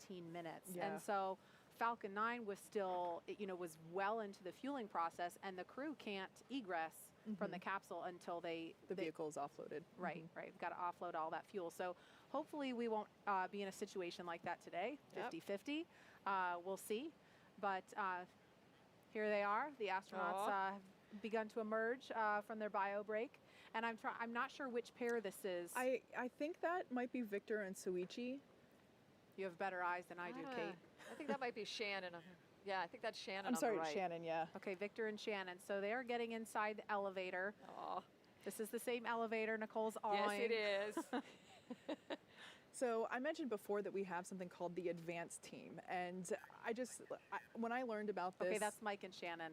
15 minutes. Yeah. And so Falcon 9 was still, was well into the fueling process, and the crew can't egress from the capsule until the vehicle is offloaded. Right, right. We've got to offload all that fuel. So hopefully we won't be in a situation like that today, 50-50. We'll see. But here they are. The astronauts have begun to emerge from their bio break. And I'm not sure which pair this is. I think that might be Victor and Soichi. You have better eyes than I do, Kate. I think that might be Shannon. Yeah, I think that's Shannon I'm on sorry, the right. Shannon, yeah. Okay, Victor and Shannon. So they are getting inside the elevator. Oh. This is the same elevator Nicole's on. Yes, it is. So I mentioned before that we have something called the advanced team. And when I learned about this... Okay, that's Mike and Shannon.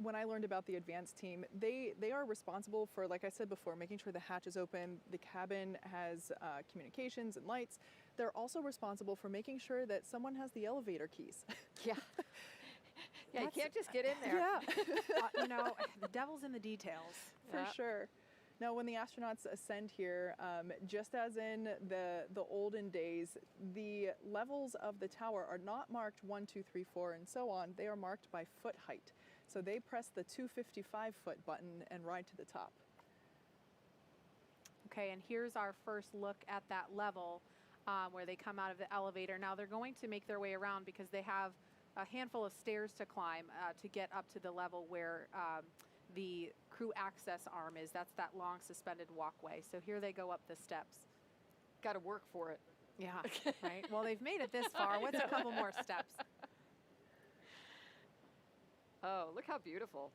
When I learned about the advanced team, they are responsible for, like I said before, making sure the hatch is open, the cabin has communications and lights. They're also responsible for making sure that someone has the elevator keys. Yeah. Yeah, you can't just get in there. Yeah. The devil's in the details. For sure. Now, when the astronauts ascend here, just as in the olden days, the levels of the tower are not marked 1, 2, 3, 4, and so on. They are marked by foot height. So they press the 255-foot button and ride to the top. Okay, and here's our first look at that level where they come out of the elevator. Now, they're going to make their way around because they have a handful of stairs to climb to get up to the level where the crew access arm is. That's that long suspended walkway. So here they go up the steps. Got to work for it. Yeah, right. Well, they've made it this far. What's a couple more steps? Oh, look how beautiful.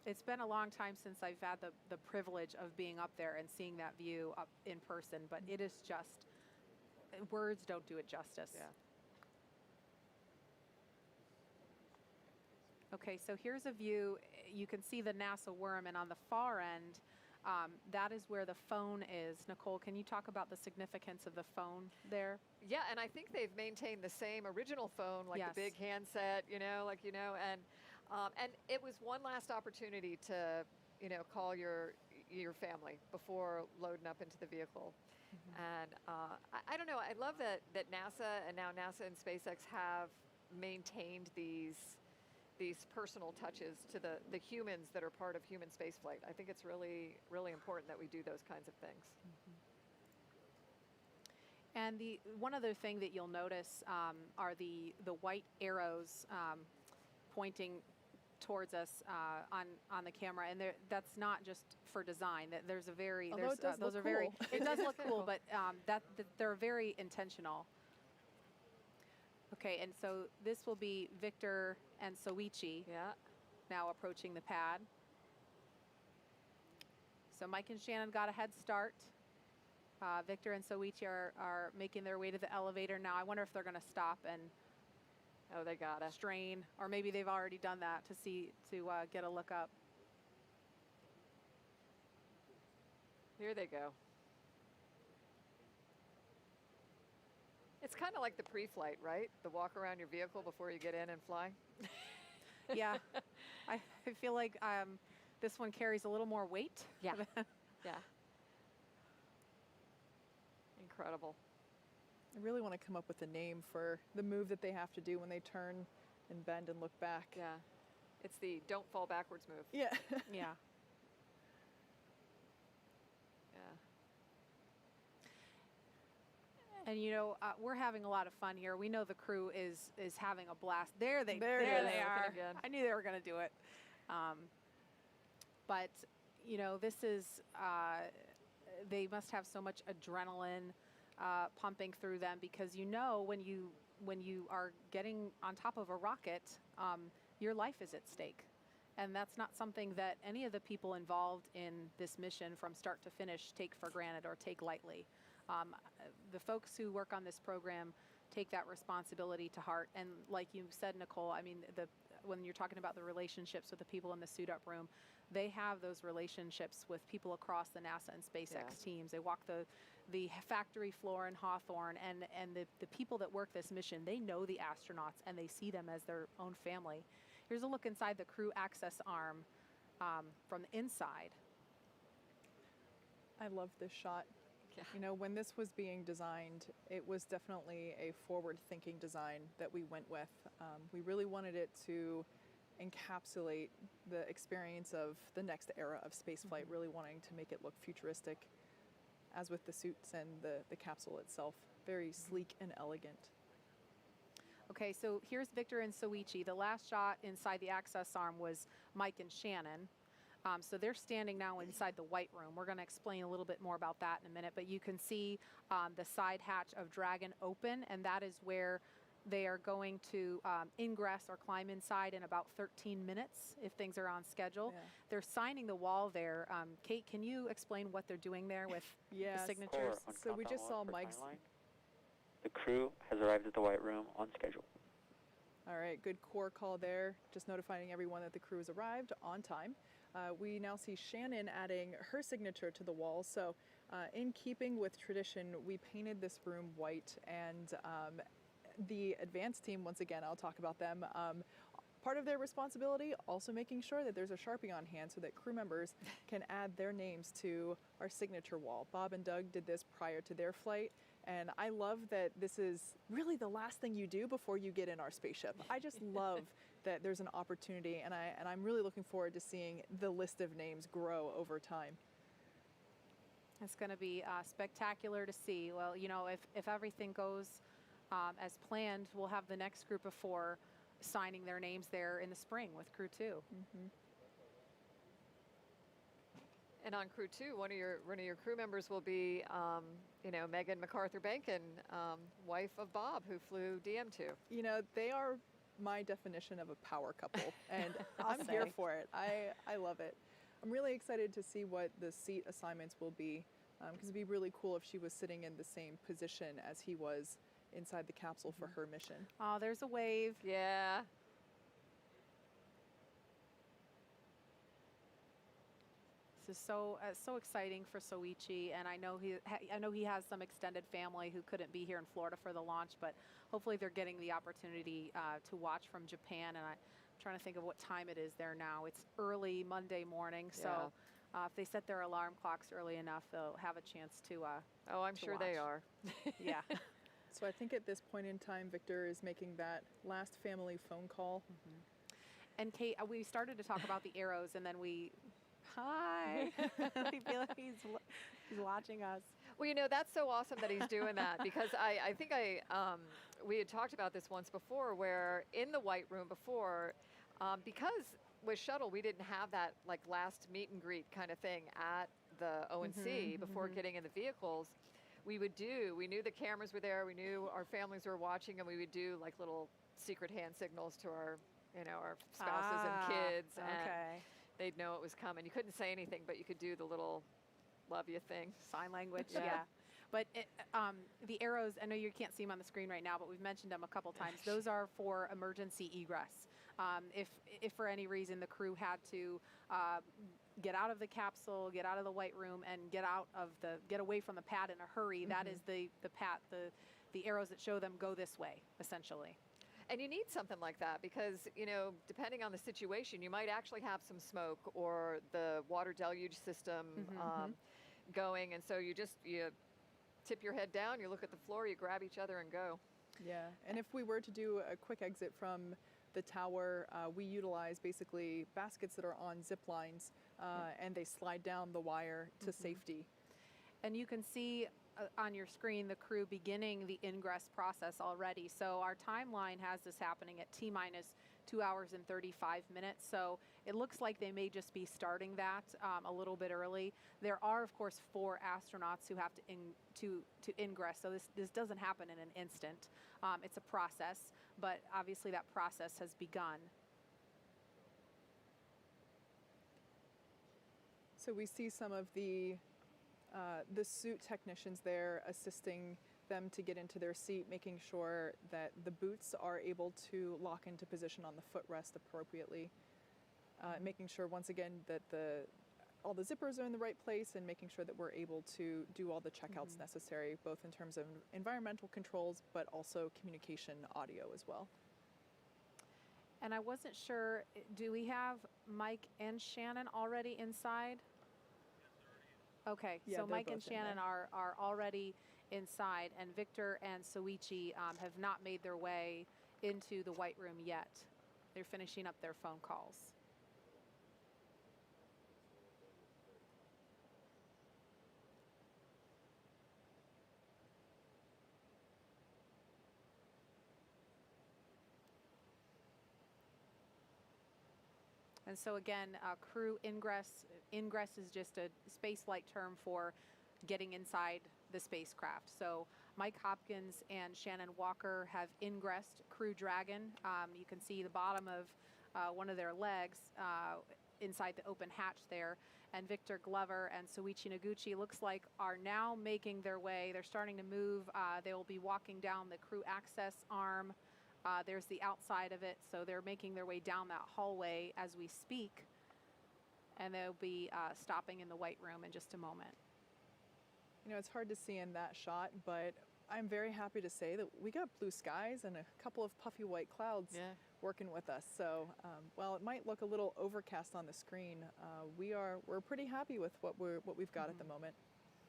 It's been a long time since I've had the privilege of being up there and seeing that view up in person, but it is just, words don't do it justice. Yeah. Okay, so here's a view. You can see the NASA worm, and on the far end, that is where the phone is. Nicole, can you talk about the significance of the phone there? Yeah, and I think they've maintained the same original phone, like the big handset, and it was one last opportunity to, call your family before loading up into the vehicle. Mm-hmm. And I don't know, I love that NASA and now NASA and SpaceX have maintained these personal touches to the humans that are part of human spaceflight. I think it's really, really important that we do those kinds of things. Mm-hmm. And the one other thing that you'll notice are the white arrows pointing towards us on the camera, and that's not just for design. That there's a very those are very it does look cool, but that they're very intentional. Okay, and so this will be Victor and Soichi now approaching the pad. So Mike and Shannon got a head start. Victor and Soichi are making their way to the elevator now. I wonder if they're going to stop and they gotta strain, or maybe they've already done that to get a look up. Here they go. It's kind of like the pre-flight, right? The walk around your vehicle before you get in and fly. Yeah, I feel like this one carries a little more weight. Yeah, yeah. Incredible. I really want to come up with a name for the move that they have to do when they turn and bend and look back. Yeah, it's the don't fall backwards move. Yeah. Yeah. Yeah. And we're having a lot of fun here. We know the crew is having a blast. There they are. Again. I knew they were going to do it. But this is they must have so much adrenaline pumping through them, because when you are getting on top of a rocket, your life is at stake. And that's not something that any of the people involved in this mission from start to finish take for granted or take lightly. The folks who work on this program take that responsibility to heart. And like you said, Nicole, I mean, when you're talking about the relationships with the people in the suit-up room, they have those relationships with people across the NASA and SpaceX teams. They walk the factory floor in Hawthorne, and the people that work this mission, they know the astronauts, and they see them as their own family. Here's a look inside the crew access arm from the inside. I love this shot. Yeah. You know, when this was being designed, it was definitely a forward-thinking design that we went with. We really wanted it to encapsulate the experience of the next era of spaceflight, really wanting to make it look futuristic, as with the suits and the capsule itself. Very sleek and elegant. Okay, so here's Victor and Soichi. The last shot inside the access arm was Mike and Shannon. So they're standing now inside the white room. We're going to explain a little bit more about that in a minute, but you can see the side hatch of Dragon open, and that is where they are going to ingress or climb inside in about 13 minutes if things are on schedule. Yeah. They're signing the wall there. Kate, can you explain what they're doing there with Yes. the signatures? So we just saw Mike's. The crew has arrived at the White Room on schedule. All right, good core call there. Just notifying everyone that the crew has arrived on time. We now see Shannon adding her signature to the wall. So in keeping with tradition, we painted this room white, and the advanced team, once again, I'll talk about them. Part of their responsibility, also making sure that there's a Sharpie on hand so that crew members can add their names to our signature wall. Bob and Doug did this prior to their flight, and I love that this is really the last thing you do before you get in our spaceship. I just love that there's an opportunity, and I'm really looking forward to seeing the list of names grow over time. It's going to be spectacular to see. Well, you know, if everything goes as planned, we'll have the next group of 4 signing their names there in the spring with Crew 2. Mm-hmm. And on Crew 2, one of your crew members will be, you know, Megan MacArthur-Bankin, wife of Bob, who flew DM2. You know, they are my definition of a power couple, and I'm here for it. I love it. I'm really excited to see what the seat assignments will be, because it'd be really cool if she was sitting in the same position as he was inside the capsule for her mission. Oh, there's a wave. Yeah. This is so exciting for Soichi, and I know he has some extended family who couldn't be here in Florida for the launch, but hopefully they're getting the opportunity to watch from Japan. And I'm trying to think of what time it is there now. It's early Monday morning, so if they set their alarm clocks early enough, they'll have a chance to. Oh, I'm sure they are. Yeah. So I think at this point in time, Victor is making that last family phone call. And Kate, we started to talk about the arrows, and then hi. We feel like he's watching us. Well, you know, that's so awesome that he's doing that, because I think we had talked about this once before, where in the White Room before, because with shuttle we didn't have that like last meet and greet kind of thing at the O&C before getting in the vehicles. We knew the cameras were there, we knew our families were watching, and we would do like little secret hand signals to our spouses and kids, and they'd know it was coming. You couldn't say anything, but you could do the little love you thing. Sign language, Yeah. yeah. But the arrows, I know you can't see them on the screen right now, but we've mentioned them a couple times. Those are for emergency egress. If for any reason the crew had to get out of the capsule, get out of the White Room, and get away from the pad in a hurry, that is the arrows that show them go this way, essentially. And you need something like that because, you know, depending on the situation, you might actually have some smoke or the water deluge system going. And so you tip your head down, you look at the floor, you grab each other and go. Yeah, and if we were to do a quick exit from the tower, we utilize basically baskets that are on zip lines, and they slide down the wire to safety. And you can see on your screen the crew beginning the ingress process already. So our timeline has this happening at T-minus 2 hours and 35 minutes. So it looks like they may just be starting that a little bit early. There are, of course, 4 astronauts who have to ingress. So this doesn't happen in an instant. It's a process, but obviously that process has begun. So we see some of the suit technicians there assisting them to get into their seat, making sure that the boots are able to lock into position on the footrest appropriately, making sure once again that all the zippers are in the right place, and making sure that we're able to do all the checkouts necessary, both in terms of environmental controls, but also communication audio as well. And I wasn't sure, do we have Mike and Shannon already inside? Okay, Yeah, so they're Mike and both in Shannon there. are already inside, and Victor and Soichi have not made their way into the White Room yet. They're finishing up their phone calls. And so again, crew ingress is just a space-like term for getting inside the spacecraft. So Mike Hopkins and Shannon Walker have ingressed Crew Dragon. You can see the bottom of one of their legs inside the open hatch there. And Victor Glover and Soichi Noguchi looks like are now making their way. They're starting to move. They will be walking down the crew access arm. There's the outside of it, so they're making their way down that hallway as we speak. And they'll be stopping in the White Room in just a moment. You know, it's hard to see in that shot, but I'm very happy to say that we got blue skies and a couple of puffy white clouds working with us. So while it might look a little overcast on the screen, we're pretty happy with what we've got at the moment.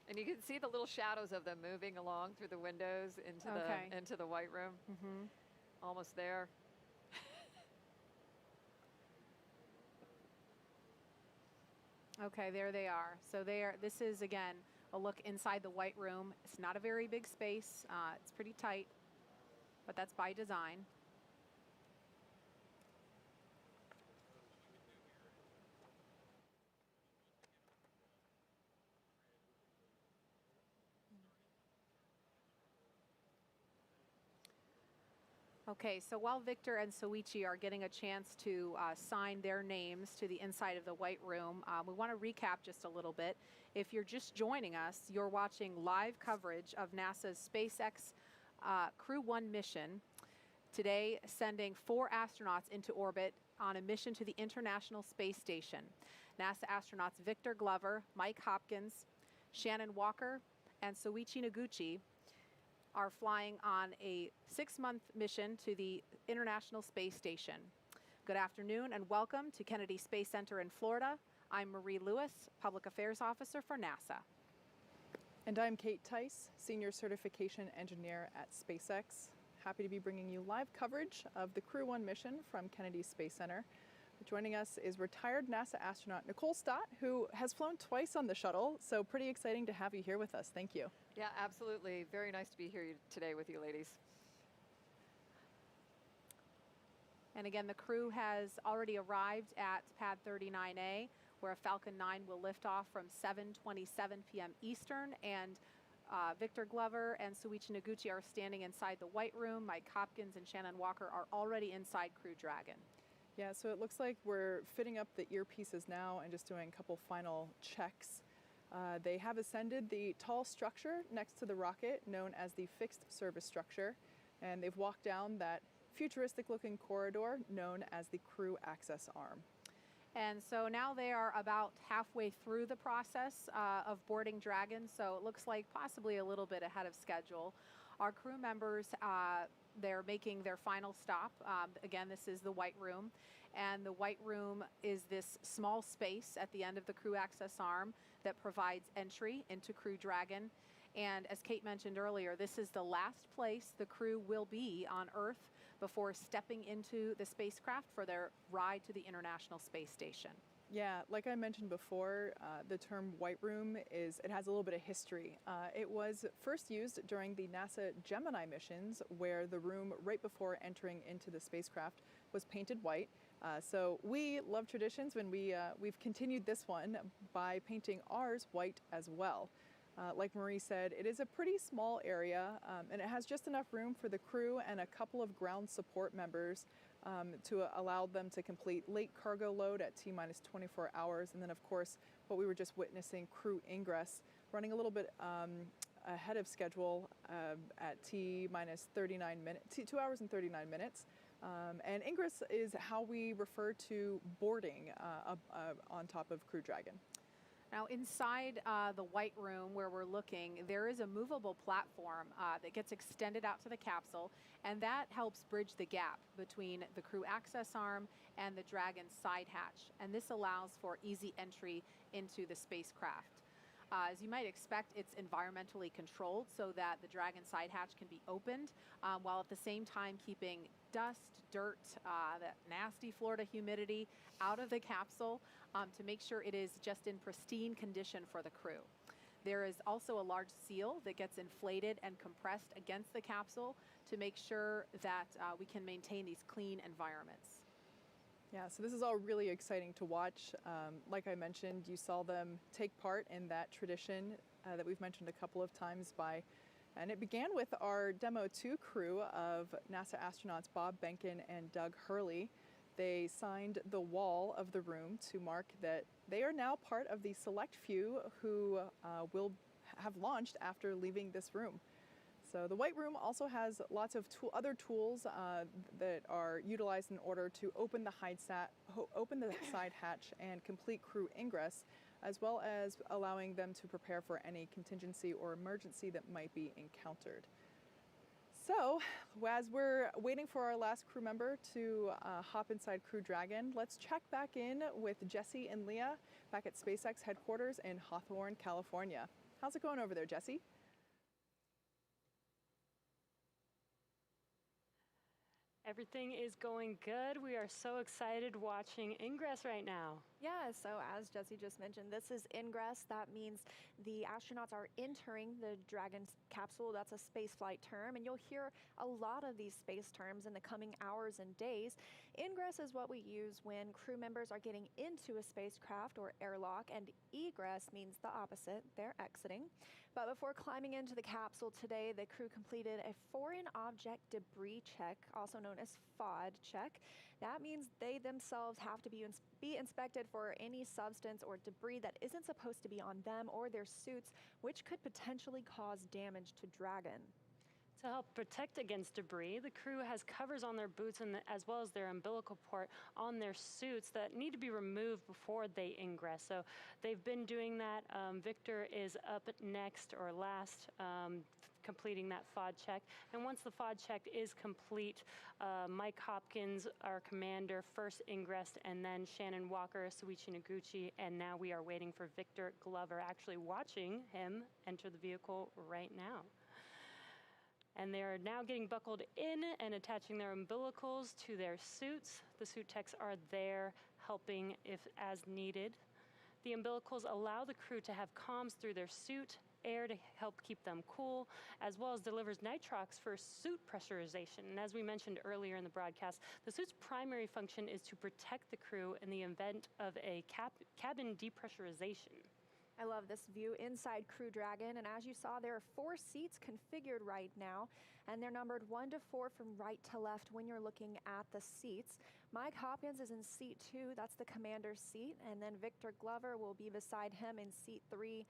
And you can see the little shadows of them moving along through the windows into the White Room. Almost there. Okay, there they are. So this is, again, a look inside the White Room. It's not a very big space. It's pretty tight, but that's by design. Okay, so while Victor and Soichi are getting a chance to sign their names to the inside of the White Room, we want to recap just a little bit. If you're just joining us, you're watching live coverage of NASA's SpaceX Crew-1 mission, today sending 4 astronauts into orbit on a mission to the International Space Station. NASA astronauts Victor Glover, Mike Hopkins, Shannon Walker, and Soichi Noguchi are flying on a 6-month mission to the International Space Station. Good afternoon and welcome to Kennedy Space Center in Florida. I'm Marie Lewis, Public Affairs Officer for NASA. And I'm Kate Tice, Senior Certification Engineer at SpaceX. Happy to be bringing you live coverage of the Crew-1 mission from Kennedy Space Center. Joining us is retired NASA astronaut Nicole Stott, who has flown twice on the shuttle, so pretty exciting to have you here with us. Thank you. Yeah, absolutely. Very nice to be here today with you ladies. And again, the crew has already arrived at Pad 39A, where a Falcon 9 will lift off from 7:27 p.m. Eastern, and Victor Glover and Soichi Noguchi are standing inside the White Room. Mike Hopkins and Shannon Walker are already inside Crew Dragon. Yeah, so it looks like we're fitting up the earpieces now and just doing a couple final checks. They have ascended the tall structure next to the rocket, known as the fixed service structure, and they've walked down that futuristic-looking corridor known as the crew access arm. And so now they are about halfway through the process of boarding Dragon, so it looks like possibly a little bit ahead of schedule. Our crew members, they're making their final stop. Again, this is the White Room, and the White Room is this small space at the end of the crew access arm that provides entry into Crew Dragon. And as Kate mentioned earlier, this is the last place the crew will be on Earth before stepping into the spacecraft for their ride to the International Space Station. Yeah, like I mentioned before, the term White Room it has a little bit of history. It was first used during the NASA Gemini missions, where the room right before entering into the spacecraft was painted white. So we love traditions when we've continued this one by painting ours white as well. Like Marie said, it is a pretty small area, and it has just enough room for the crew and a couple of ground support members to allow them to complete late cargo load at T-minus 24 hours. And then, of course, what we were just witnessing, crew ingress, running a little bit ahead of schedule at T-minus 39 minutes, 2 hours and 39 minutes. And ingress is how we refer to boarding on top of Crew Dragon. Now inside the White Room where we're looking, there is a movable platform that gets extended out to the capsule, and that helps bridge the gap between the crew access arm and the Dragon side hatch, and this allows for easy entry into the spacecraft. As you might expect, it's environmentally controlled so that the Dragon side hatch can be opened, while at the same time keeping dust, dirt, that nasty Florida humidity out of the capsule, to make sure it is just in pristine condition for the crew. There is also a large seal that gets inflated and compressed against the capsule to make sure that we can maintain these clean environments. Yeah, so this is all really exciting to watch. Like I mentioned, you saw them take part in that tradition that we've mentioned a couple of times and it began with our Demo 2 crew of NASA astronauts Bob Behnken and Doug Hurley. They signed the wall of the room to mark that they are now part of the select few who will have launched after leaving this room. So the White Room also has lots of other tools that are utilized in order to open the side hatch and complete crew ingress, as well as allowing them to prepare for any contingency or emergency that might be encountered. So as we're waiting for our last crew member to hop inside Crew Dragon, let's check back in with Jesse and Leah back at SpaceX headquarters in Hawthorne, California. How's it going over there, Jesse? Everything is going good. We are so excited watching Ingress right now. Yeah, so as Jesse just mentioned, this is ingress. That means the astronauts are entering the Dragon capsule. That's a spaceflight term, and you'll hear a lot of these space terms in the coming hours and days. Ingress is what we use when crew members are getting into a spacecraft or airlock, and egress means the opposite. They're exiting. But before climbing into the capsule today, the crew completed a foreign object debris check, also known as FOD check. That means they themselves have to be inspected for any substance or debris that isn't supposed to be on them or their suits, which could potentially cause damage to Dragon. To help protect against debris, the crew has covers on their boots as well as their umbilical port on their suits that need to be removed before they ingress. So they've been doing that. Victor is up next or last, completing that FOD check. And once the FOD check is complete, Mike Hopkins, our commander, first ingressed, and then Shannon Walker, Suichi Noguchi, and now we are waiting for Victor Glover, actually watching him enter the vehicle right now. And they're now getting buckled in and attaching their umbilicals to their suits. The suit techs are there helping if as needed. The umbilicals allow the crew to have comms through their suit, air to help keep them cool, as well as delivers nitrox for suit pressurization. And as we mentioned earlier in the broadcast, the suit's primary function is to protect the crew in the event of a cabin depressurization. I love this view inside Crew Dragon, and as you saw, there are 4 seats configured right now, and they're numbered 1 to 4 from right to left when you're looking at the seats. Mike Hopkins is in seat 2, that's the commander's seat, and then Victor Glover will be beside him in seat 3.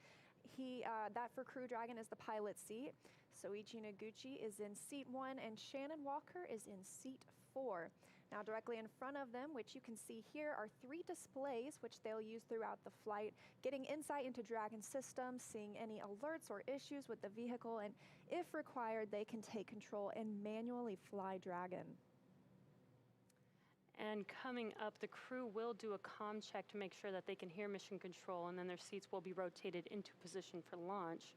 That for Crew Dragon is the pilot seat. Soichi Noguchi is in seat 1, and Shannon Walker is in seat 4. Now directly in front of them, which you can see here, are 3 displays which they'll use throughout the flight, getting insight into Dragon systems, seeing any alerts or issues with the vehicle, and if required, they can take control and manually fly Dragon. And coming up, the crew will do a comm check to make sure that they can hear mission control, and then their seats will be rotated into position for launch.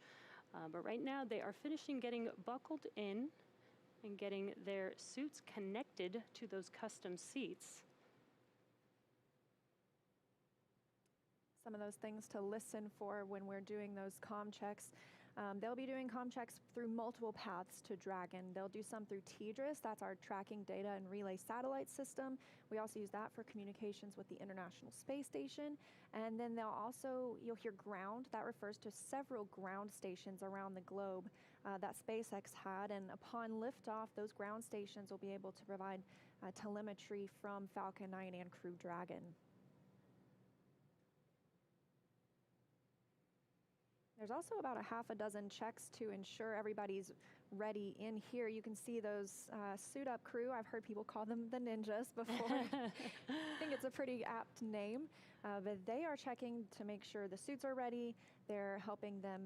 But right now, they are finishing getting buckled in and getting their suits connected to those custom seats. Some of those things to listen for when we're doing those comm checks. They'll be doing comm checks through multiple paths to Dragon. They'll do some through TDRS, that's our tracking data and relay satellite system. We also use that for communications with the International Space Station. And then you'll hear ground. That refers to several ground stations around the globe that SpaceX had. And upon liftoff, those ground stations will be able to provide telemetry from Falcon 9 and Crew Dragon. There's also about a half a dozen checks to ensure everybody's ready in here. You can see those suit up crew. I've heard people call them the ninjas before. I think it's a pretty apt name, but they are checking to make sure the suits are ready. They're helping them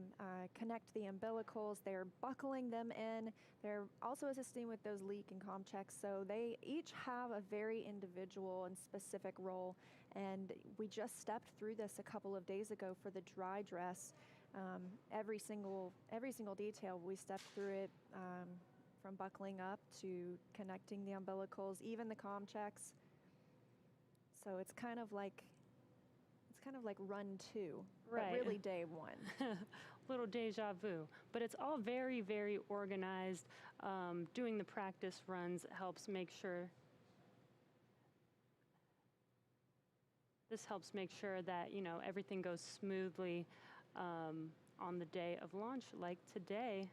connect the umbilicals. They're buckling them in. They're also assisting with those leak and comm checks. So they each have a very individual and specific role. And we just stepped through this a couple of days ago for the dry dress. Every single detail, we stepped through it, from buckling up to connecting the umbilicals, even the comm checks. So it's kind of like run 2, Right. but really day 1. Little deja vu, but it's all very, very organized. Doing the practice runs helps make sure. This helps make sure that everything goes smoothly on the day of launch, like today.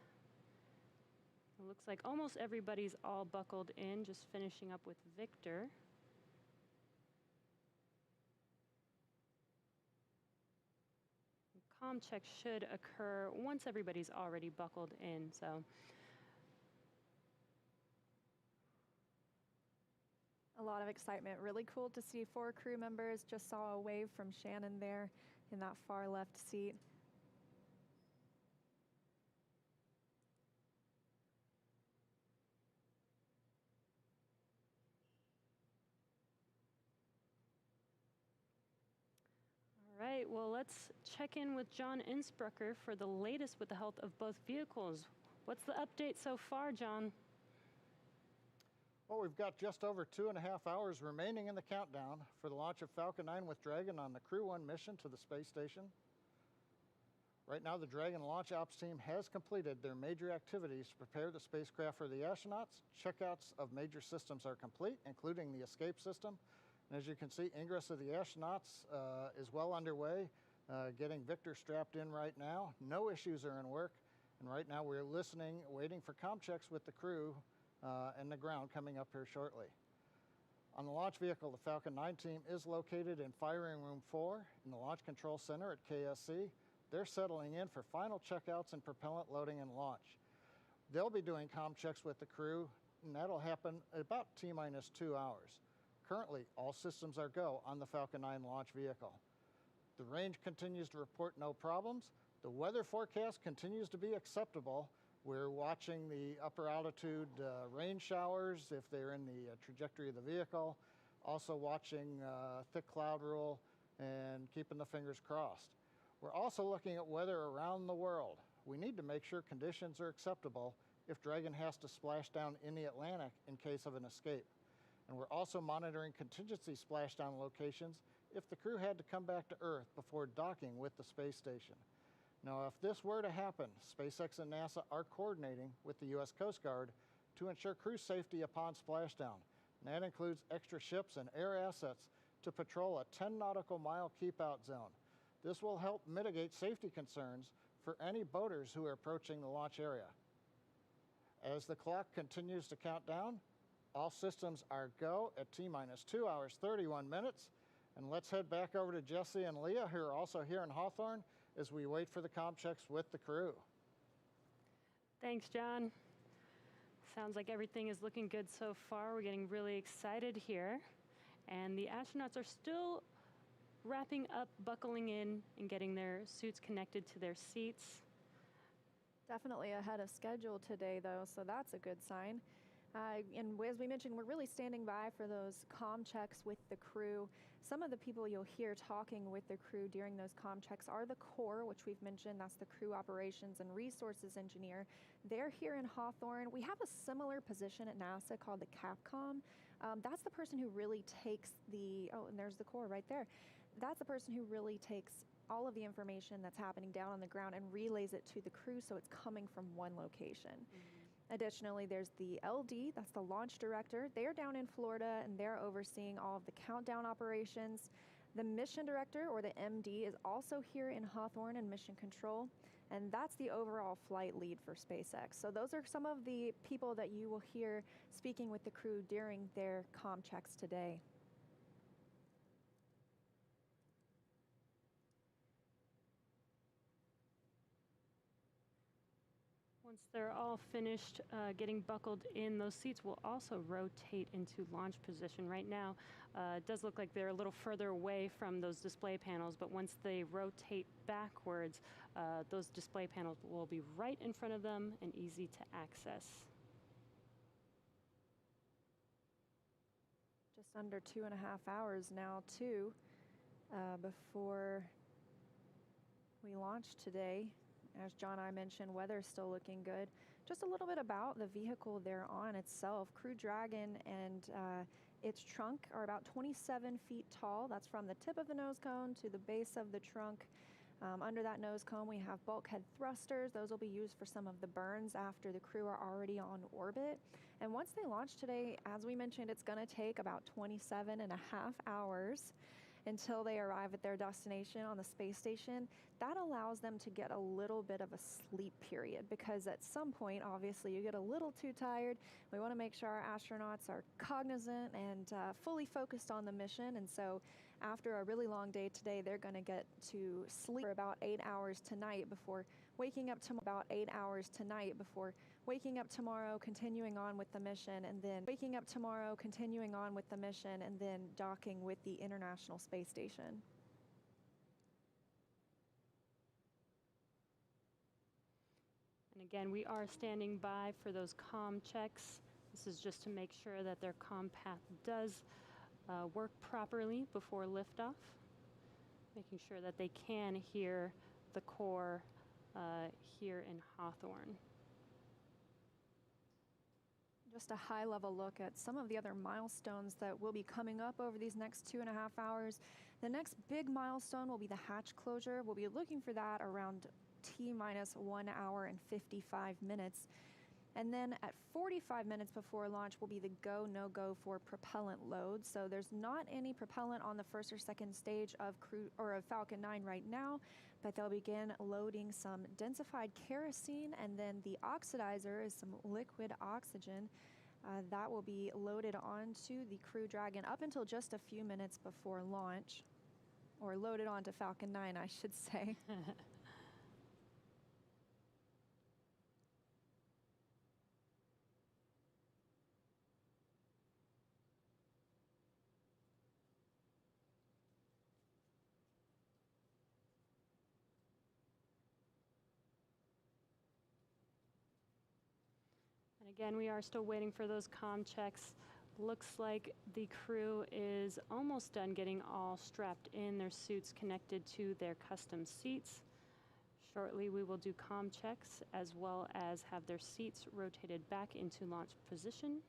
It looks like almost everybody's all buckled in, just finishing up with Victor. Comm check should occur once everybody's already buckled in. So A lot of excitement. Really cool to see 4 crew members. Just saw a wave from Shannon there in that far left seat. all right, well, let's check in with John Innsbrucker for the latest with the health of both vehicles. What's the update so far, John? Well, we've got just over 2.5 hours remaining in the countdown for the launch of Falcon 9 with Dragon on the Crew-1 mission to the space station. Right now, the Dragon launch ops team has completed their major activities to prepare the spacecraft for the astronauts. Checkouts of major systems are complete, including the escape system. And as you can see, ingress of the astronauts is well underway, getting Victor strapped in right now. No issues are in work. And right now, we're listening, waiting for comm checks with the crew and the ground coming up here shortly. On the launch vehicle, the Falcon 9 team is located in Firing Room 4 in the Launch Control Center at KSC. They're settling in for final checkouts and propellant loading and launch. They'll be doing comm checks with the crew, and that'll happen at about T-minus 2 hours. Currently, all systems are go on the Falcon 9 launch vehicle. The range continues to report no problems. The weather forecast continues to be acceptable. We're watching the upper altitude rain showers if they're in the trajectory of the vehicle. Also watching thick cloud rule and keeping the fingers crossed. We're also looking at weather around the world. We need to make sure conditions are acceptable if Dragon has to splash down in the Atlantic in case of an escape. And we're also monitoring contingency splashdown locations if the crew had to come back to Earth before docking with the space station. Now, if this were to happen, SpaceX and NASA are coordinating with the U.S. Coast Guard to ensure crew safety upon splashdown. And that includes extra ships and air assets to patrol a 10 nautical mile keep-out zone. This will help mitigate safety concerns for any boaters who are approaching the launch area. As the clock continues to count down, all systems are go at T-minus 2 hours, 31 minutes. And let's head back over to Jesse and Leah, who are also here in Hawthorne, as we wait for the comm checks with the crew. Thanks, John. Sounds like everything is looking good so far. We're getting really excited here. And the astronauts are still wrapping up, buckling in, and getting their suits connected to their seats. Definitely ahead of schedule today, though, so that's a good sign. And as we mentioned, we're really standing by for those comm checks with the crew. Some of the people you'll hear talking with the crew during those comm checks are the core, which we've mentioned. That's the Crew Operations and Resources Engineer. They're here in Hawthorne. We have a similar position at NASA called the CAPCOM. That's the person who really takes and there's the core right there. That's the person who really takes all of the information that's happening down on the ground and relays it to the crew so it's coming from one location. Additionally, there's the LD, that's the launch director. They're down in Florida and they're overseeing all of the countdown operations. The mission director, or the MD, is also here in Hawthorne in mission control, and that's the overall flight lead for SpaceX. So those are some of the people that you will hear speaking with the crew during their comm checks today. Once they're all finished getting buckled in, those seats will also rotate into launch position. Right now, it does look like they're a little further away from those display panels, but once they rotate backwards, those display panels will be right in front of them and easy to access. Just under 2.5 hours now, too, before we launched today. As John and I mentioned, weather's still looking good. Just a little bit about the vehicle they're on itself. Crew Dragon and its trunk are about 27 feet tall. That's from the tip of the nose cone to the base of the trunk. Under that nose cone, we have bulkhead thrusters. Those will be used for some of the burns after the crew are already on orbit. And once they launch today, as we mentioned, it's going to take about 27 and a half hours until they arrive at their destination on the space station. That allows them to get a little bit of a sleep period, because at some point, obviously, you get a little too tired. We want to make sure our astronauts are cognizant and fully focused on the mission. And so after a really long day today, they're going to get to sleep for about 8 hours tonight before waking up tomorrow, continuing on with the mission, and then docking with the International Space Station. And again, we are standing by for those comm checks. This is just to make sure that their comm path does work properly before liftoff, making sure that they can hear the core here in Hawthorne. Just a high-level look at some of the other milestones that will be coming up over these next 2.5 hours. The next big milestone will be the hatch closure. We'll be looking for that around T-minus 1 hour and 55 minutes. And then at 45 minutes before launch will be the go, no-go for propellant load. So there's not any propellant on the first or second stage of Falcon 9 right now, but they'll begin loading some densified kerosene, and then the oxidizer is some liquid oxygen. That will be loaded onto the Crew Dragon up until just a few minutes before launch, or loaded onto Falcon 9, I should say. Again, we are still waiting for those comm checks. Looks like the crew is almost done getting all strapped in, their suits connected to their custom seats. Shortly, we will do comm checks as well as have their seats rotated back into launch position.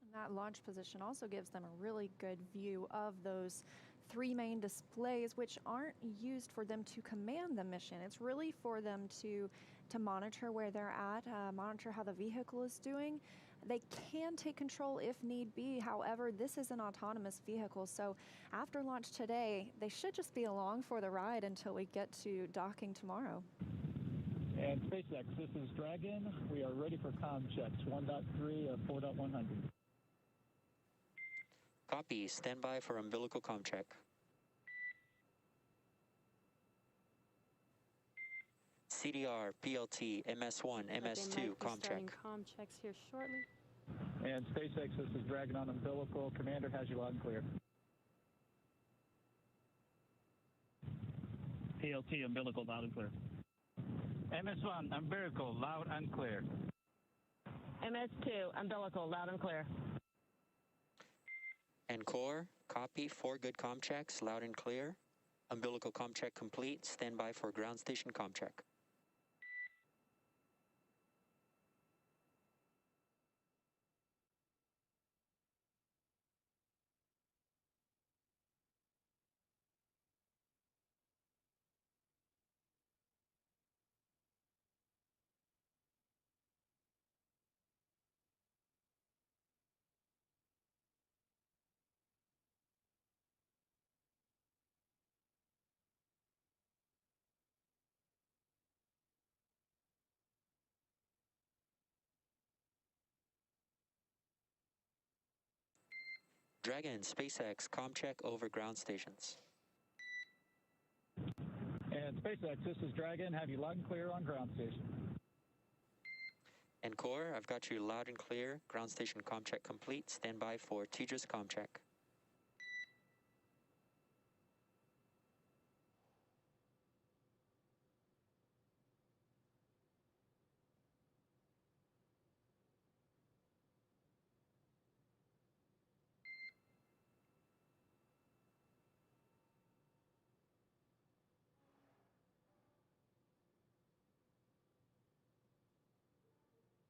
And that launch position also gives them a really good view of those 3 main displays, which aren't used for them to command the mission. It's really for them to monitor where they're at, monitor how the vehicle is doing. They can take control if need be. However, this is an autonomous vehicle, so after launch today, they should just be along for the ride until we get to docking tomorrow. And SpaceX, this is Dragon. We are ready for comm checks, 1.3 of 4.100. Copy. Stand by for umbilical comm check. CDR, PLT, MS1, MS2, comm check. Comm checks here shortly. And SpaceX, this is Dragon on umbilical. Commander has you loud and clear. PLT, umbilical, loud and clear. MS1, umbilical, loud and clear. MS2, umbilical, loud and clear. And core, copy. 4 good comm checks, loud and clear. Umbilical comm check complete. Stand by for ground station comm check. Dragon, SpaceX, comm check over ground stations. And SpaceX, this is Dragon. Have you loud and clear on ground station. And core, I've got you loud and clear. Ground station comm check complete. Stand by for TGIS comm check.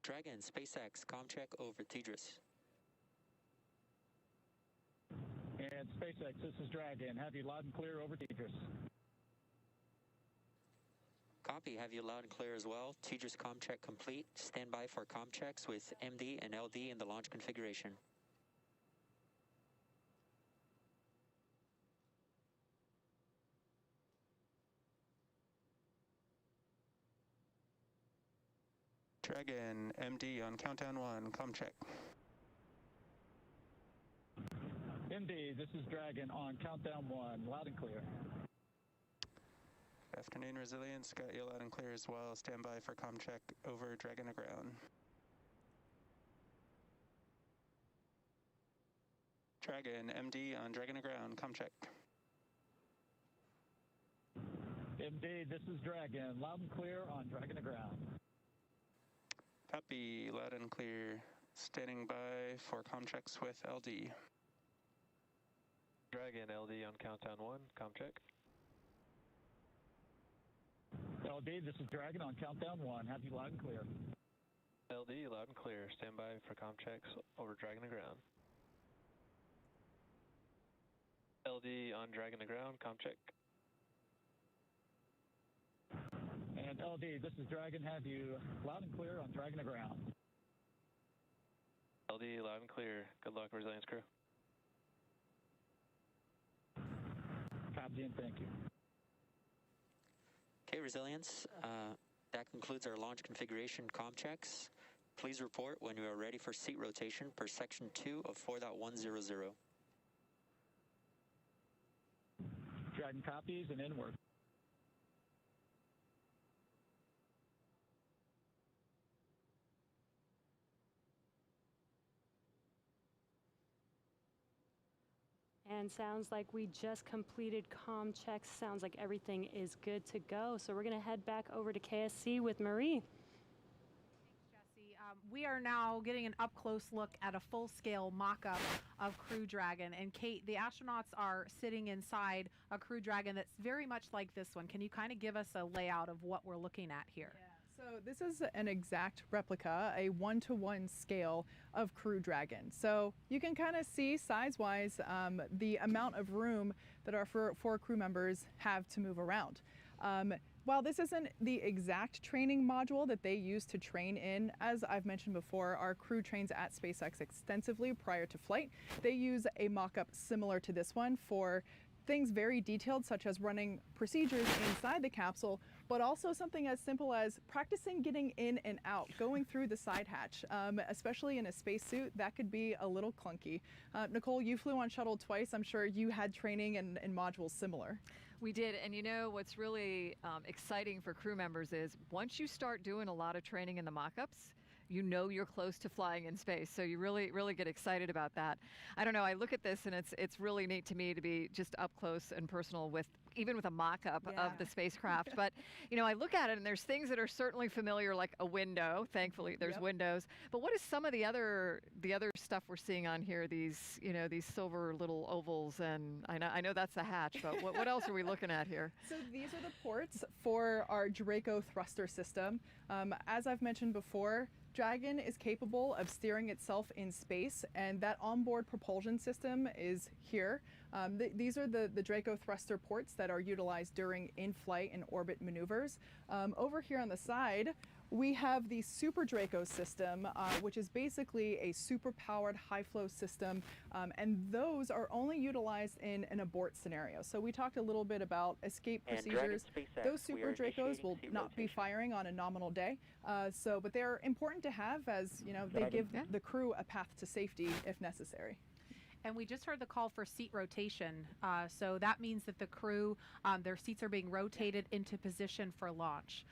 Dragon, SpaceX, ComCheck over Tidris. And SpaceX, this is Dragon. Have you loud and clear over Tidris. Copy, have you loud and clear as well. Tidris ComCheck complete. Stand by for ComChecks with MD and LD in the launch configuration. Dragon, MD on countdown 1, ComCheck. MD, this is Dragon on countdown 1, loud and clear. Afternoon, Resilience, got you loud and clear as well. Stand by for ComCheck over Dragon aground. Dragon, MD on Dragon aground, ComCheck. MD, this is Dragon, loud and clear on Dragon aground. Copy, loud and clear. Standing by for ComChecks with LD. Dragon, LD on countdown 1, ComCheck. LD, this is Dragon on countdown 1. Have you loud and clear. LD, loud and clear. Stand by for ComChecks over Dragon aground. LD on Dragon aground, ComCheck. And LD, this is Dragon. Have you loud and clear on Dragon aground. LD, loud and clear. Good luck, Resilience crew. Copy and thank you. Okay, Resilience, that concludes our launch configuration ComChecks. Please report when you are ready for seat rotation per section 2 of 4.100. Dragon copies and inward. And sounds like we just completed comm checks. Sounds like everything is good to go. So we're going to head back over to KSC with Marie. Thanks, Jesse. We are now getting an up-close look at a full-scale mock-up of Crew Dragon. And Kate, the astronauts are sitting inside a Crew Dragon that's very much like this one. Can you kind of give us a layout of what we're looking at here? Yeah. So this is an exact replica, a 1-to-1 scale of Crew Dragon. So you can kind of see size-wise the amount of room that our four crew members have to move around. While this isn't the exact training module that they use to train in, as I've mentioned before, our crew trains at SpaceX extensively prior to flight. They use a mock-up similar to this one for things very detailed, such as running procedures inside the capsule, but also something as simple as practicing getting in and out, going through the side hatch, especially in a spacesuit. That could be a little clunky. Nicole, you flew on shuttle twice. I'm sure you had training and modules similar. We did, and you know what's really exciting for crew members is once you start doing a lot of training in the mock-ups, you know you're close to flying in space, so you really get excited about that. I don't know, I look at this and it's really neat to me to be just up close and personal with even with a mock-up of the spacecraft. But you know, I look at it and there's things that are certainly familiar, like a window. Thankfully, there's windows. But what is some of the other stuff we're seeing on here? These these silver little ovals, and I know that's the hatch. But what else are we looking at here? So these are the ports for our Draco thruster system. As I've mentioned before, Dragon is capable of steering itself in space, and that onboard propulsion system is here. These are the Draco thruster ports that are utilized during in-flight and orbit maneuvers. Over here on the side, we have the Super Draco system, which is basically a super-powered high-flow system, and those are only utilized in an abort scenario. So we talked a little bit about escape procedures. Those Super Dracos will not be firing on a nominal day, but they're important to have, as they give the crew a path to safety if necessary. And we just heard the call for seat rotation. So that means that the crew, their seats are being rotated into position for launch.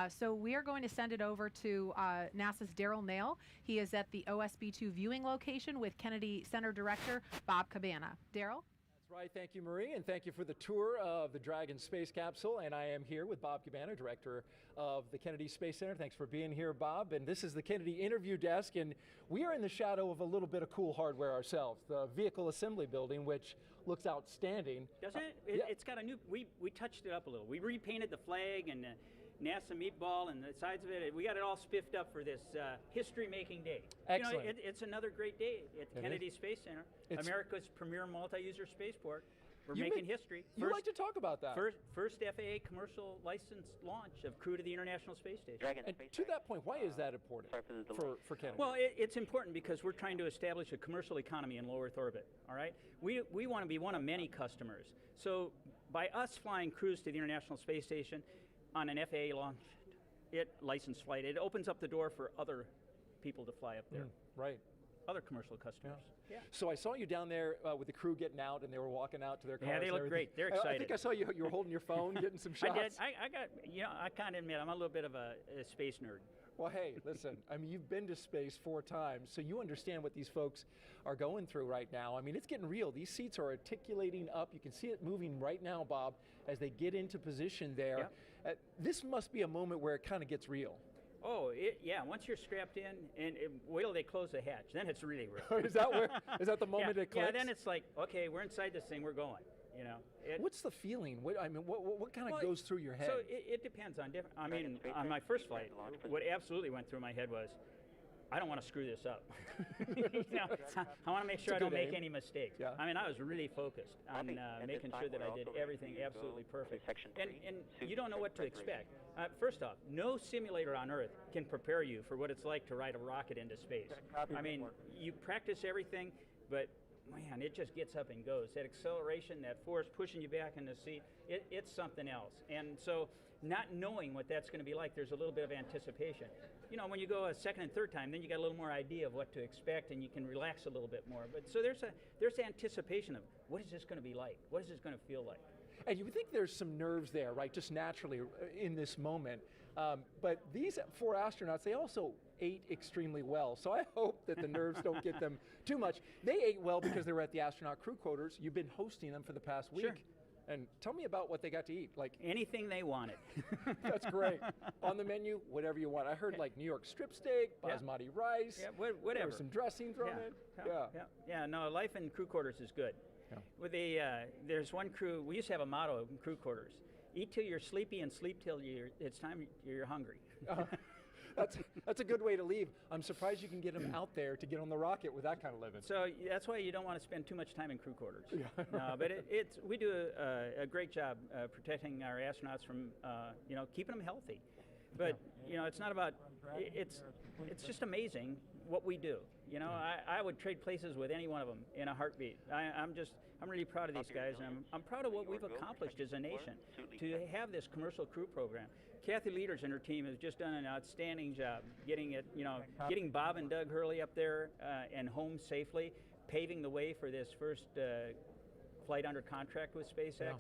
So we are going to send it over to NASA's Daryl Nail. He is at the OSB-2 viewing location with Kennedy Center Director Bob Cabana. Daryl? That's right. Thank you, Marie, and thank you for the tour of the Dragon space capsule. And I am here with Bob Cabana, Director of the Kennedy Space Center. Thanks for being here, Bob. And this is the Kennedy interview desk, and we are in the shadow of a little bit of cool hardware ourselves, the vehicle assembly building, which looks outstanding. Doesn't it? It's got a new, we touched it up a little. We repainted the flag and NASA meatball and the sides of it. We got it all spiffed up for this history-making day. Excellent. You know, it's another great day at It Kennedy is. Space Center, It's- America's premier multi-user spaceport. We're You making make- history. You like to talk about that. First FAA commercial licensed launch of Crew to the International Space Station. And to that point, why is that important for Kennedy? Well, it's important because we're trying to establish a commercial economy in low Earth orbit, all right? We want to be one of many customers. So by us flying crews to the International Space Station on an FAA licensed flight, it opens up the door for other people to fly up there. Right. Other commercial customers. Yeah. So I saw you down there with the crew getting out, and they were walking out to their cars. Yeah, they and look everything. great. They're I excited. think I saw you were holding your phone, getting some shots. I did. I got, I kind of admit I'm a little bit of a space nerd. Well, hey, listen, I mean, you've been to space 4 times, so you understand what these folks are going through right now. I mean, it's getting real. These seats are articulating up. You can see it moving right now, Bob, as they get into position there. Yep. This must be a moment where it kind of gets real. Oh, yeah. Once you're strapped in, and wait till they close the hatch, then it's really real. Is that the moment it clicks? Yeah, then it's like, okay, we're inside this thing, we're going. You know. What's the feeling? What kind of goes through your head? So it depends on different. I mean, on my first flight, what absolutely went through my head was, I don't want to screw this up. You know, I want to make sure I don't make any mistakes. Yeah. I mean, I was really focused on making sure that I did everything absolutely perfect. And you don't know what to expect. First off, no simulator on Earth can prepare you for what it's like to ride a rocket into space. I mean, you practice everything, but man, it just gets up and goes. That acceleration, that force pushing you back in the seat, it's something else. And so not knowing what that's going to be like, there's a little bit of anticipation. You know, when you go a second and third time, then you got a little more idea of what to expect, and you can relax a little bit more. But so there's anticipation of what is this going to be like? What is this going to feel like? And you would think there's some nerves there, right, just naturally in this moment. But these 4 astronauts, they also ate extremely well. So I hope that the nerves don't get them too much. They ate well because they were at the astronaut crew quarters. You've been hosting them for the past week. Sure. And tell me about what they got to eat. Like anything they wanted. That's great. On the menu, whatever you want. I heard like New York strip steak, basmati rice. Yeah, whatever. There was some dressing thrown in. Yeah. No, life in crew quarters is good. Yeah. With there's one crew. We used to have a motto in crew quarters: eat till you're sleepy and sleep till it's time you're hungry. That's a good way to leave. I'm surprised you can get them out there to get on the rocket with that kind of living. So that's why you don't want to spend too much time in crew quarters. Yeah. No, but we do a great job protecting our astronauts from keeping them healthy. But it's not about it's just amazing what we do. You know, I would trade places with any one of them in a heartbeat. I'm really proud of these guys, and I'm proud of what we've accomplished as a nation to have this commercial crew program. Kathy Leaders and her team have just done an outstanding job getting Bob and Doug Hurley up there and home safely, paving the way for this first flight under contract with SpaceX. Yeah.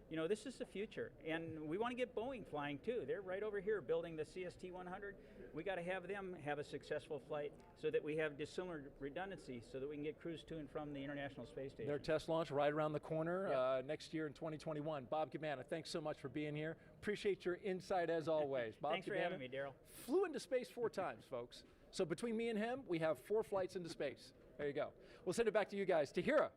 You know, this is the future, and we want to get Boeing flying too. They're right over here building the CST-100. We got to have them have a successful flight so that we have dissimilar redundancy so that we can get crews to and from the International Space Station. Their test launch right around the corner next year in 2021. Bob Cabana, thanks so much for being here. Appreciate your insight as always. Bob Thanks for having me, Daryl. Flew into space 4 times, folks. So between me and him, we have 4 flights into space. There you go. We'll send it back to you guys. Tahira.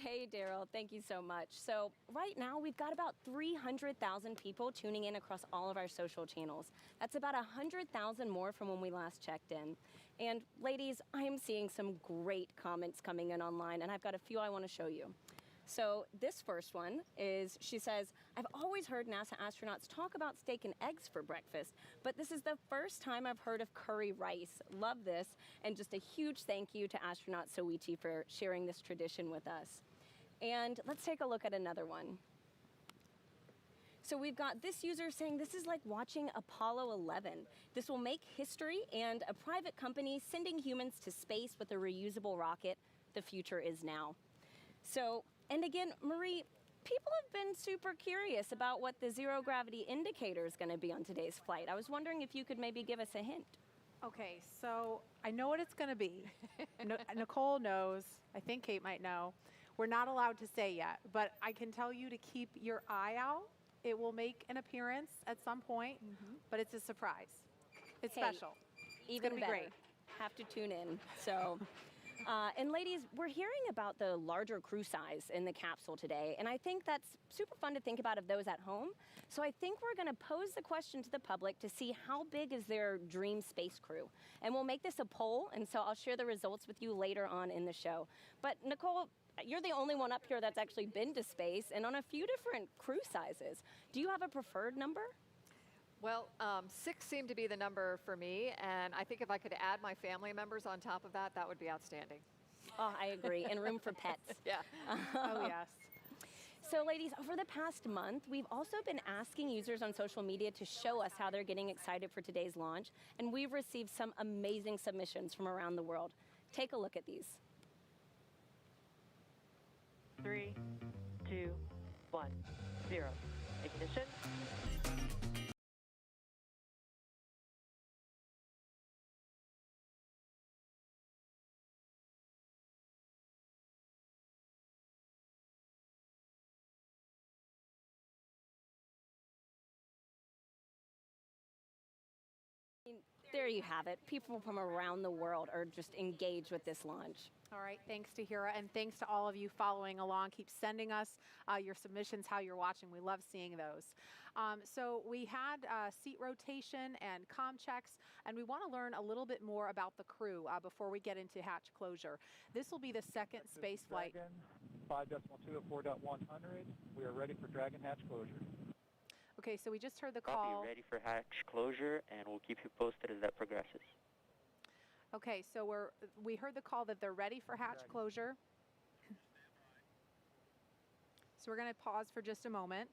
Hey, Daryl, thank you so much. So right now, we've got about 300,000 people tuning in across all of our social channels. That's about 100,000 more from when we last checked in. And ladies, I am seeing some great comments coming in online, and I've got a few I want to show you. So this first one is, she says, I've always heard NASA astronauts talk about steak and eggs for breakfast, but this is the first time I've heard of curry rice. Love this, and just a huge thank you to astronaut Soichi for sharing this tradition with us. And let's take a look at another one. So we've got this user saying this is like watching Apollo 11. This will make history, and a private company sending humans to space with a reusable rocket. The future is now. So, and again, Marie, people have been super curious about what the zero gravity indicator is going to be on today's flight. I was wondering if you could maybe give us a hint. Okay, so I know what it's going to be. Nicole knows. I think Kate might know. We're not allowed to say yet, but I can tell you to keep your eye out. It will make an appearance at some point, but it's a surprise. It's special. Even gonna be better. great. Have to tune in. So, And ladies, we're hearing about the larger crew size in the capsule today, and I think that's super fun to think about of those at home. So I think we're going to pose the question to the public to see how big is their dream space crew. And we'll make this a poll, and so I'll share the results with you later on in the show. But Nicole, you're the only one up here that's actually been to space and on a few different crew sizes. Do you have a preferred number? Well, 6 seemed to be the number for me, and I think if I could add my family members on top of that, that would be outstanding. Oh, I agree. And room for pets. Yeah. Oh, yes. So ladies, over the past month, we've also been asking users on social media to show us how they're getting excited for today's launch, and we've received some amazing submissions from around the world. Take a look at these. 3, 2, 1, 0. Ignition. There you have it. People from around the world are just engaged with this launch. All right, thanks to Hira, and thanks to all of you following along. Keep sending us your submissions, how you're watching. We love seeing those. So we had seat rotation and comm checks, and we want to learn a little bit more about the crew before we get into hatch closure. This will be the second space flight. 5.2 of 4.100. We are ready for Dragon hatch closure. Okay, so we just heard the Copy, call. ready for hatch closure, and we'll keep you posted as that progresses. Okay, so we heard the call that they're ready for hatch closure. So we're going to pause for just a moment.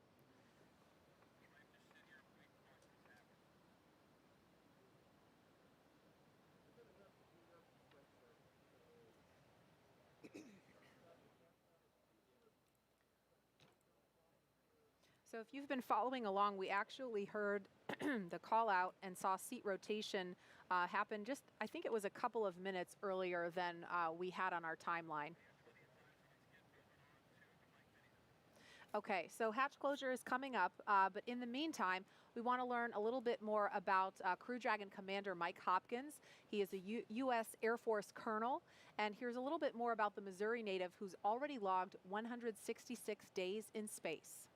So if you've been following along, we actually heard the call out and saw seat rotation happen just, I think it was a couple of minutes earlier than we had on our timeline. Okay, so hatch closure is coming up, but in the meantime, we want to learn a little bit more about Crew Dragon Commander Mike Hopkins. He is a U.S. Air Force colonel, and here's a little bit more about the Missouri native who's already logged 166 days in space.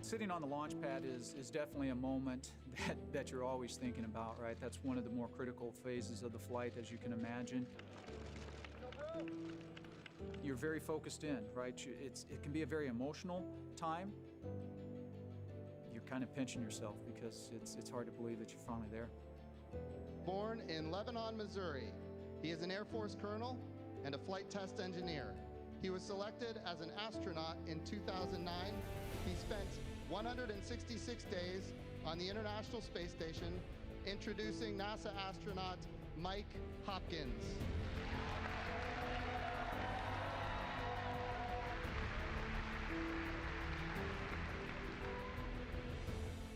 Sitting on the launch pad is definitely a moment that you're always thinking about, right? That's one of the more critical phases of the flight, as you can imagine. You're very focused in, right? It can be a very emotional time. You're kind of pinching yourself because it's hard to believe that you're finally there. Born in Lebanon, Missouri, he is an Air Force colonel and a flight test engineer. He was selected as an astronaut in 2009. He spent 166 days on the International Space Station, introducing NASA astronaut Mike Hopkins.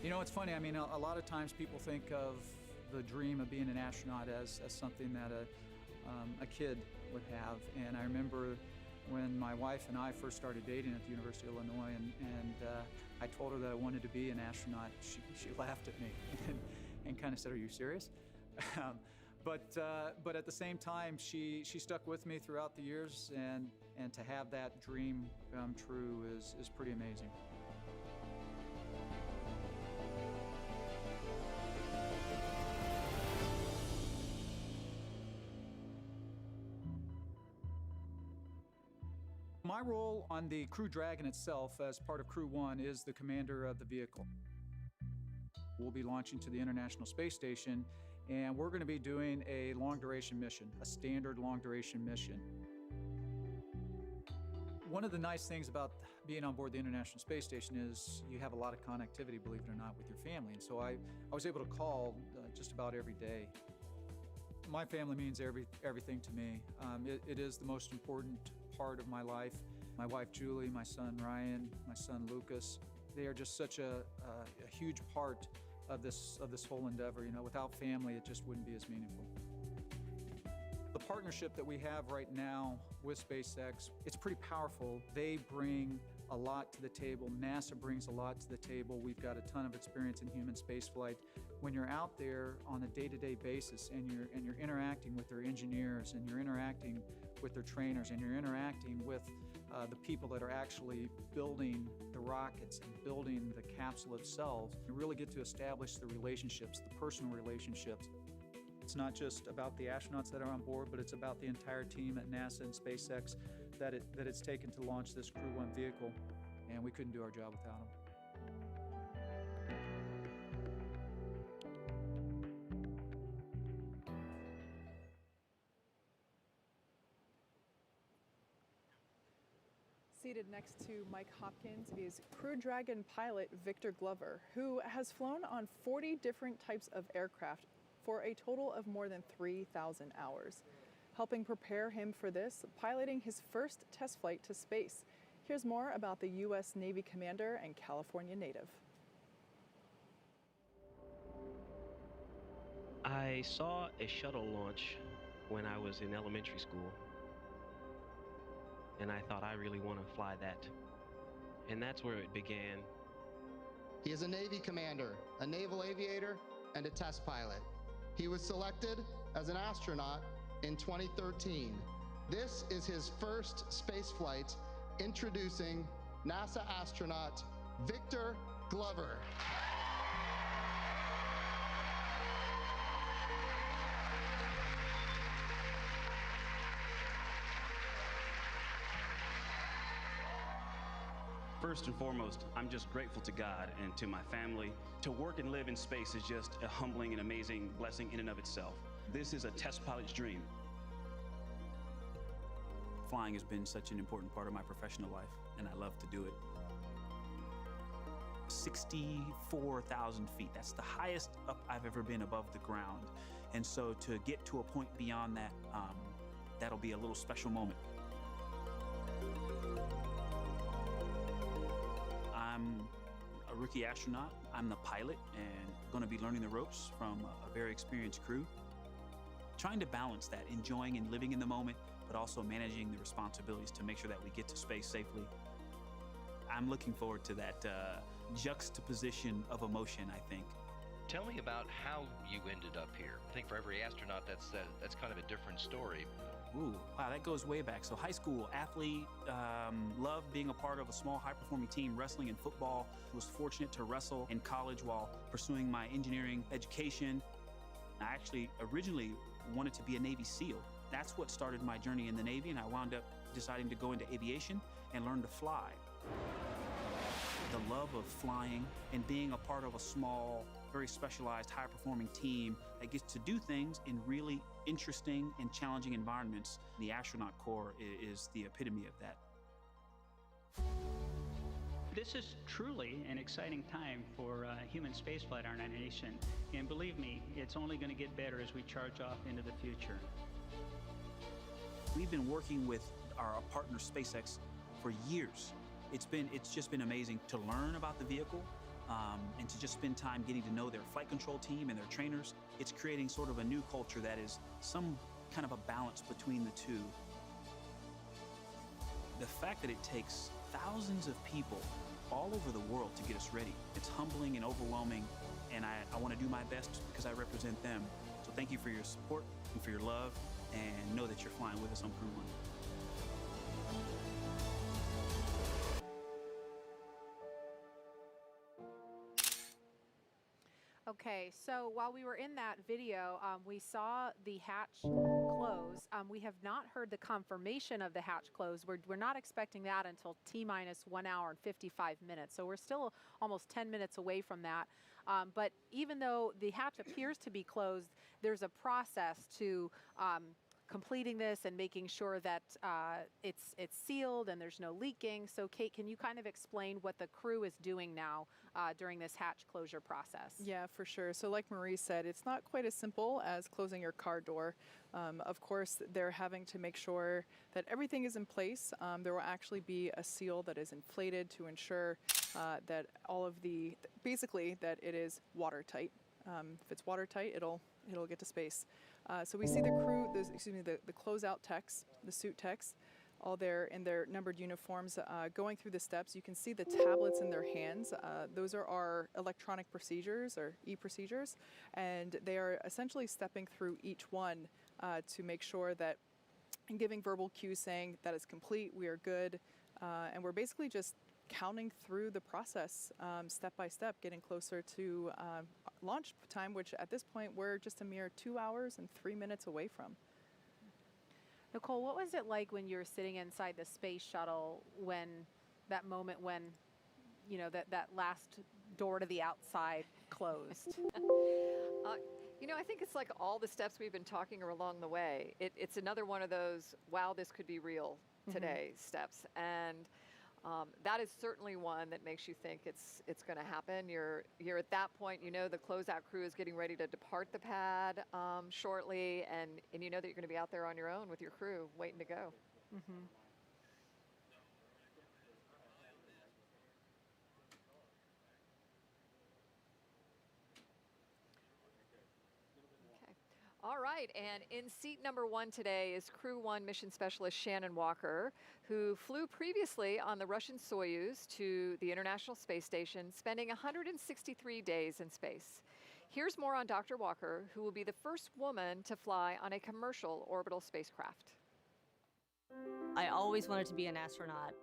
You know, it's funny, I mean, a lot of times people think of the dream of being an astronaut as something that a kid would have. And I remember when my wife and I first started dating at the University of Illinois, and I told her that I wanted to be an astronaut. She laughed at me and kind of said, "Are you serious?" But at the same time, she stuck with me throughout the years, and to have that dream come true is pretty amazing. My role on the Crew Dragon itself as part of Crew-1 is the commander of the vehicle. We'll be launching to the International Space Station, and we're going to be doing a long-duration mission, a standard long-duration mission. One of the nice things about being on board the International Space Station is you have a lot of connectivity, believe it or not, with your family. And so I was able to call just about every day. My family means everything to me. It is the most important part of my life. My wife Julie, my son Ryan, my son Lucas, they are just such a huge part of this whole endeavor. You know, without family, it just wouldn't be as meaningful. The partnership that we have right now with SpaceX, it's pretty powerful. They bring a lot to the table. NASA brings a lot to the table. We've got a ton of experience in human spaceflight. When you're out there on a day-to-day basis and you're interacting with their engineers and you're interacting with their trainers and you're interacting with the people that are actually building the rockets and building the capsule itself, you really get to establish the relationships, the personal relationships. It's not just about the astronauts that are on board, but it's about the entire team at NASA and SpaceX that it's taken to launch this Crew-1 vehicle, and we couldn't do our job without them. Seated next to Mike Hopkins is Crew Dragon pilot Victor Glover, who has flown on 40 different types of aircraft for a total of more than 3,000 hours. Helping prepare him for this, piloting his first test flight to space. Here's more about the U.S. Navy commander and California native. I saw a shuttle launch when I was in elementary school, and I thought I really want to fly that. And that's where it began. He is a Navy commander, a naval aviator, and a test pilot. He was selected as an astronaut in 2013. This is his first space flight. Introducing NASA astronaut Victor Glover. First and foremost, I'm just grateful to God and to my family. To work and live in space is just a humbling and amazing blessing in and of itself. This is a test pilot's dream. Flying has been such an important part of my professional life, and I love to do it. 64,000 feet, that's the highest up I've ever been above the ground. And so to get to a point beyond that, that'll be a little special moment. I'm a rookie astronaut. I'm the pilot and going to be learning the ropes from a very experienced crew. Trying to balance that, enjoying and living in the moment, but also managing the responsibilities to make sure that we get to space safely. I'm looking forward to that juxtaposition of emotion, I think. Tell me about how you ended up here. I think for every astronaut, that's kind of a different story. Ooh, wow, that goes way back. So high school athlete, loved being a part of a small high-performing team, wrestling and football. Was fortunate to wrestle in college while pursuing my engineering education. I actually originally wanted to be a Navy SEAL. That's what started my journey in the Navy, and I wound up deciding to go into aviation and learn to fly. The love of flying and being a part of a small, very specialized, high-performing team that gets to do things in really interesting and challenging environments. The astronaut corps is the epitome of that. This is truly an exciting time for human spaceflight in our nation. And believe me, it's only going to get better as we charge off into the future. We've been working with our partner SpaceX for years. It's just been amazing to learn about the vehicle and to just spend time getting to know their flight control team and their trainers. It's creating sort of a new culture that is some kind of a balance between the two. The fact that it takes thousands of people all over the world to get us ready, it's humbling and overwhelming, and I want to do my best because I represent them. So thank you for your support and for your love, and know that you're flying with us on Crew-1. Okay, so while we were in that video, we saw the hatch close. We have not heard the confirmation of the hatch close. We're not expecting that until T-minus 1 hour and 55 minutes. So we're still almost 10 minutes away from that. But even though the hatch appears to be closed, there's a process to completing this and making sure that it's sealed and there's no leaking. So Kate, can you kind of explain what the crew is doing now during this hatch closure process? Yeah, for sure. So like Marie said, it's not quite as simple as closing your car door. Of course, they're having to make sure that everything is in place. There will actually be a seal that is inflated to ensure that all of basically that it is watertight. If it's watertight, it'll it'll get to space. So we see the crew, the closeout techs, the suit techs, all there in their numbered uniforms going through the steps. You can see the tablets in their hands. Those are our electronic procedures or e-procedures, and they are essentially stepping through each one to make sure that, and giving verbal cues saying that is complete, we are good, and we're basically just counting through the process step by step, getting closer to launch time, which at this point we're just a mere 2 hours and 3 minutes away from. Nicole, what was it like when you were sitting inside the space shuttle when that moment when, you know, that last door to the outside closed? You know, I think it's like all the steps we've been talking along the way. It's another one of those, wow, this could be real today steps. And that is certainly one that makes you think it's going to happen. You're at that point, you know the closeout crew is getting ready to depart the pad shortly, and you know that you're going to be out there on your own with your crew waiting to go. All right, and in seat number 1 today is Crew-1 mission specialist Shannon Walker, who flew previously on the Russian Soyuz to the International Space Station, spending 163 days in space. Here's more on Dr. Walker, who will be the first woman to fly on a commercial orbital spacecraft. I always wanted to be an astronaut.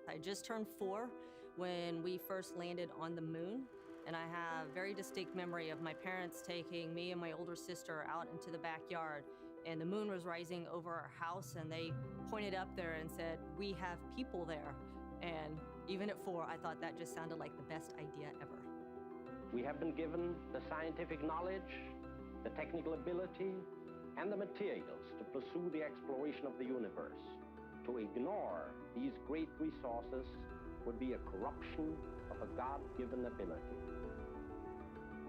I just turned 4 when we first landed on the moon. And I have very distinct memory of my parents taking me and my older sister out into the backyard, and the moon was rising over our house, and they pointed up there and said, "We have people there." And even at 4, I thought that just sounded like the best idea ever. We have been given the scientific knowledge, the technical ability, and the materials to pursue the exploration of the universe. To ignore these great resources would be a corruption of a God-given ability.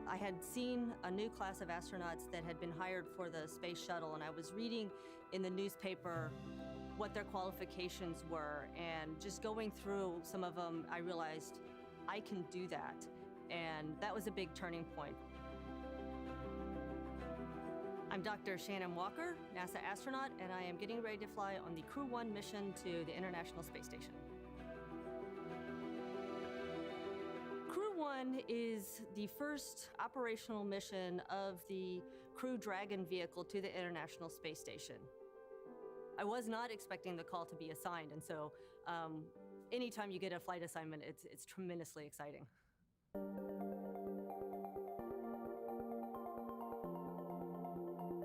I had seen a new class of astronauts that had been hired for the space shuttle, and I was reading in the newspaper what their qualifications were, and just going through some of them, I realized I can do that, and that was a big turning point. I'm Dr. Shannon Walker, NASA astronaut, and I am getting ready to fly on the Crew-1 mission to the International Space Station. Crew-1 is the first operational mission of the Crew-Dragon vehicle to the International Space Station. I was not expecting the call to be assigned, and so anytime you get a flight assignment, it's tremendously exciting.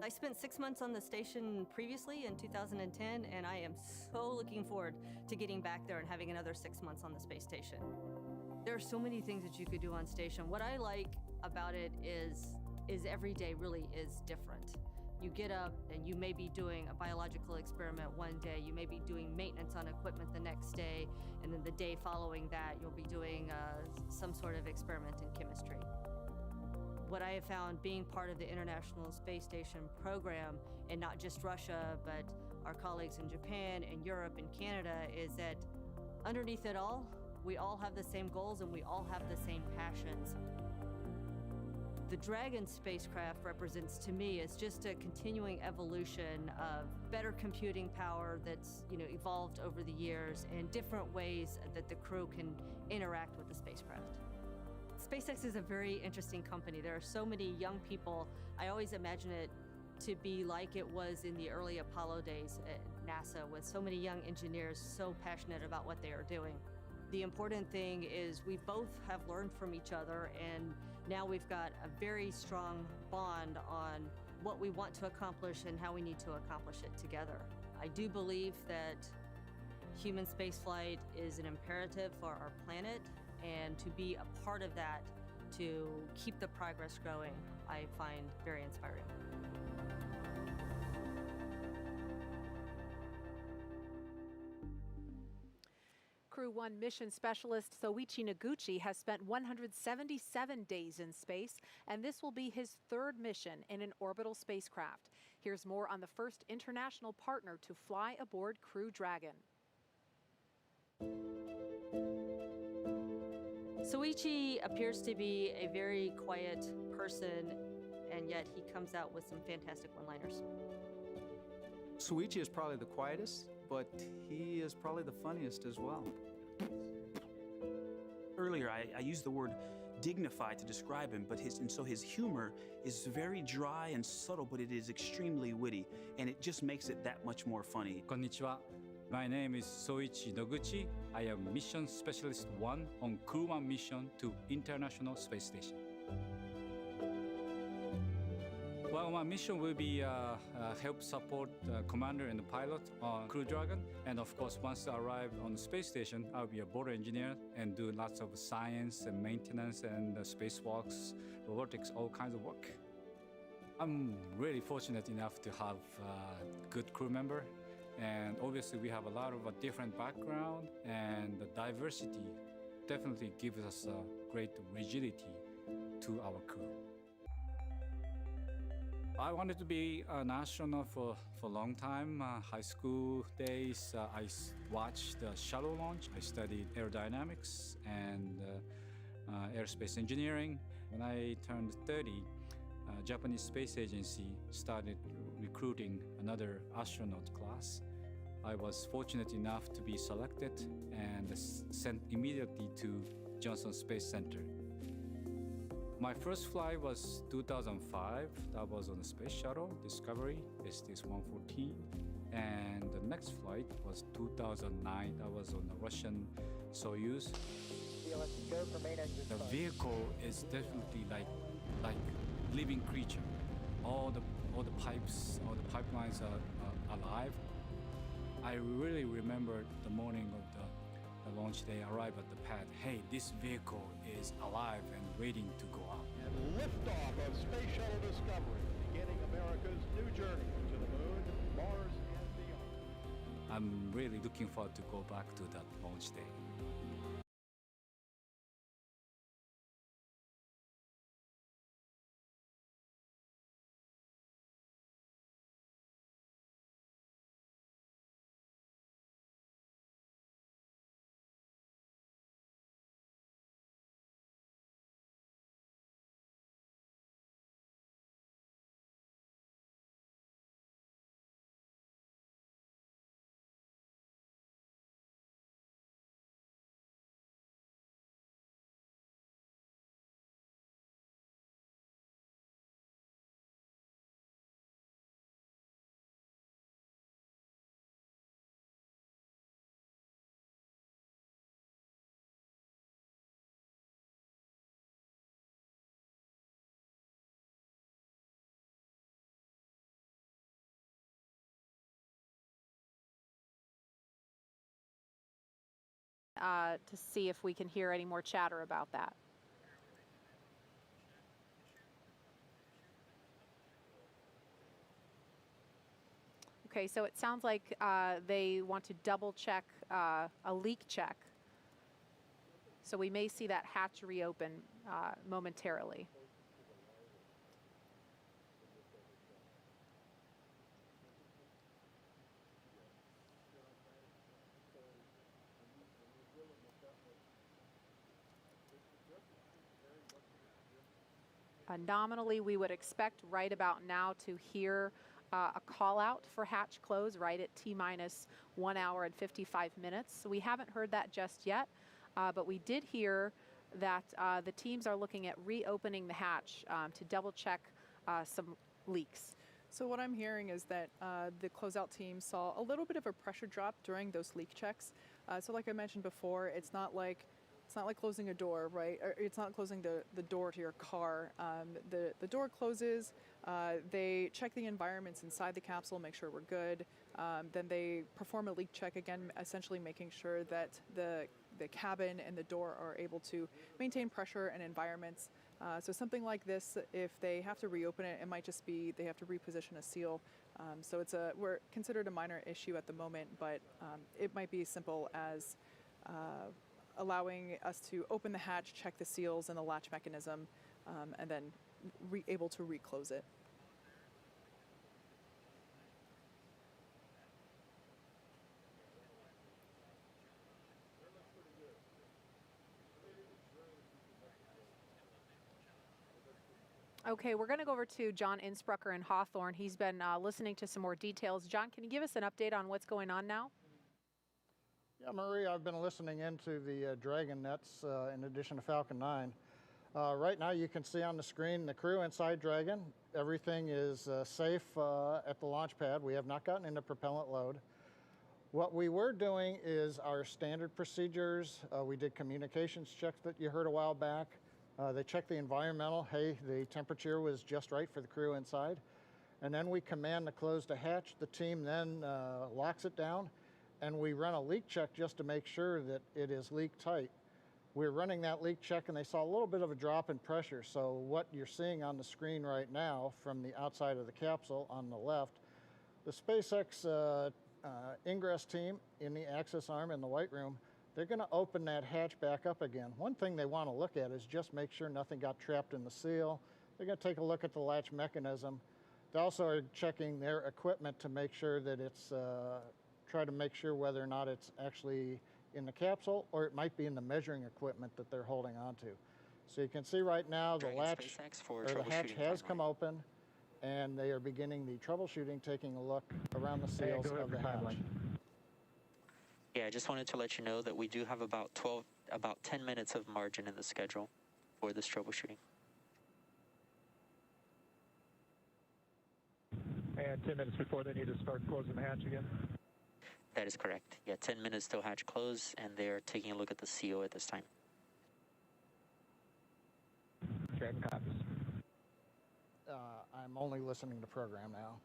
I spent 6 months on the station previously in 2010, and I am so looking forward to getting back there and having another 6 months on the space station. There are so many things that you could do on station. What I like about it is every day really is different. You get up and you may be doing a biological experiment one day, you may be doing maintenance on equipment the next day, and then the day following that you'll be doing some sort of experiment in chemistry. What I have found being part of the International Space Station program, and not just Russia, but our colleagues in Japan and Europe and Canada, is that underneath it all, we all have the same goals and we all have the same passions. The Dragon spacecraft represents to me is just a continuing evolution of better computing power that's evolved over the years, and different ways that the crew can interact with the spacecraft. SpaceX is a very interesting company. There are so many young people. I always imagine it to be like it was in the early Apollo days at NASA, with so many young engineers so passionate about what they are doing. The important thing is we both have learned from each other, and now we've got a very strong bond on what we want to accomplish and how we need to accomplish it together. I do believe that human spaceflight is an imperative for our planet, and to be a part of that, to keep the progress growing, I find very inspiring. Crew-1 mission specialist Soichi Noguchi has spent 177 days in space, and this will be his 3rd mission in an orbital spacecraft. Here's more on the first international partner to fly aboard Crew-Dragon. Soichi appears to be a very quiet person, and and yet he comes out with some fantastic one-liners. Suichi is probably the quietest, but he is probably the funniest as well. Earlier, I used the word dignified to describe him, but his humor is very dry and subtle, but it is extremely witty, and it just makes it that much more funny. Konnichiwa. My name is Soichi Noguchi. I am Mission Specialist 1 on Crew-1 mission to International Space Station. Well, my mission will be help support commander and the pilot on Crew-Dragon. And of course, once I arrive on the space station, I'll be a board engineer and do lots of science and maintenance and spacewalks, robotics, all kinds of work. I'm really fortunate enough to have a good crew member. And obviously, we have a lot of a different background, and the diversity definitely gives us a great rigidity to our crew. I wanted to be an astronaut for a long time. High school days, I watched the shuttle launch. I studied aerodynamics and aerospace engineering. When I turned 30, Japanese Space Agency started recruiting another astronaut class. I was fortunate enough to be selected and sent immediately to Johnson Space Center. My first flight was 2005. That was on the Space Shuttle Discovery, STS-114. And the next flight was 2009. That was on the Russian Soyuz. The vehicle is definitely like living creature. All the pipes, all the pipelines are alive. I really remember the morning of the launch day. I arrived at the pad. Hey, this vehicle is alive and waiting to go up. And liftoff of Space Shuttle Discovery, beginning America's new journey to the moon, Mars, and beyond. I'm really looking forward to go back to that launch day. To see if we can hear any more chatter about that. Okay, so it sounds like they want to double check a leak check. So we may see that hatch reopen momentarily. Nominally, we would expect right about now to hear a call out for hatch close right at T-minus 1 hour and 55 minutes. So we haven't heard that just yet, but we did hear that the teams are looking at reopening the hatch to double check some leaks. So what I'm hearing is that the closeout team saw a little bit of a pressure drop during those leak checks. So like I mentioned before, it's not like closing a door, right? Or it's not closing the door to your car. The door closes, they check the environments inside the capsule, make sure we're good. Then they perform a leak check again, essentially making sure that the cabin and the door are able to maintain pressure and environments. So something like this, if they have to reopen it, it might just be they have to reposition a seal. So we're considered a minor issue at the moment, but it might be as simple as allowing us to open the hatch, check the seals and the latch mechanism, and then able to reclose it. Okay, we're going to go over to John Insprucker in Hawthorne. He's been listening to some more details. John, can you give us an update on what's going on now? Yeah, Marie, I've been listening into the Dragon nets in addition to Falcon 9. Right now you can see on the screen the crew inside Dragon. Everything is safe at the launch pad. We have not gotten into propellant load. What we were doing is our standard procedures. We did communications checks that you heard a while back. They checked the environmental. Hey, the temperature was just right for the crew inside. And then we command to close the hatch. The team then locks it down, and we run a leak check just to make sure that it is leak tight. We're running that leak check, and they saw a little bit of a drop in pressure. So what you're seeing on the screen right now from the outside of the capsule on the left, the SpaceX ingress team in the access arm in the White Room, they're going to open that hatch back up again. One thing they want to look at is just make sure nothing got trapped in the seal. They're going to take a look at the latch mechanism. They also are checking their equipment to make sure that it's, try to make sure whether or not it's actually in the capsule or it might be in the measuring equipment that they're holding onto. So you can see right now the latch, or the hatch has come open, and they are beginning the troubleshooting, taking a look around the seals of the hatch. Yeah, I just wanted to let you know that we do have about 10 minutes of margin in the schedule for this troubleshooting. And 10 minutes before they need to start closing the hatch again? That is correct. Yeah, 10 minutes till hatch close, and they're taking a look at the CO at this time. Dragon copies. I'm only listening to program now.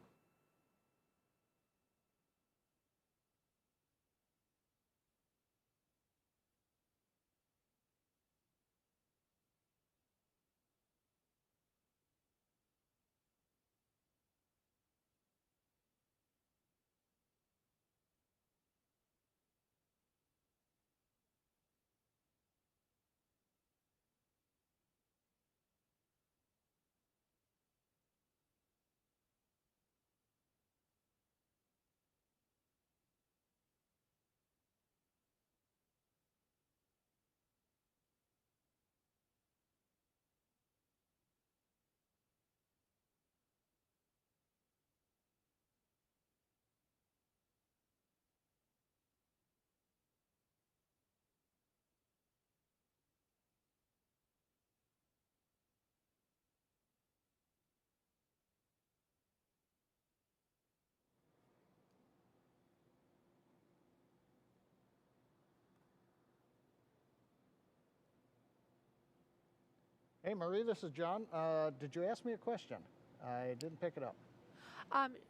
Hey, Marie, this is John. Did you ask me a question? I didn't pick it up.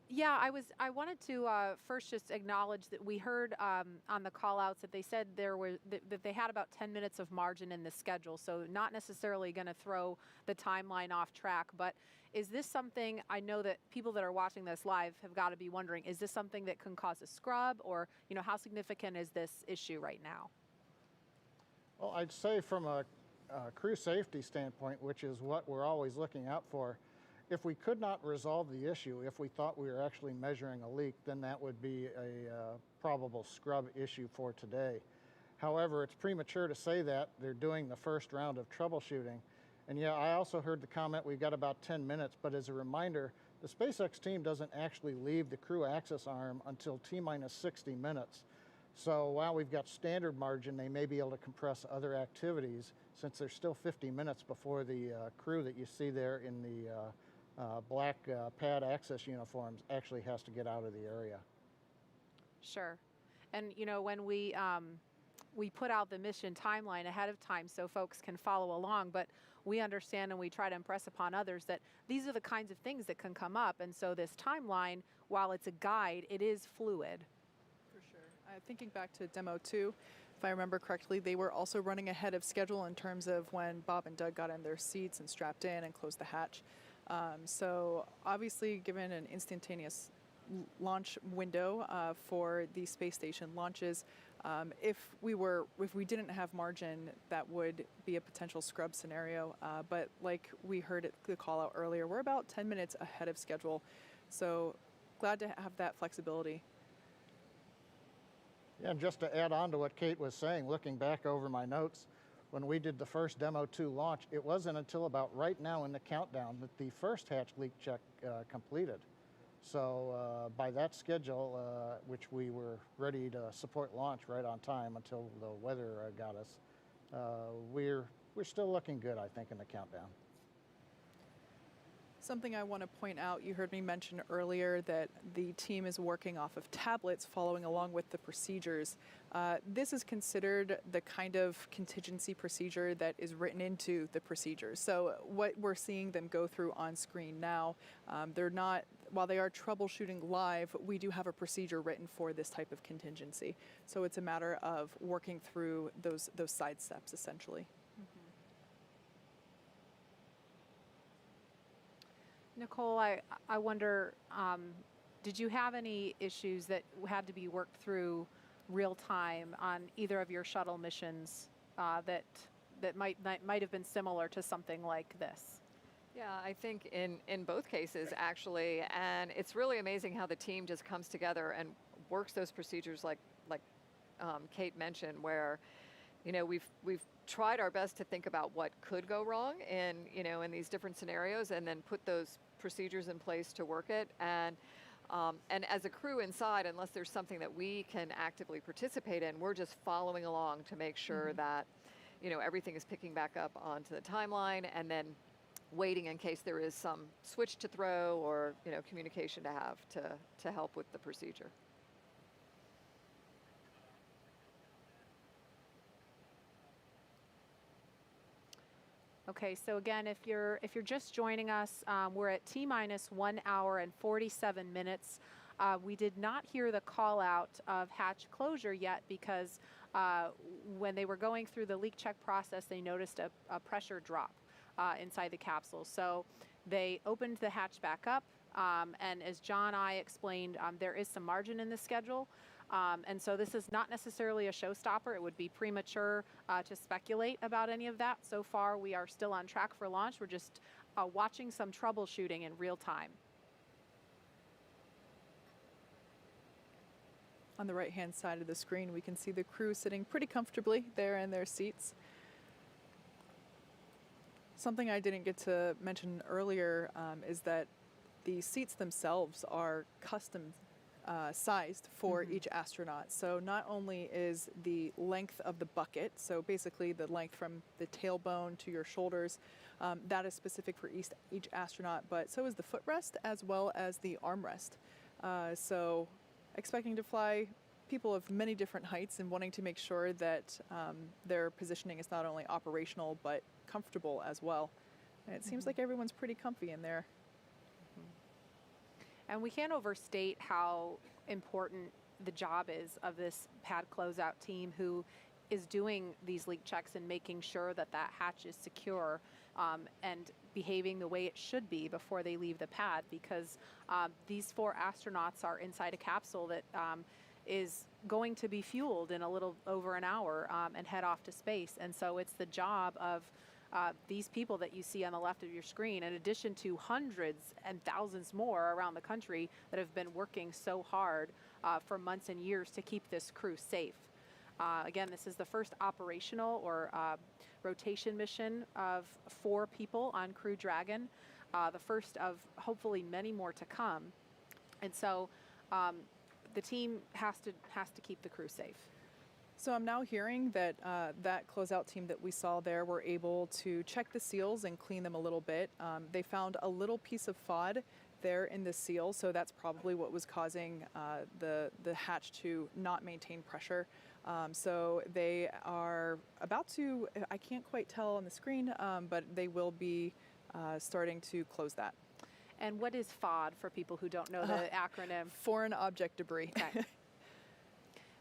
Yeah, I wanted to first just acknowledge that we heard on the call-outs that they said that they had about 10 minutes of margin in the schedule, so not necessarily going to throw the timeline off track. But is this something, I know that people that are watching this live have got to be wondering, is this something that can cause a scrub, or how significant is this issue right now? Well, I'd say from a crew safety standpoint, which is what we're always looking out for, if we could not resolve the issue, if we thought we were actually measuring a leak, then that would be a probable scrub issue for today. However, it's premature to say that. They're doing the first round of troubleshooting. And yeah, I also heard the comment, we've got about 10 minutes, but as a reminder, the SpaceX team doesn't actually leave the crew access arm until T-minus 60 minutes. So while we've got standard margin, they may be able to compress other activities since there's still 50 minutes before the crew that you see there in the black pad access uniforms actually has to get out of the area. Sure. And when we put out the mission timeline ahead of time so folks can follow along, but we understand and we try to impress upon others that these are the kinds of things that can come up. And so this timeline, while it's a guide, it is fluid. For sure. Thinking back to Demo 2, if I remember correctly, they were also running ahead of schedule in terms of when Bob and Doug got in their seats and strapped in and closed the hatch. So obviously, given an instantaneous launch window for the space station launches, if we didn't have margin, that would be a potential scrub scenario. But like we heard at the call out earlier, we're about 10 minutes ahead of schedule. So glad to have that flexibility. Yeah, and just to add on to what Kate was saying, looking back over my notes, when we did the first Demo 2 launch, it wasn't until about right now in the countdown that the first hatch leak check completed. So by that schedule, which we were ready to support launch right on time until the weather got us, we're still looking good, I think, in the countdown. Something I want to point out, you heard me mention earlier that the team is working off of tablets following along with the procedures. This is considered the kind of contingency procedure that is written into the procedures. So what we're seeing them go through on screen now, they're not, while they are troubleshooting live, we do have a procedure written for this type of contingency. So it's a matter of working through those side steps essentially. Nicole, I wonder, did you have any issues that had to be worked through real time on either of your shuttle missions that might have been similar to something like this? Yeah, I think in both cases, actually, and it's really amazing how the team just comes together and works those procedures like Kate mentioned, where, you know, we've tried our best to think about what could go wrong in these different scenarios, and then put those procedures in place to work it. And as a crew inside, unless there's something that we can actively participate in, we're just following along to make sure that, you know, everything is picking back up onto the timeline, and then waiting in case there is some switch to throw or, you know, communication to have to help with the procedure. Okay, so again, if you're just joining us, we're at T-minus 1 hour and 47 minutes. We did not hear the call out of hatch closure yet because when they were going through the leak check process, they noticed a pressure drop inside the capsule. So they opened the hatch back up, and as John and I explained, there is some margin in the schedule. And so this is not necessarily a showstopper. It would be premature to speculate about any of that. So far, we are still on track for launch. We're just watching some troubleshooting in real time. On the right-hand side of the screen, we can see the crew sitting pretty comfortably there in their seats. Something I didn't get to mention earlier is that the seats themselves are custom sized for each astronaut. So not only is the length of the bucket, so basically the length from the tailbone to your shoulders, that is specific for each astronaut, but so is the footrest as well as the armrest. So expecting to fly people of many different heights and wanting to make sure that their positioning is not only operational but comfortable as well. And it seems like everyone's pretty comfy in there. And we can't overstate how important the job is of this pad closeout team who is doing these leak checks and making sure that that hatch is secure and behaving the way it should be before they leave the pad, because these 4 astronauts are inside a capsule that is going to be fueled in a little over an hour and head off to space. And so it's the job of these people that you see on the left of your screen, in addition to hundreds and thousands more around the country that have been working so hard for months and years to keep this crew safe. Again, this is the first operational or rotation mission of 4 people on Crew Dragon, the first of hopefully many more to come. And so the team has to keep the crew safe. So I'm now hearing that that closeout team that we saw there were able to check the seals and clean them a little bit. They found a little piece of FOD there in the seal, so that's probably what was causing the hatch to not maintain pressure. So they are about to, I can't quite tell on the screen, but they will be starting to close that. And what is FOD for people who don't know the acronym? Foreign object debris. Okay.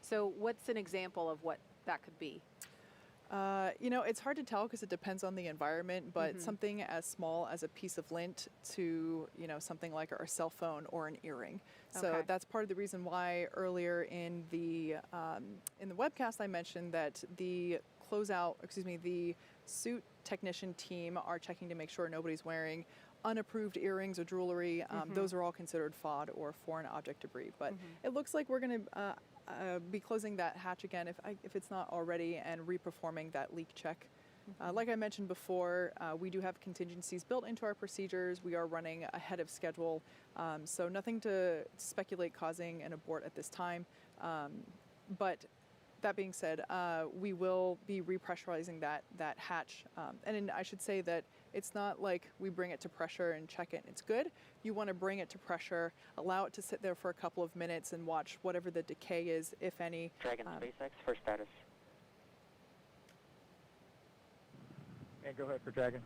So what's an example of what that could be? You know, it's hard to tell because it depends on the environment, but something as small as a piece of lint to, you know, something like our cell phone or an earring. So that's part of the reason why earlier in the webcast I mentioned that the the suit technician team are checking to make sure nobody's wearing unapproved earrings or jewelry. Those are all considered FOD or foreign object debris. But it looks like we're going to be closing that hatch again if it's not already, and reperforming that leak check Like I mentioned before, we do have contingencies built into our procedures. We are running ahead of schedule, so nothing to speculate causing an abort at this time. But that being said, we will be repressurizing that hatch. And I should say that it's not like we bring it to pressure and check it. It's good. You want to bring it to pressure, allow it to sit there for a couple of minutes and watch whatever the decay is, if any. Dragon SpaceX for status. And go ahead for Dragon.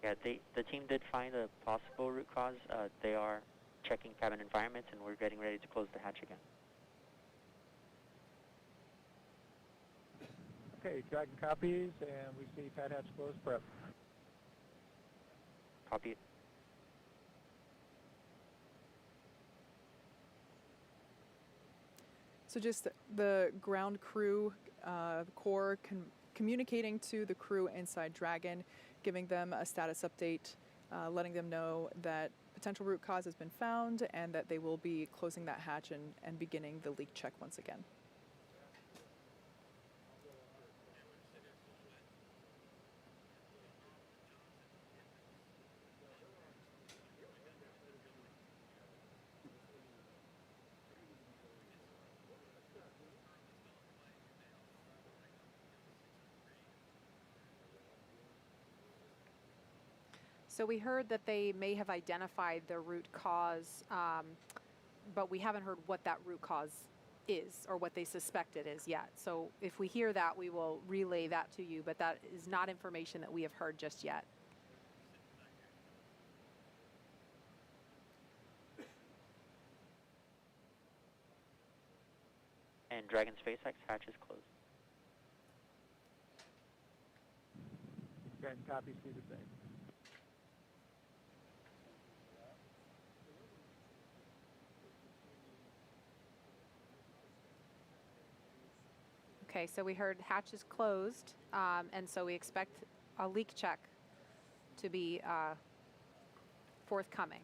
Yeah, the team did find a possible root cause. They are checking cabin environments, and we're getting ready to close the hatch again. Okay, Dragon copies, and we see pad hatch closed, prep. Copy it. So just the ground crew, core communicating to the crew inside Dragon, giving them a status update, letting them know that potential root cause has been found and that they will be closing that hatch and beginning the leak check once again. So we heard that they may have identified the root cause, but we haven't heard what that root cause is or what they suspect it is yet. So if we hear that, we will relay that to you, but that is not information that we have heard just yet. And Dragon SpaceX hatch is closed. Dragon copies, do the same. Okay, so we heard hatch is closed, and so we expect a leak check to be forthcoming.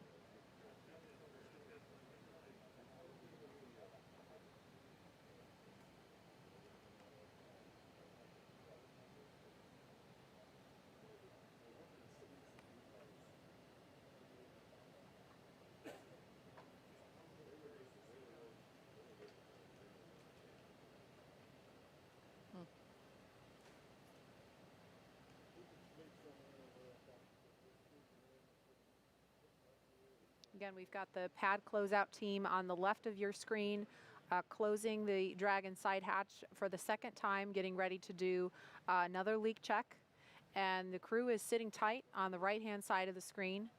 Again, we've got the pad closeout team on the left of your screen, closing the Dragon side hatch for the second time, getting ready to do another leak check. And the crew is sitting tight on the right-hand side of the screen.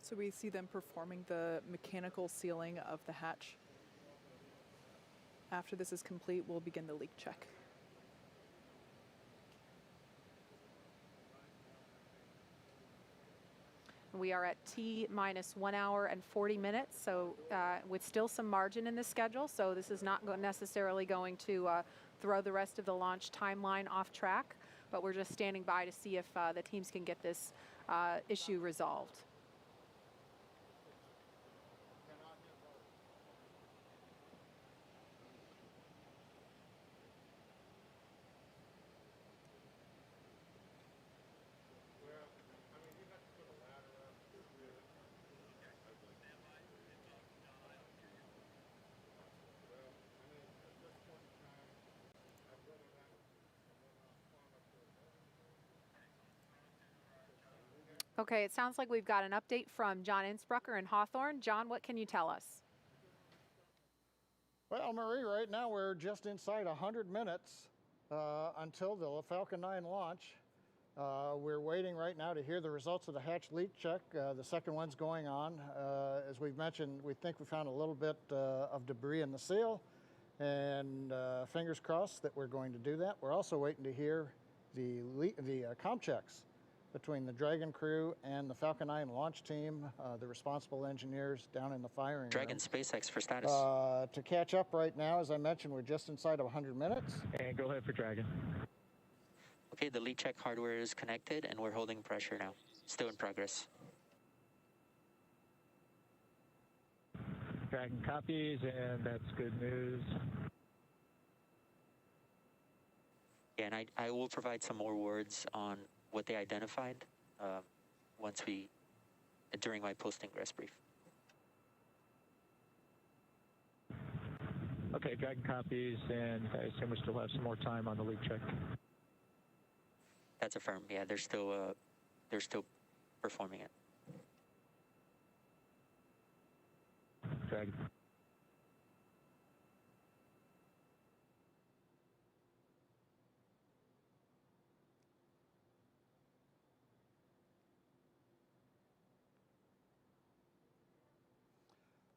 So we see them performing the mechanical sealing of the hatch. After this is complete, we'll begin the leak check. We are at T-minus 1 hour and 40 minutes, so with still some margin in the schedule, so this is not necessarily going to throw the rest of the launch timeline off track, but we're just standing by to see if the teams can get this issue resolved. Okay, it sounds like we've got an update from John Innsbrucker in Hawthorne. John, what can you tell us? Well, Marie, right now we're just inside 100 minutes until the Falcon 9 launch. We're waiting right now to hear the results of the hatch leak check. The second one's going on. As we've mentioned, we think we found a little bit of debris in the seal, and fingers crossed that we're going to do that. We're also waiting to hear the comm checks between the Dragon crew and the Falcon 9 launch team, the responsible engineers down in the firing Dragon room. SpaceX for status. To catch up right now, as I mentioned, we're just inside of 100 minutes. And go ahead for Dragon. Okay, the leak check hardware is connected, and we're holding pressure now. Still in progress. Dragon copies, and that's good news. Yeah, and I will provide some more words on what they identified during my post-ingress brief. Okay, Dragon copies, and I assume we still have some more time on the leak check. That's affirmed. Yeah, they're still performing it. Dragon.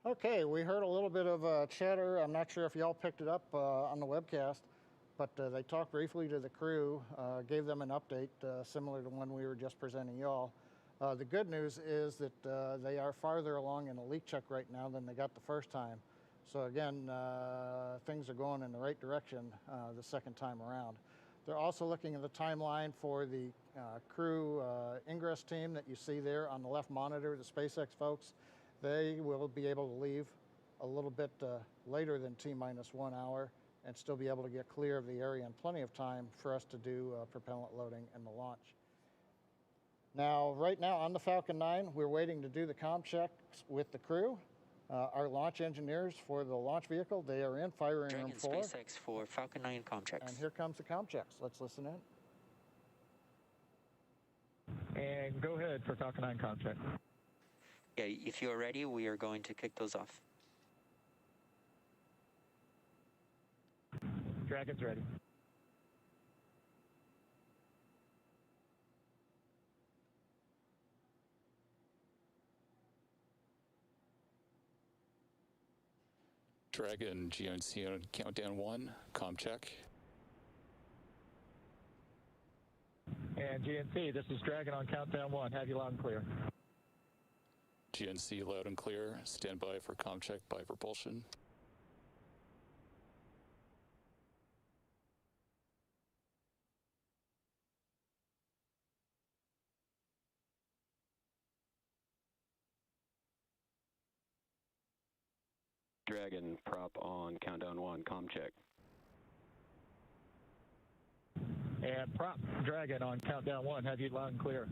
Okay, we heard a little bit of chatter. I'm not sure if y'all picked it up on the webcast, but they talked briefly to the crew, gave them an update similar to one we were just presenting y'all. The good news is that they are farther along in the leak check right now than they got the first time. So again, things are going in the right direction the second time around. They're also looking at the timeline for the crew ingress team that you see there on the left monitor, the SpaceX folks. They will be able to leave a little bit later than T-minus 1 hour and still be able to get clear of the area in plenty of time for us to do propellant loading and the launch. Now, right now on the Falcon 9, we're waiting to do the comm checks with the crew. Our launch engineers for the launch vehicle, they are in firing room 4. SpaceX for Falcon 9 comm checks. And here comes the comm checks. Let's listen in. And go ahead for Falcon 9 comm check. Yeah, if you are ready, we are going to kick those off. Dragon's ready. Dragon GNC on countdown 1, comm check. And GNC, this is Dragon on countdown 1. Have you loud and clear. GNC loud and clear. Stand by for comm check by propulsion. Dragon prop on countdown 1, comm check. And prop Dragon on countdown 1. Have you loud and clear.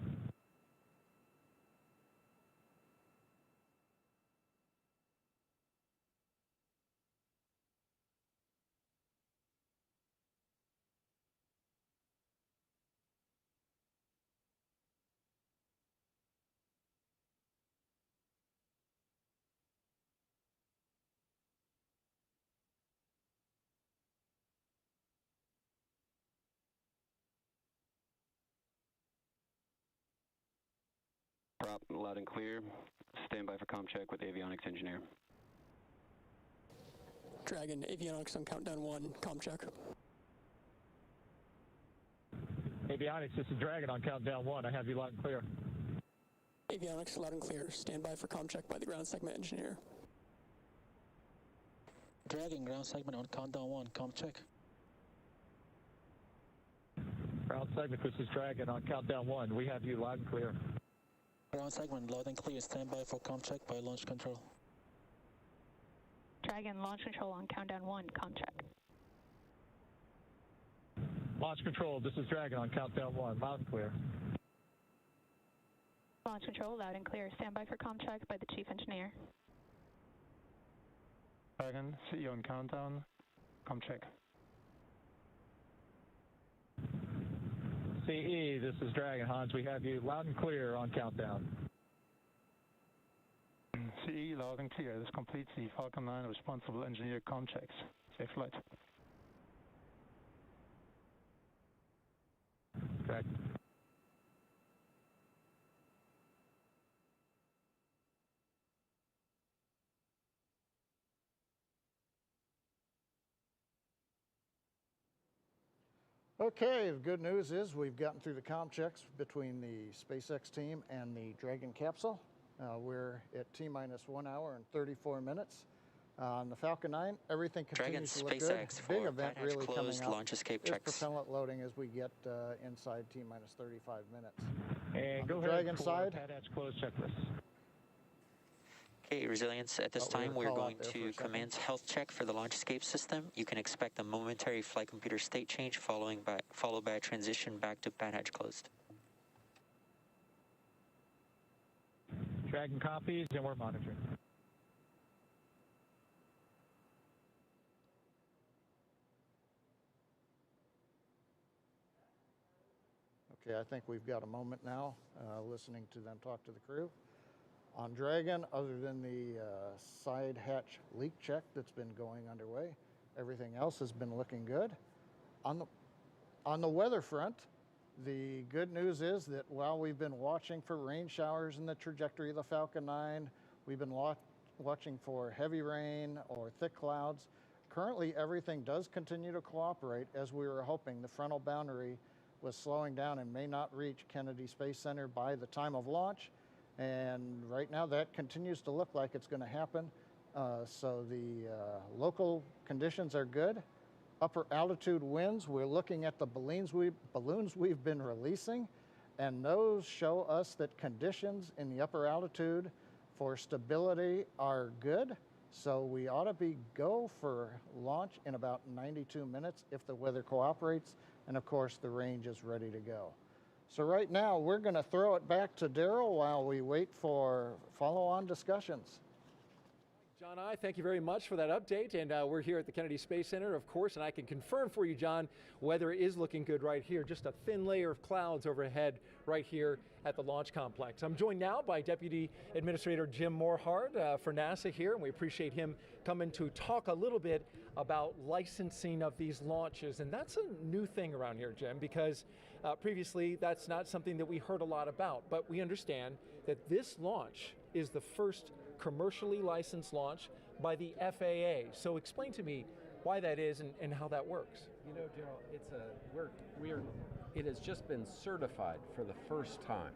Prop loud and clear. Stand by for comm check with avionics engineer. Dragon, avionics on countdown 1, comm check. Avionics, this is Dragon on countdown 1. I have you loud and clear. Avionics loud and clear. Stand by for comm check by the ground segment engineer. Dragon, ground segment on countdown 1, comm check. Ground segment, this is Dragon on countdown 1. We have you loud and clear. Ground segment loud and clear. Stand by for comm check by launch control. Dragon, launch control on countdown 1, comm check. Launch control, this is Dragon on countdown 1. Loud and clear. Launch control, loud and clear. Stand by for comm check by the chief engineer. Dragon, CEO on countdown, comm check. CE, this is Dragon. Hans, we have you loud and clear on countdown. CE, loud and clear. This completes the Falcon 9 responsible engineer comm checks. Safe flight. Dragon. Okay, the good news is we've gotten through the comm checks between the SpaceX team and the Dragon capsule. We're at T-minus 1 hour and 34 minutes. On the Falcon 9, everything continues to look good. SpaceX Big for event Flight really coming closed, up launch escape is checks. propellant loading as we get inside T-minus 35 minutes. And on go the ahead Dragon for side, PADAT's closed checklist. Okay, Resilience, at this Thought we time were we're call out going there for a to second. commence health check for the launch escape system. You can expect a momentary flight computer state change followed by a transition back to pan hatch closed. Dragon copies, and we're monitoring. Okay, I think we've got a moment now listening to them talk to the crew. On Dragon, other than the side hatch leak check that's been going underway, everything else has been looking good. On the weather front, the good news is that while we've been watching for rain showers in the trajectory of the Falcon 9, we've been watching for heavy rain or thick clouds. Currently, everything does continue to cooperate as we were hoping. The frontal boundary was slowing down and may not reach Kennedy Space Center by the time of launch. And right now that continues to look like it's going to happen. So the local conditions are good. Upper altitude winds, we're looking at the balloons we've been releasing, and those show us that conditions in the upper altitude for stability are good. So we ought to be go for launch in about 92 minutes if the weather cooperates, and of course the range is ready to go. So right now we're going to throw it back to Daryl while we wait for follow-on discussions. John, thank you very much for that update, and we're here at the Kennedy Space Center, of course, and I can confirm for you, John, weather is looking good right here. Just a thin layer of clouds overhead right here at the launch complex. I'm joined now by Deputy Administrator Jim Morhard for NASA here, and we appreciate him coming to talk a little bit about licensing of these launches, and that's a new thing around here, Jim, because previously that's not something that we heard a lot about, but we understand that this launch is the first commercially licensed launch by the FAA. So explain to me why that is and how that works. You know, Daryl, it has just been certified for the first time.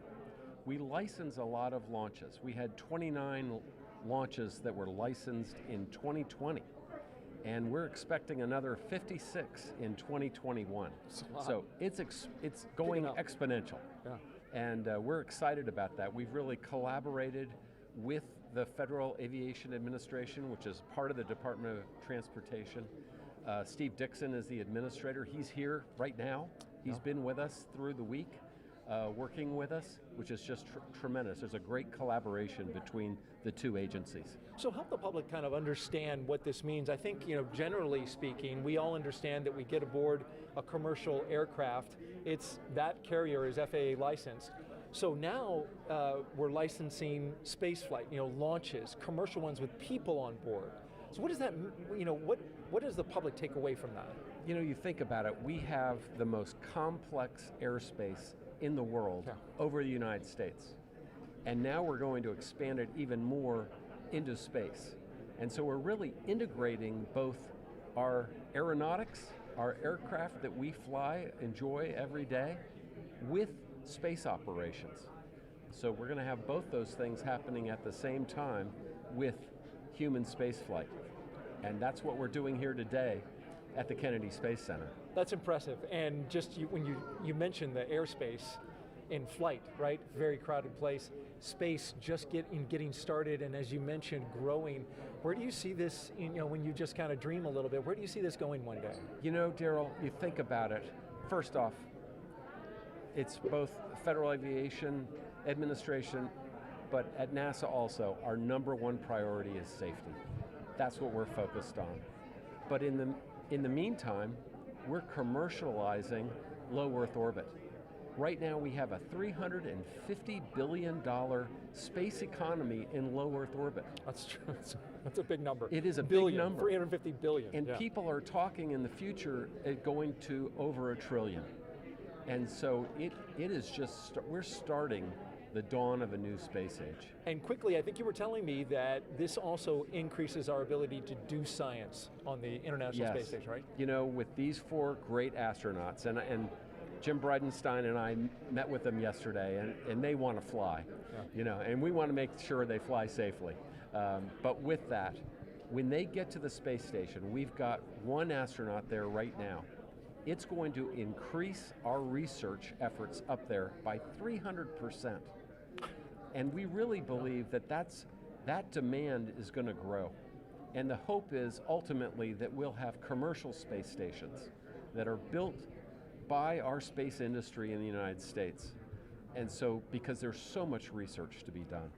We license a lot of launches. We had 29 launches that were licensed in 2020, and we're expecting another 56 in 2021. So it's going exponential. Yeah. And we're excited about that. We've really collaborated with the Federal Aviation Administration, which is part of the Department of Transportation. Steve Dixon is the administrator. He's here right now. He's been with us through the week, working with us, which is just tremendous. There's a great collaboration between the two agencies. So help the public kind of understand what this means. I think, generally speaking, we all understand that we get aboard a commercial aircraft. That carrier is FAA licensed. So now we're licensing space flight, launches, commercial ones with people on board. So what does that, what does the public take away from that? You think about it, we have the most complex airspace in the world over the United States. And now we're going to expand it even more into space. And so we're really integrating both our aeronautics, our aircraft that we enjoy every day, with space operations. So we're going to have both those things happening at the same time with human spaceflight. And that's what we're doing here today at the Kennedy Space Center. That's impressive. And just when you mentioned the airspace in flight, right? Very crowded place. Space just getting started, and as you mentioned, growing. Where do you see this, when you just kind of dream a little bit, where do you see this going one day? Daryl, you think about it. First off, it's both Federal Aviation Administration, but at NASA also, our number one priority is safety. That's what we're focused on. But in the meantime, we're commercializing low Earth orbit. Right now we have a $350 billion space economy in low Earth orbit. That's true. That's a big number. It is a big number. 350 billion. And people are talking in the future going to over $1 trillion. And so it is just, we're starting the dawn of a new space age. And quickly, I think you were telling me that this also increases our ability to do science on the International Space Station, right? With these 4 great astronauts, and Jim Bridenstine and I met with them yesterday, and they want to fly, and we want to make sure they fly safely. But with that, when they get to the space station, we've got 1 astronaut there right now. It's going to increase our research efforts up there by 300%. And we really believe that that's that demand is going to grow. And the hope is ultimately that we'll have commercial space stations that are built by our space industry in the United States. And so, because there's so much research to be done.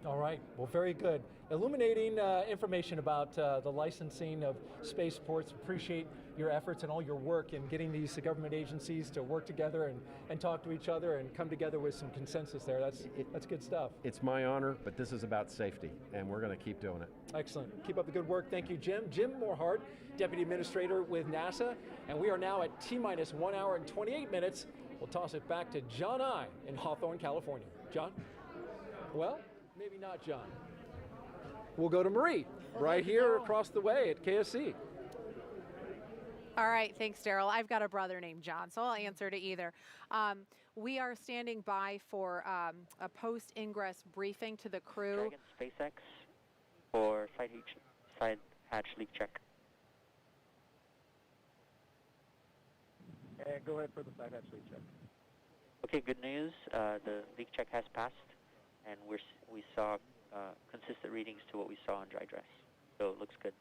All right, well, very good. Illuminating information about the licensing of spaceports. Appreciate your efforts and all your work in getting these government agencies to work together and talk to each other and come together with some consensus there. That's good stuff. It's my honor, but this is about safety, and we're going to keep doing it. Excellent. Keep up the good work. Thank you, Jim. Jim Morhart, Deputy Administrator with NASA, and we are now at T-minus 1 hour and 28 minutes. We'll toss it back to John I in Hawthorne, California. John? Well, maybe not John. We'll go to Marie, right here across the way at KSC. All right, thanks, Daryl. I've got a brother named John, so I'll answer to either. We are standing by for a post-ingress briefing to the crew. Dragon SpaceX for side hatch leak check. And go ahead for the side hatch leak check. Okay, good news. The leak check has passed, and we saw consistent readings to what we saw on dry dress. So it looks good.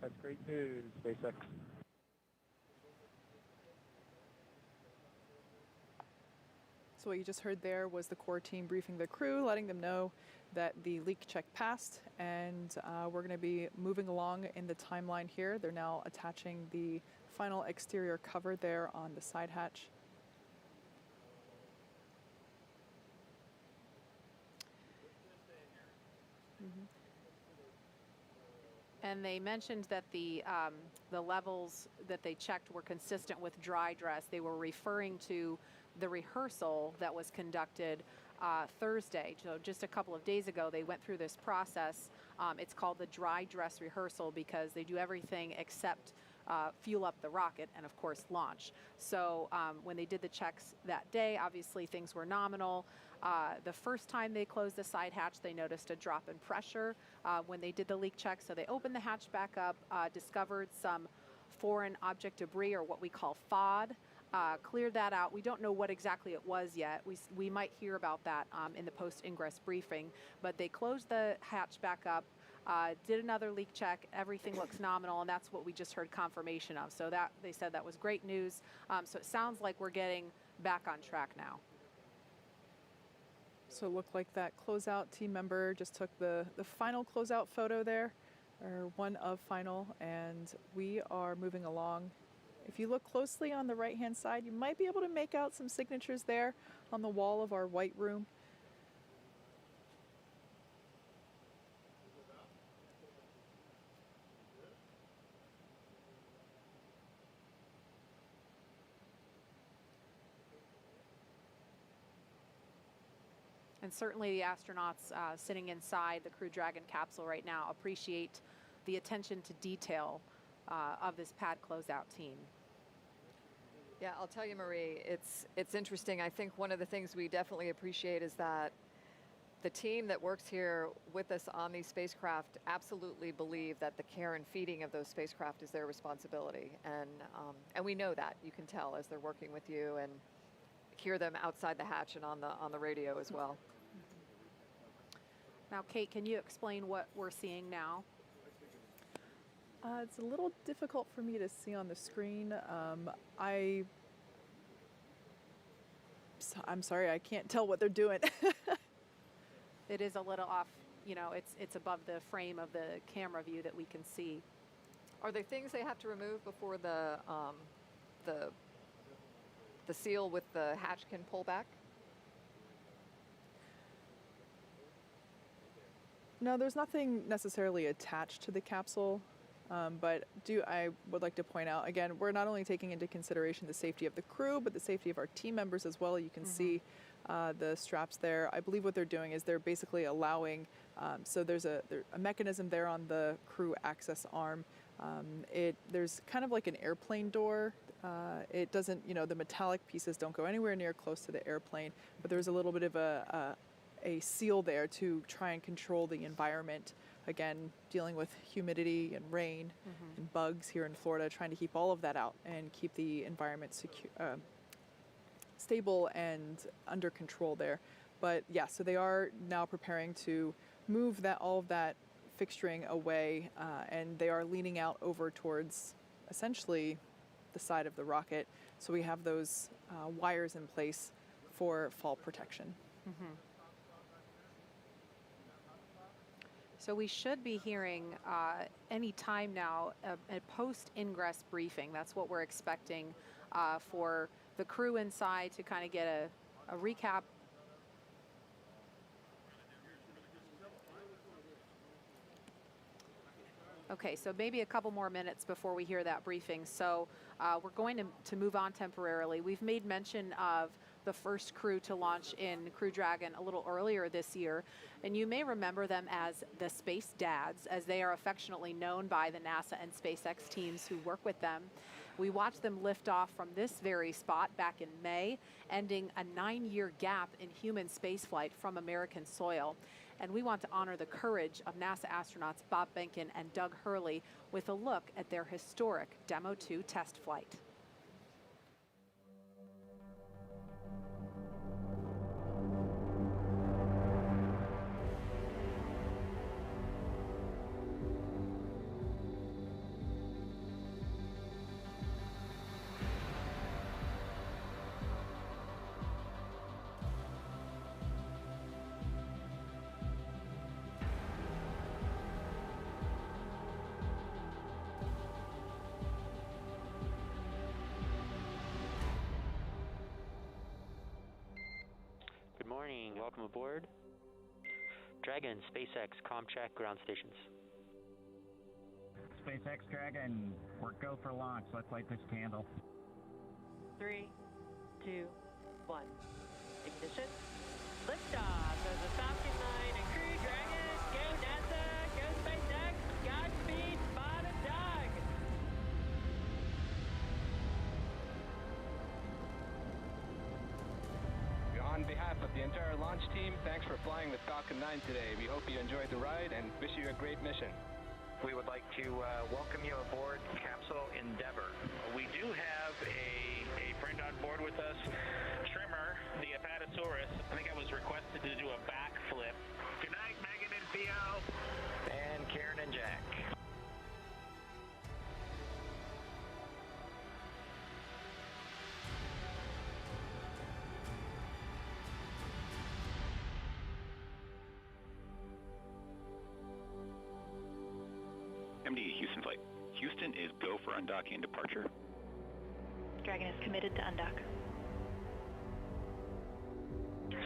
That's great news, SpaceX. So what you just heard there was the core team briefing the crew, letting them know that the leak check passed, and we're going to be moving along in the timeline here. They're now attaching the final exterior cover there on the side hatch. And they mentioned that the levels that they checked were consistent with dry dress. They were referring to the rehearsal that was conducted Thursday. So just a couple of days ago, they went through this process. It's called the dry dress rehearsal because they do everything except fuel up the rocket and, of course, launch. So when they did the checks that day, obviously things were nominal. The first time they closed the side hatch, they noticed a drop in pressure when they did the leak check. So they opened the hatch back up, discovered some foreign object debris, or what we call FOD, cleared that out. We don't know what exactly it was yet. We might hear about that in the post-ingress briefing. But they closed the hatch back up, did another leak check. Everything looks nominal, and that's what we just heard confirmation of. So that they said that was great news. So it sounds like we're getting back on track now. So it looked like that closeout team member just took the final closeout photo there, or one of final, and we are moving along. If you look closely on the right-hand side, you might be able to make out some signatures there on the wall of our white room. And certainly the astronauts sitting inside the Crew Dragon capsule right now appreciate the attention to detail of this pad closeout team. Yeah, I'll tell you, Marie, it's interesting. I think one of the things we definitely appreciate is that the team that works here with us on these spacecraft absolutely believe that the care and feeding of those spacecraft is their responsibility. And we know that. You can tell as they're working with you and hear them outside the hatch and on the radio as well. Now, Kate, can you explain what we're seeing now? It's a little difficult for me to see on the screen. I'm sorry, I can't tell what they're doing. It is a little off, you know, it's above the frame of the camera view that we can see. Are there things they have to remove before the seal with the hatch can pull back? No, there's nothing necessarily attached to the capsule, but I would like to point out, again, we're not only taking into consideration the safety of the crew, but the safety of our team members as well. You can see the straps there. I believe what they're doing is they're basically allowing, so there's a mechanism there on the crew access arm. There's kind of like an airplane door. It doesn't, the metallic pieces don't go anywhere near close to the airplane, but there's a little bit of a seal there to try and control the environment. Again, dealing with humidity and rain and bugs here in Florida, trying to keep all of that out and keep the environment stable and under control there. But yeah, so they are now preparing to move all of that fixturing away, and they are leaning out over towards essentially the side of the rocket. So we have those wires in place for fall protection. Mm-hmm. So we should be hearing any time now a post-ingress briefing. That's what we're expecting for the crew inside to kind of get a recap. Okay, so maybe a couple more minutes before we hear that briefing. So we're going to move on temporarily. We've made mention of the first crew to launch in Crew-Dragon a little earlier this year, and you may remember them as the Space Dads, as they are affectionately known by the NASA and SpaceX teams who work with them. We watched them lift off from this very spot back in May, ending a 9-year gap in human spaceflight from American soil. And we want to honor the courage of NASA astronauts Bob Behnken and Doug Hurley with a look at their historic Demo 2 test flight. Good morning, welcome aboard. Dragon, SpaceX, ComCheck, ground stations. SpaceX Dragon, we're go for launch. Let's light this candle. 3, 2, 1. Ignition. Liftoff of the Falcon 9 and Crew-Dragon. Go NASA, go SpaceX, Godspeed, Bob and Doug. On behalf of the entire launch team, thanks for flying with Falcon 9 today. We hope you enjoyed the ride and wish you a great mission. We would like to welcome you aboard Capsule Endeavour. We do have a friend on board with us, Trimmer, the Apatosaurus. I think I was requested to do a backflip. Good night, Megan and Theo. And Karen and Jack. MD Houston flight. Houston is go for undocking and departure. Dragon is committed to undock.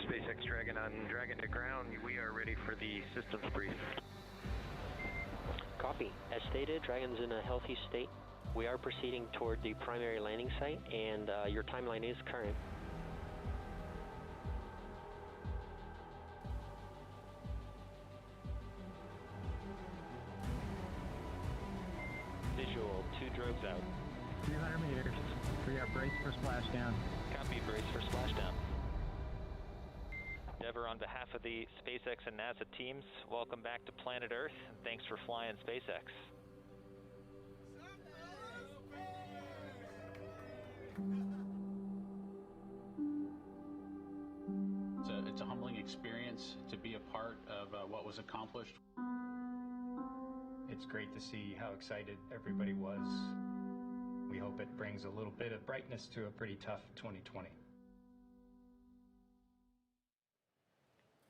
SpaceX Dragon on Dragon to ground. We are ready for the systems brief. Copy. As stated, Dragon's in a healthy state. We are proceeding toward the primary landing site, and your timeline is current. Visual, 2 drones out. 200 meters. We are braced for splashdown. Copy, brace for splashdown. Endeavour, on behalf of the SpaceX and NASA teams, welcome back to planet Earth, and thanks for flying SpaceX. It's a humbling experience to be a part of what was accomplished. It's great to see how excited everybody was. We hope it brings a little bit of brightness to a pretty tough 2020.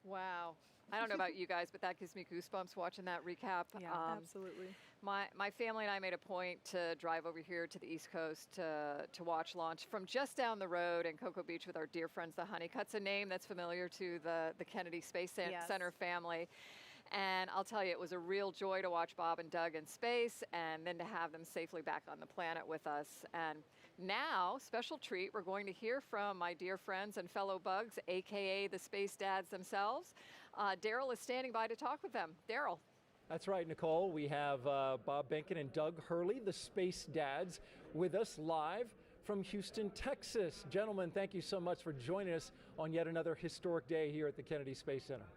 Wow. I don't know about you guys, but that gives me goosebumps watching that recap. Yeah, absolutely. My family and I made a point to drive over here to the East Coast to watch launch from just down the road in Cocoa Beach with our dear friends, the Honeycutts, a name that's familiar to the Kennedy Space Center family. And I'll tell you, it was a real joy to watch Bob and Doug in space and then to have them safely back on the planet with us. And now, special treat, we're going to hear from my dear friends and fellow bugs, AKA the Space Dads themselves. Daryl is standing by to talk with them. Daryl. That's right, Nicole. We have Bob Behnken and Doug Hurley, the Space Dads, with us live from Houston, Texas. Gentlemen, thank you so much for joining us on yet another historic day here at the Kennedy Space Center.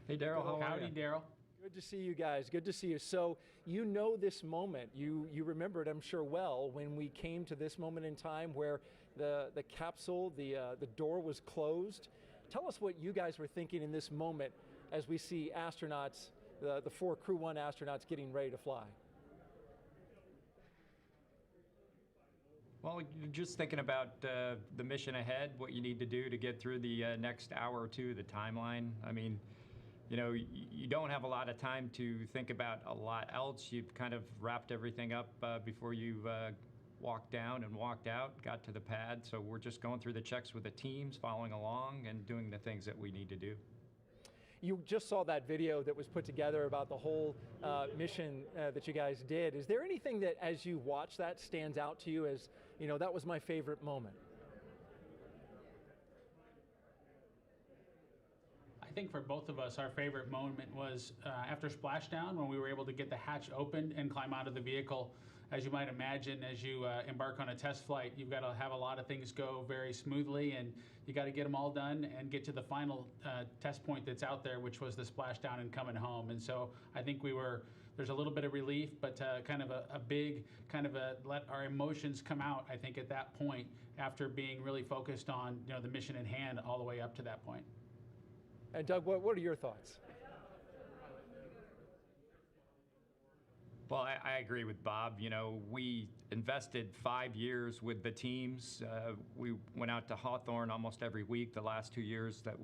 Hey, Daryl, how are you? Howdy, Daryl. Good to see you guys. Good to see you. So you know this moment. You remember it, I'm sure, well, when we came to this moment in time where the capsule, the door was closed. Tell us what you guys were thinking in this moment as we see astronauts, the 4 Crew-1 astronauts getting ready to fly. Well, you're just thinking about the mission ahead, what you need to do to get through the next hour or two, the timeline. I mean, you know, you don't have a lot of time to think about a lot else. You've kind of wrapped everything up before you've walked down and walked out, got to the pad. So we're just going through the checks with the teams, following along and doing the things that we need to do. You just saw that video that was put together about the whole mission that you guys did. Is there anything that, as you watch that, stands out to you as, you know, that was my favorite moment? I think for both of us, our favorite moment was after splashdown, when we were able to get the hatch open and climb out of the vehicle. As you might imagine, as you embark on a test flight, you've got to have a lot of things go very smoothly, and you got to get them all done and get to the final test point that's out there, which was the splashdown and coming home. And so I think there's a little bit of relief, but kind of a big, let our emotions come out, I think, at that point, after being really focused on, you know, the mission in hand all the way up to that point. And Doug, what are your thoughts? Well, I agree with Bob. You know, we invested 5 years with the teams. We went out to Hawthorne almost every week the last 2 years that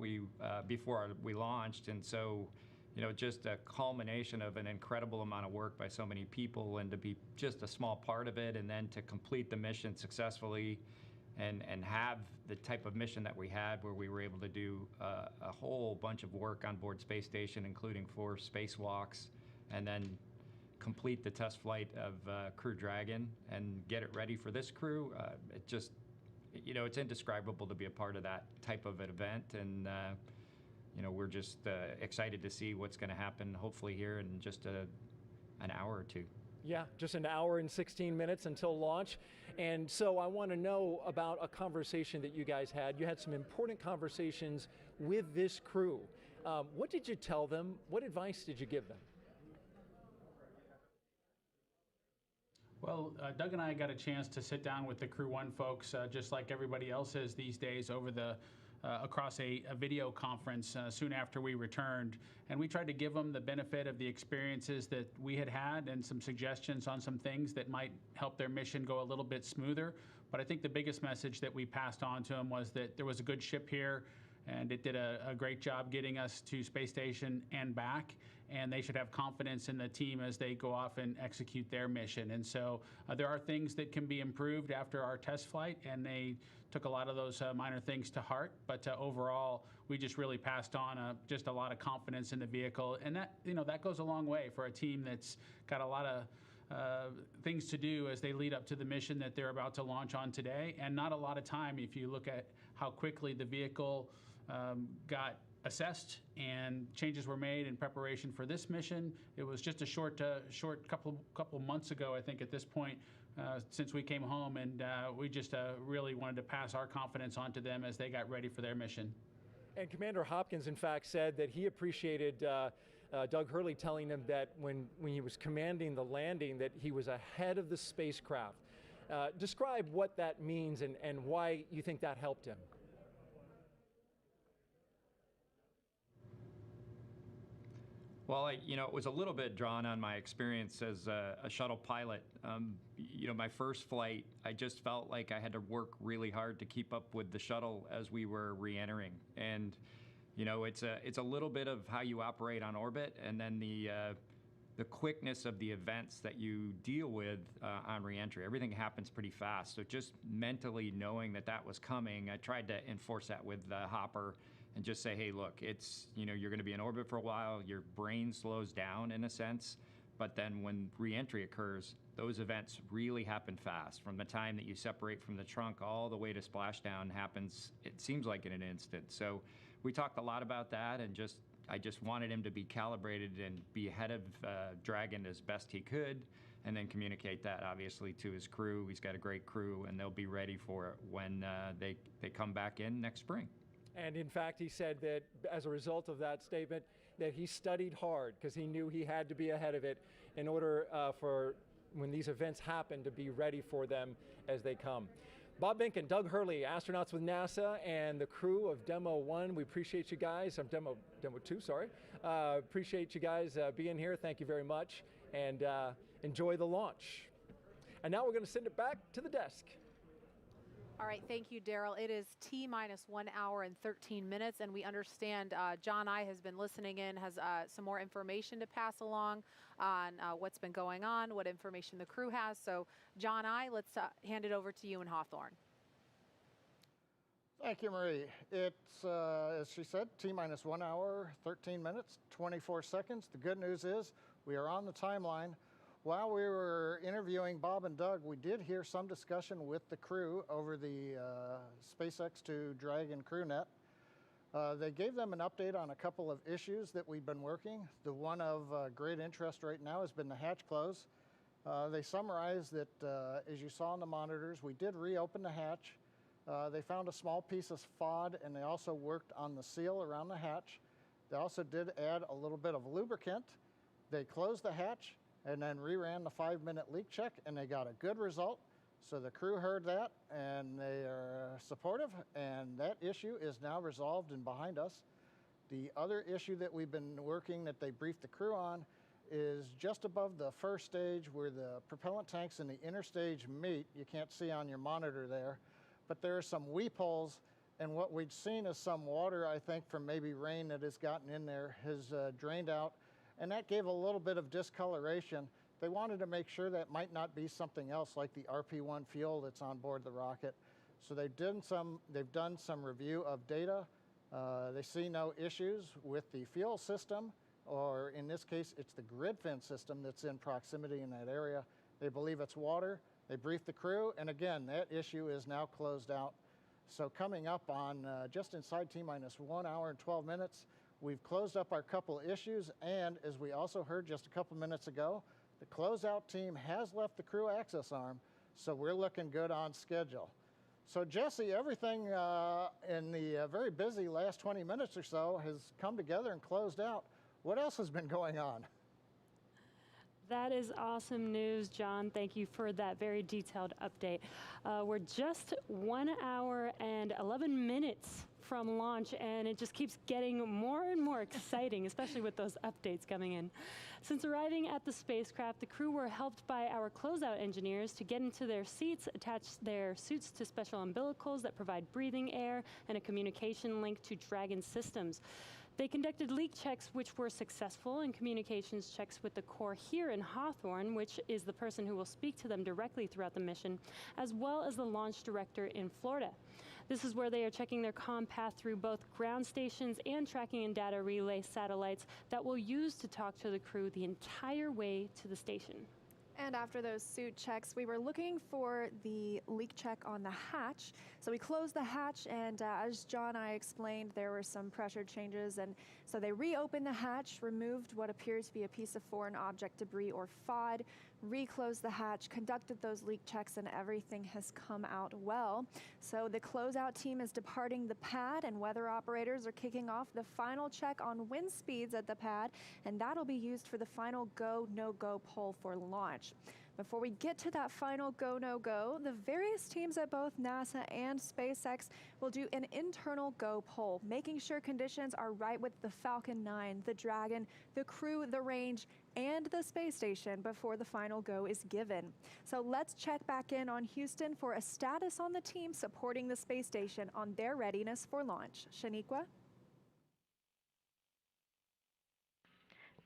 before we launched. And so, you know, just a culmination of an incredible amount of work by so many people, and to be just a small part of it, and then to complete the mission successfully and have the type of mission that we had, where we were able to do a whole bunch of work on board Space Station, including 4 spacewalks, and then complete the test flight of Crew Dragon and get it ready for this crew. It just, you know, it's indescribable to be a part of that type of an event, and you know, we're just excited to see what's going to happen, hopefully here in just an hour or two. Yeah, just an hour and 16 minutes until launch. And so I want to know about a conversation that you guys had. You had some important conversations with this crew. What did you tell them? What advice did you give them? Well, Doug and I got a chance to sit down with the Crew-1 folks, just like everybody else is these days, over across a video conference soon after we returned. And we tried to give them the benefit of the experiences that we had and some suggestions on some things that might help their mission go a little bit smoother. But I think the biggest message that we passed on to them was that there was a good ship here, and it did a great job getting us to Space Station and back, and they should have confidence in the team as they go off and execute their mission. And so there are things that can be improved after our test flight, and they took a lot of those minor things to heart. But overall, we just really passed on just a lot of confidence in the vehicle, and that, you know, that goes a long way for a team that's got a lot of things to do as they lead up to the mission that they're about to launch on today, and not a lot of time if you look at how quickly the vehicle got assessed and changes were made in preparation for this mission. It was just a short couple months ago, I think, at this point, since we came home, and we just really wanted to pass our confidence on to them as they got ready for their mission. And Commander Hopkins, in fact, said that he appreciated Doug Hurley telling him that when he was commanding the landing, that he was ahead of the spacecraft. Describe what that means and why you think that helped him. Well, you know, it was a little bit drawn on my experience as a shuttle pilot. You know, my first flight, I just felt like I had to work really hard to keep up with the shuttle as we were re-entering. And, you know, it's a little bit of how you operate on orbit, and then the quickness of the events that you deal with on re-entry. Everything happens pretty fast. So just mentally knowing that was coming, I tried to enforce that with Hopper, and just say, hey, look, it's, you know, you're going to be in orbit for a while, your brain slows down in a sense, but then when re-entry occurs, those events really happen fast. From the time that you separate from the trunk all the way to splashdown happens, it seems like in an instant. So we talked a lot about that, and I just wanted him to be calibrated and be ahead of Dragon as best he could, and then communicate that obviously to his crew. He's got a great crew, and they'll be ready for it when they come back in next spring. And in fact, he said that as a result of that statement, that he studied hard because he knew he had to be ahead of it in order for when these events happen to be ready for them as they come. Bob Bink and Doug Hurley, astronauts with NASA, and the crew of Demo 1. We appreciate you guys. Demo 2, sorry. Appreciate you guys being here. Thank you very much, and enjoy the launch. And now we're going to send it back to the desk. All right, thank you, Daryl. It is T-minus 1 hour and 13 minutes, and we understand John I has been listening in, has some more information to pass along on what's been going on, what information the crew has. So, John I, let's hand it over to you in Hawthorne. Thank you, Marie. It's, as she said, T-minus 1 hour, 13 minutes, 24 seconds. The good news is we are on the timeline. While we were interviewing Bob and Doug, we did hear some discussion with the crew over the SpaceX to Dragon CrewNet. They gave them an update on a couple of issues that we've been working. The one of great interest right now has been the hatch close. They summarized that, as you saw on the monitors, we did reopen the hatch. They found a small piece of FOD, and they also worked on the seal around the hatch. They also did add a little bit of lubricant. They closed the hatch and then reran the 5-minute leak check, and they got a good result. So the crew heard that, and they are supportive, and that issue is now resolved and behind us. The other issue that we've been working that they briefed the crew on is just above the first stage where the propellant tanks in the inner stage meet. You can't see on your monitor there, but there are some weep holes, and what we'd seen is some water, I think, from maybe rain that has gotten in there has drained out, and that gave a little bit of discoloration. They wanted to make sure that might not be something else like the RP1 fuel that's on board the rocket. So they've done some review of data. They see no issues with the fuel system, or in this case, it's the grid fin system that's in proximity in that area. They believe it's water. They briefed the crew, and again, that issue is now closed out. So coming up on just inside T-minus 1 hour and 12 minutes, we've closed up our couple issues, and as we also heard just a couple minutes ago, the closeout team has left the crew access arm, so we're looking good on schedule. So Jesse, everything in the very busy last 20 minutes or so has come together and closed out. What else has been going on? That is awesome news, John. Thank you for that very detailed update. We're just 1 hour and 11 minutes from launch, and it just keeps getting more and more exciting, especially with those updates coming in. Since arriving at the spacecraft, the crew were helped by our closeout engineers to get into their seats, attach their suits to special umbilicals that provide breathing air and a communication link to Dragon systems. They conducted leak checks which were successful, and communications checks with the Corps here in Hawthorne, which is the person who will speak to them directly throughout the mission, as well as the launch director in Florida. This is where they are checking their comm path through both ground stations and tracking and data relay satellites that will use to talk to the crew the entire way to the station. And after those suit checks, we were looking for the leak check on the hatch. So we closed the hatch, and as John and I explained, there were some pressure changes, and so they reopened the hatch, removed what appears to be a piece of foreign object debris or FOD, reclosed the hatch, conducted those leak checks, and everything has come out well. So the closeout team is departing the pad, and weather operators are kicking off the final check on wind speeds at the pad, and that'll be used for the final go, no-go poll for launch. Before we get to that final go, no-go, the various teams at both NASA and SpaceX will do an internal go poll, making sure conditions are right with the Falcon 9, the Dragon, the Crew, the range, and the space station before the final go is given. So let's check back in on Houston for a status on the team supporting the space station on their readiness for launch. Shaniqua?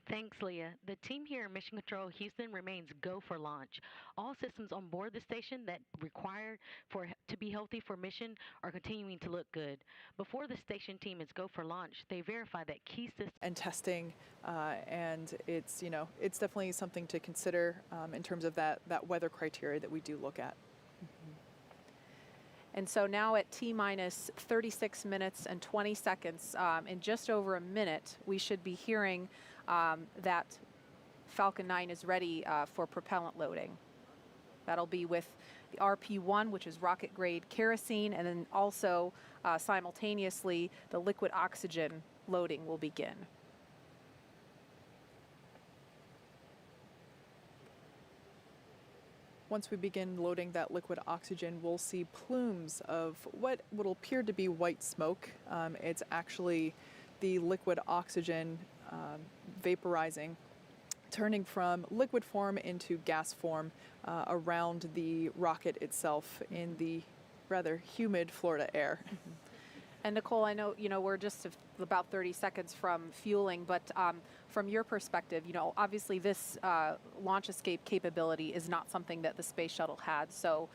Thanks, Leah. The team here in Mission Control Houston remains go for launch. All systems on board the station that required to be healthy for mission are continuing to look good. Before the station team is go for launch, they verify that key systems and testing, and it's it's definitely something to consider in terms of that weather criteria that we do look at. And so now at T-minus 36 minutes and 20 seconds, in just over a minute, we should be hearing that Falcon 9 is ready for propellant loading. That'll be with the RP1, which is rocket grade kerosene, and then also simultaneously the liquid oxygen loading will begin. once we begin loading that liquid oxygen, we'll see plumes of what will appear to be white smoke. It's actually the liquid oxygen vaporizing, turning from liquid form into gas form around the rocket itself in the rather humid Florida air. And Nicole, I know, we're just about 30 seconds from fueling, but from your perspective, obviously this launch escape capability is not something that the space shuttle had. So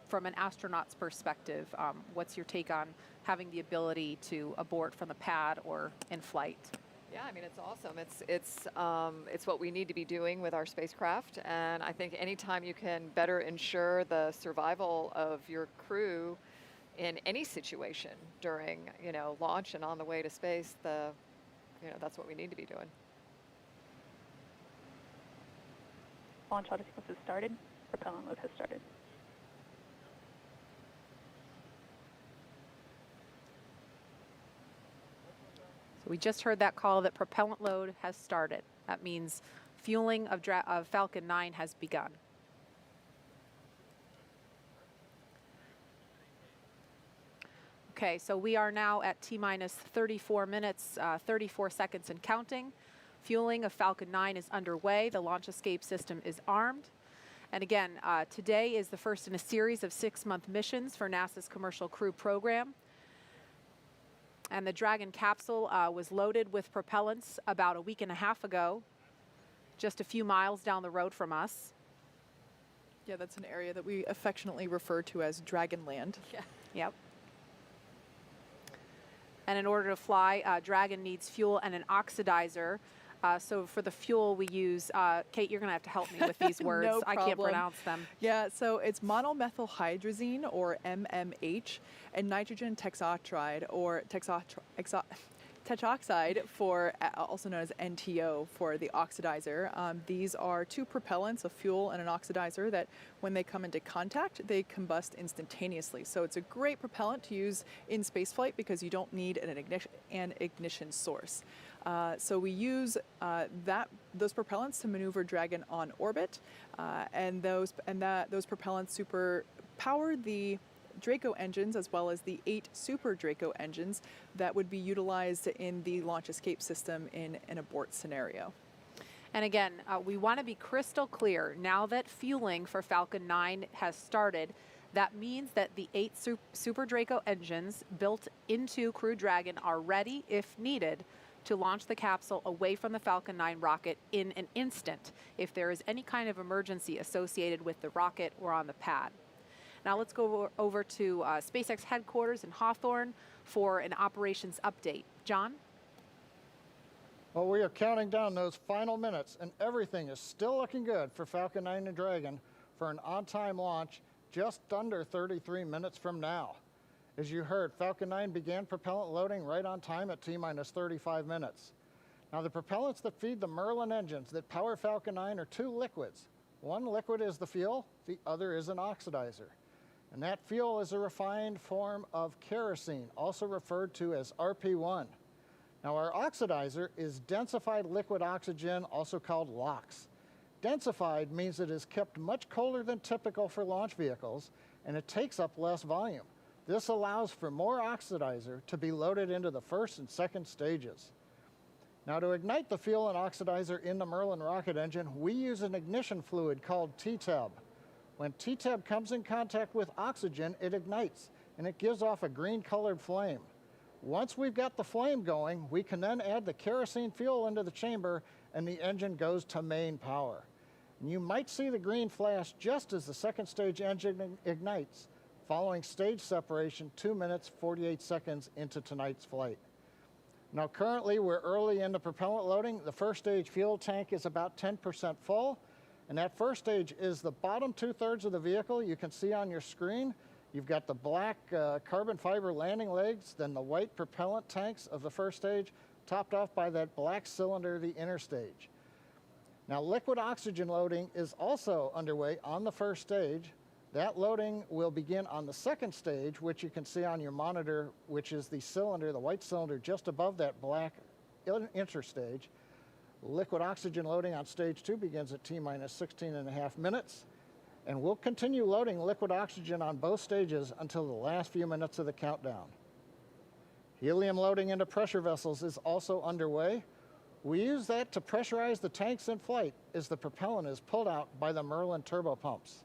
from an astronaut's perspective, what's your take on having the ability to abort from the pad or in flight? Yeah, I mean, it's awesome. It's what we need to be doing with our spacecraft, and I think anytime you can better ensure the survival of your crew in any situation during, launch and on the way to space, that's what we need to be doing. Launch auto sequence has started. Propellant load has started. We just heard that call that propellant load has started. That means fueling of Falcon 9 has begun. Okay, so we are now at T-minus 34 minutes, 34 seconds and counting. Fueling of Falcon 9 is underway. The launch escape system is armed. And again, today is the first in a series of 6-month missions for NASA's Commercial Crew program. And the Dragon capsule was loaded with propellants about a week and a half ago, just a few miles down the road from us. Yeah, that's an area that we affectionately refer to as Dragonland. Yeah. Yep. And in order to fly, Dragon needs fuel and an oxidizer. So for the fuel we use, Kate, you're going to have to help me with these words. No I can't problem. pronounce them. Yeah, so it's monomethylhydrazine, or MMH, and nitrogen tetroxide, or tetroxide, for also known as NTO, for the oxidizer. These are two propellants, a fuel and an oxidizer, that when they come into contact, they combust instantaneously. So it's a great propellant to use in spaceflight because you don't need an ignition source. So we use those propellants to maneuver Dragon on orbit, and those propellants power the Draco engines, as well as the 8 Super Draco engines that would be utilized in the launch escape system in an abort scenario. And again, we want to be crystal clear. Now that fueling for Falcon 9 has started, that means that the 8 Super Draco engines built into Crew Dragon are ready, if needed, to launch the capsule away from the Falcon 9 rocket in an instant if there is any kind of emergency associated with the rocket or on the pad. Now let's go over to SpaceX headquarters in Hawthorne for an operations update. John? Well, we are counting down those final minutes, and everything is still looking good for Falcon 9 and Dragon for an on-time launch just under 33 minutes from now. As you heard, Falcon 9 began propellant loading right on time at T-minus 35 minutes. Now, the propellants that feed the Merlin engines that power Falcon 9 are 2 liquids. One liquid is the fuel, the other is an oxidizer. And that fuel is a refined form of kerosene, also referred to as RP1. Now, our oxidizer is densified liquid oxygen, also called LOX. Densified means it is kept much colder than typical for launch vehicles, and it takes up less volume. This allows for more oxidizer to be loaded into the first and second stages. Now, to ignite the fuel and oxidizer in the Merlin rocket engine, we use an ignition fluid called TTEB. When TTEB comes in contact with oxygen, it ignites, and it gives off a green-colored flame. Once we've got the flame going, we can then add the kerosene fuel into the chamber, and the engine goes to main power. And you might see the green flash just as the second stage engine ignites, following stage separation 2 minutes, 48 seconds into tonight's flight. Now, currently, we're early in the propellant loading. The first stage fuel tank is about 10% full, and that first stage is the bottom 2/3 of the vehicle. You can see on your screen, you've got the black carbon fiber landing legs, then the white propellant tanks of the first stage, topped off by that black cylinder, the inner stage. Now, liquid oxygen loading is also underway on the first stage. That loading will begin on the second stage, which you can see on your monitor, which is the cylinder, the white cylinder just above that black interstage. Liquid oxygen loading on stage 2 begins at T-minus 16.5 minutes. And we'll continue loading liquid oxygen on both stages until the last few minutes of the countdown. Helium loading into pressure vessels is also underway. We use that to pressurize the tanks in flight as the propellant is pulled out by the Merlin turbopumps.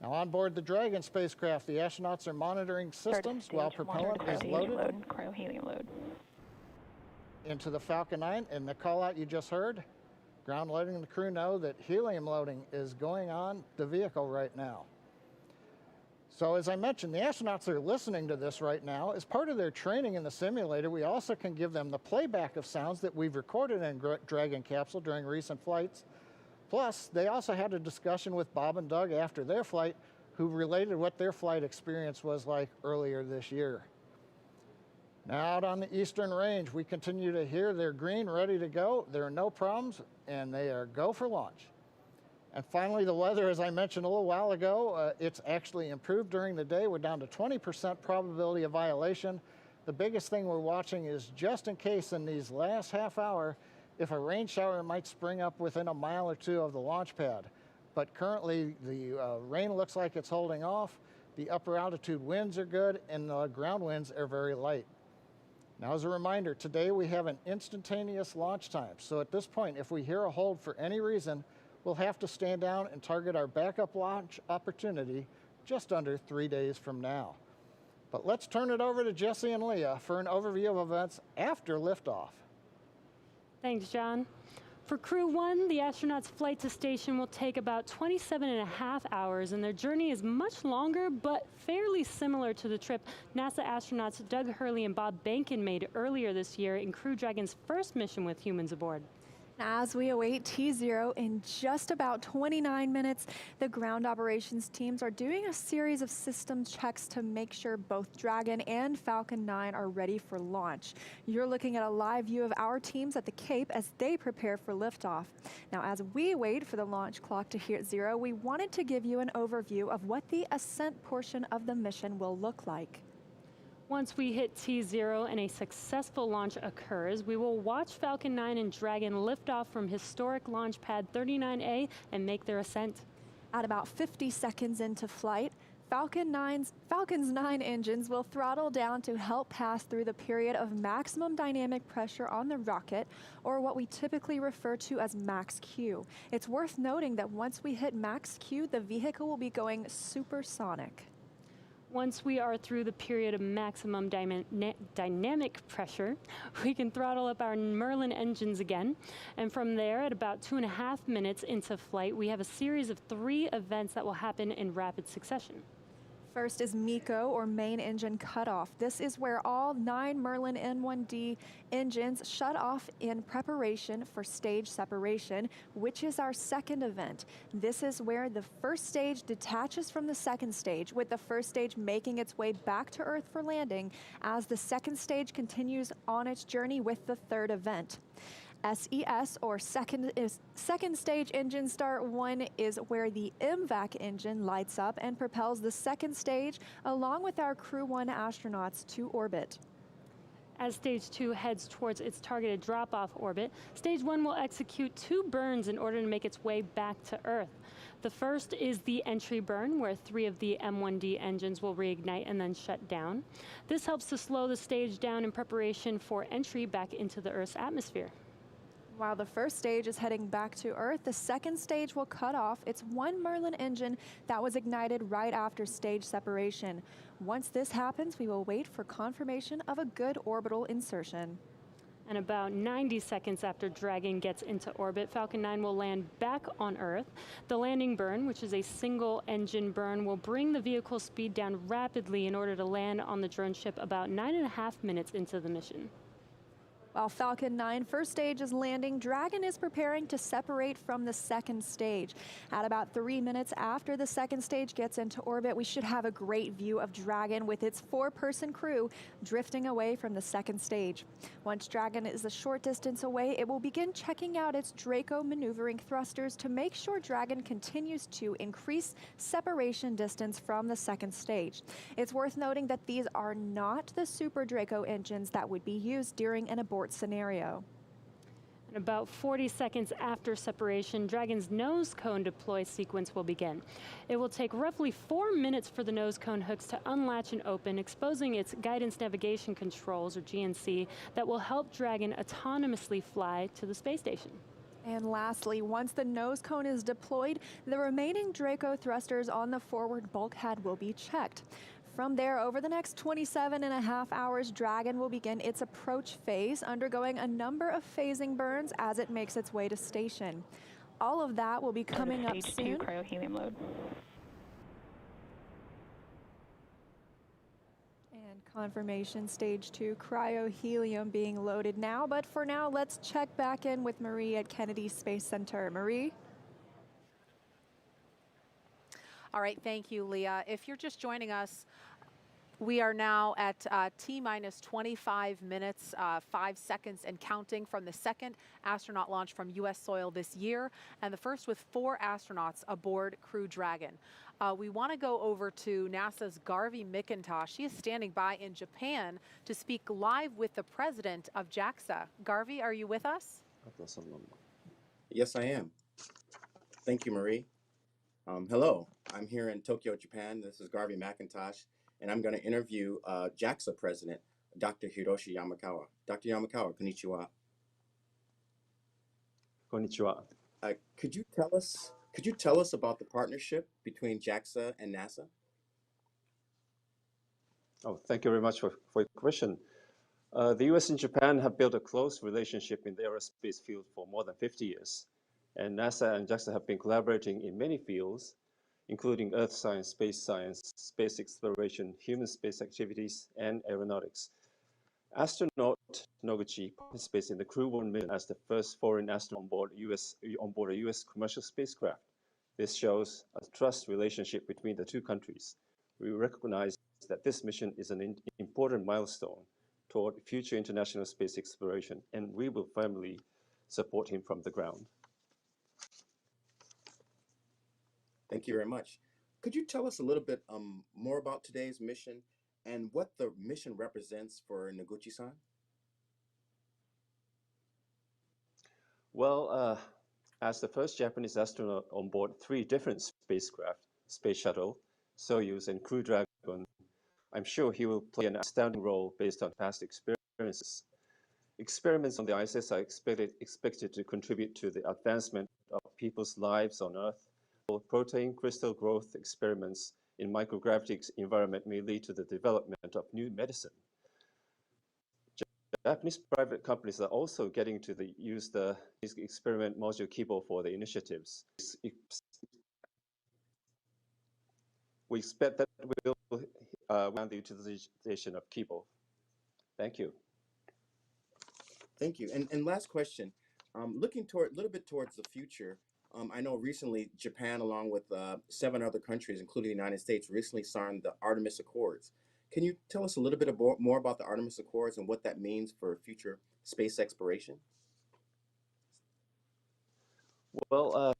Now on board the Dragon spacecraft, the astronauts are monitoring systems while propellant is loaded Cryo-helium load. into the Falcon 9. And the call out you just heard, ground loading and the crew know that helium loading is going on the vehicle right now. So as I mentioned, the astronauts are listening to this right now. As part of their training in the simulator, we also can give them the playback of sounds that we've recorded in Dragon capsule during recent flights. Plus, they also had a discussion with Bob and Doug after their flight, who related what their flight experience was like earlier this year. Now out on the Eastern Range, we continue to hear they're green, ready to go. There are no problems, and they are go for launch. And finally, the weather, as I mentioned a little while ago, it's actually improved during the day. We're down to 20% probability of violation. The biggest thing we're watching is just in case in these last half hour, if a rain shower might spring up within a mile or two of the launch pad. But currently, the rain looks like it's holding off. The upper altitude winds are good, and the ground winds are very light. Now, as a reminder, today we have an instantaneous launch time. So at this point, if we hear a hold for any reason, we'll have to stand down and target our backup launch opportunity just under 3 days from now. But let's turn it over to Jesse and Leah for an overview of events after liftoff. Thanks, John. For Crew-1, the astronauts' flight to station will take about 27.5 hours, and their journey is much longer, but fairly similar to the trip NASA astronauts Doug Hurley and Bob Behnken made earlier this year in Crew Dragon's first mission with humans aboard. As we await T0 in just about 29 minutes, the ground operations teams are doing a series of systems checks to make sure both Dragon and Falcon 9 are ready for launch. You're looking at a live view of our teams at the Cape as they prepare for liftoff. Now, as we wait for the launch clock to hit 0, we wanted to give you an overview of what the ascent portion of the mission will look like. Once we hit T0 and a successful launch occurs, we will watch Falcon 9 and Dragon lift off from historic launch pad 39A and make their ascent. At about 50 seconds into flight, Falcon's 9 engines will throttle down to help pass through the period of maximum dynamic pressure on the rocket, or what we typically refer to as max Q. It's worth noting that once we hit max Q, the vehicle will be going supersonic. Once we are through the period of maximum dynamic pressure, we can throttle up our Merlin engines again. And from there, at about 2.5 minutes into flight, we have a series of 3 events that will happen in rapid succession. First is MECO, or main engine cutoff. This is where all 9 Merlin N1D engines shut off in preparation for stage separation, which is our second event. This is where the first stage detaches from the second stage, with the first stage making its way back to Earth for landing, as the second stage continues on its journey with the third event. SES, or second stage engine start 1, is where the MVAC engine lights up and propels the second stage along with our Crew-1 astronauts to orbit. As Stage 2 heads towards its targeted drop-off orbit, Stage 1 will execute 2 burns in order to make its way back to Earth. The first is the entry burn, where 3 of the M1D engines will reignite and then shut down. This helps to slow the stage down in preparation for entry back into the Earth's atmosphere. While the first stage is heading back to Earth, the second stage will cut off its 1 Merlin engine that was ignited right after stage separation. Once this happens, we will wait for confirmation of a good orbital insertion. And about 90 seconds after Dragon gets into orbit, Falcon 9 will land back on Earth. The landing burn, which is a single engine burn, will bring the vehicle's speed down rapidly in order to land on the drone ship about 9.5 minutes into the mission. While Falcon 9 first stage is landing, Dragon is preparing to separate from the second stage. At about 3 minutes after the second stage gets into orbit, we should have a great view of Dragon with its 4-person crew drifting away from the second stage. Once Dragon is a short distance away, it will begin checking out its Draco maneuvering thrusters to make sure Dragon continues to increase separation distance from the second stage. It's worth noting that these are not the Super Draco engines that would be used during an abort scenario. About 40 seconds after separation, Dragon's nose cone deploy sequence will begin. It will take roughly 4 minutes for the nose cone hooks to unlatch and open, exposing its guidance navigation controls, or GNC, that will help Dragon autonomously fly to the space station. And lastly, once the nose cone is deployed, the remaining Draco thrusters on the forward bulkhead will be checked. From there, over the next 27.5 hours, Dragon will begin its approach phase, undergoing a number of phasing burns as it makes its way to station. All of that will be coming up Stage soon. 2 cryo-helium load. And confirmation, stage 2 cryo-helium being loaded now. But for now, let's check back in with Marie at Kennedy Space Center. Marie? All right, thank you, Leah. If you're just joining us, we are now at T-minus 25 minutes, 5 seconds and counting from the second astronaut launch from U.S. soil this year, and the first with 4 astronauts aboard Crew Dragon. We want to go over to NASA's Garvey McIntosh. She is standing by in Japan to speak live with the president of JAXA. Garvey, are you with us? Yes, I am. Thank you, Marie. Hello, I'm here in Tokyo, Japan. This is Garvey McIntosh, and I'm going to interview JAXA President, Dr. Hiroshi Yamakawa. Dr. Yamakawa, konnichiwa. Konnichiwa. Could you tell us about the partnership between JAXA and NASA? Oh, thank you very much for your question. The US and Japan have built a close relationship in the aerospace field for more than 50 years. And NASA and JAXA have been collaborating in many fields, including earth science, space exploration, human space activities, and aeronautics. Astronaut Noguchi participates in the Crew-1 mission as the first foreign astronaut on board a US commercial spacecraft. This shows a trust relationship between the two countries. We recognize that this mission is an important milestone toward future international space exploration, and we will firmly support him from the ground. Thank you very much. Could you tell us a little bit more about today's mission and what the mission represents for Noguchi-san? Well, as the first Japanese astronaut on board 3 different spacecraft, Space Shuttle, Soyuz, and Crew Dragon, I'm sure he will play an astounding role based on past experiences. Experiments on the ISS are expected to contribute to the advancement of people's lives on Earth. Protein crystal growth experiments in microgravity environment may lead to the development of new medicine. Japanese private companies are also getting to use the experiment module Kibo for the initiatives. We expect that we will round the utilization of Kibo. Thank you. Thank you. And last question, looking a little bit towards the future, I know recently Japan, along with 7 other countries, including the United States, recently signed the Artemis Accords. Can you tell us a little bit more about the Artemis Accords and what that means for future space exploration? Well,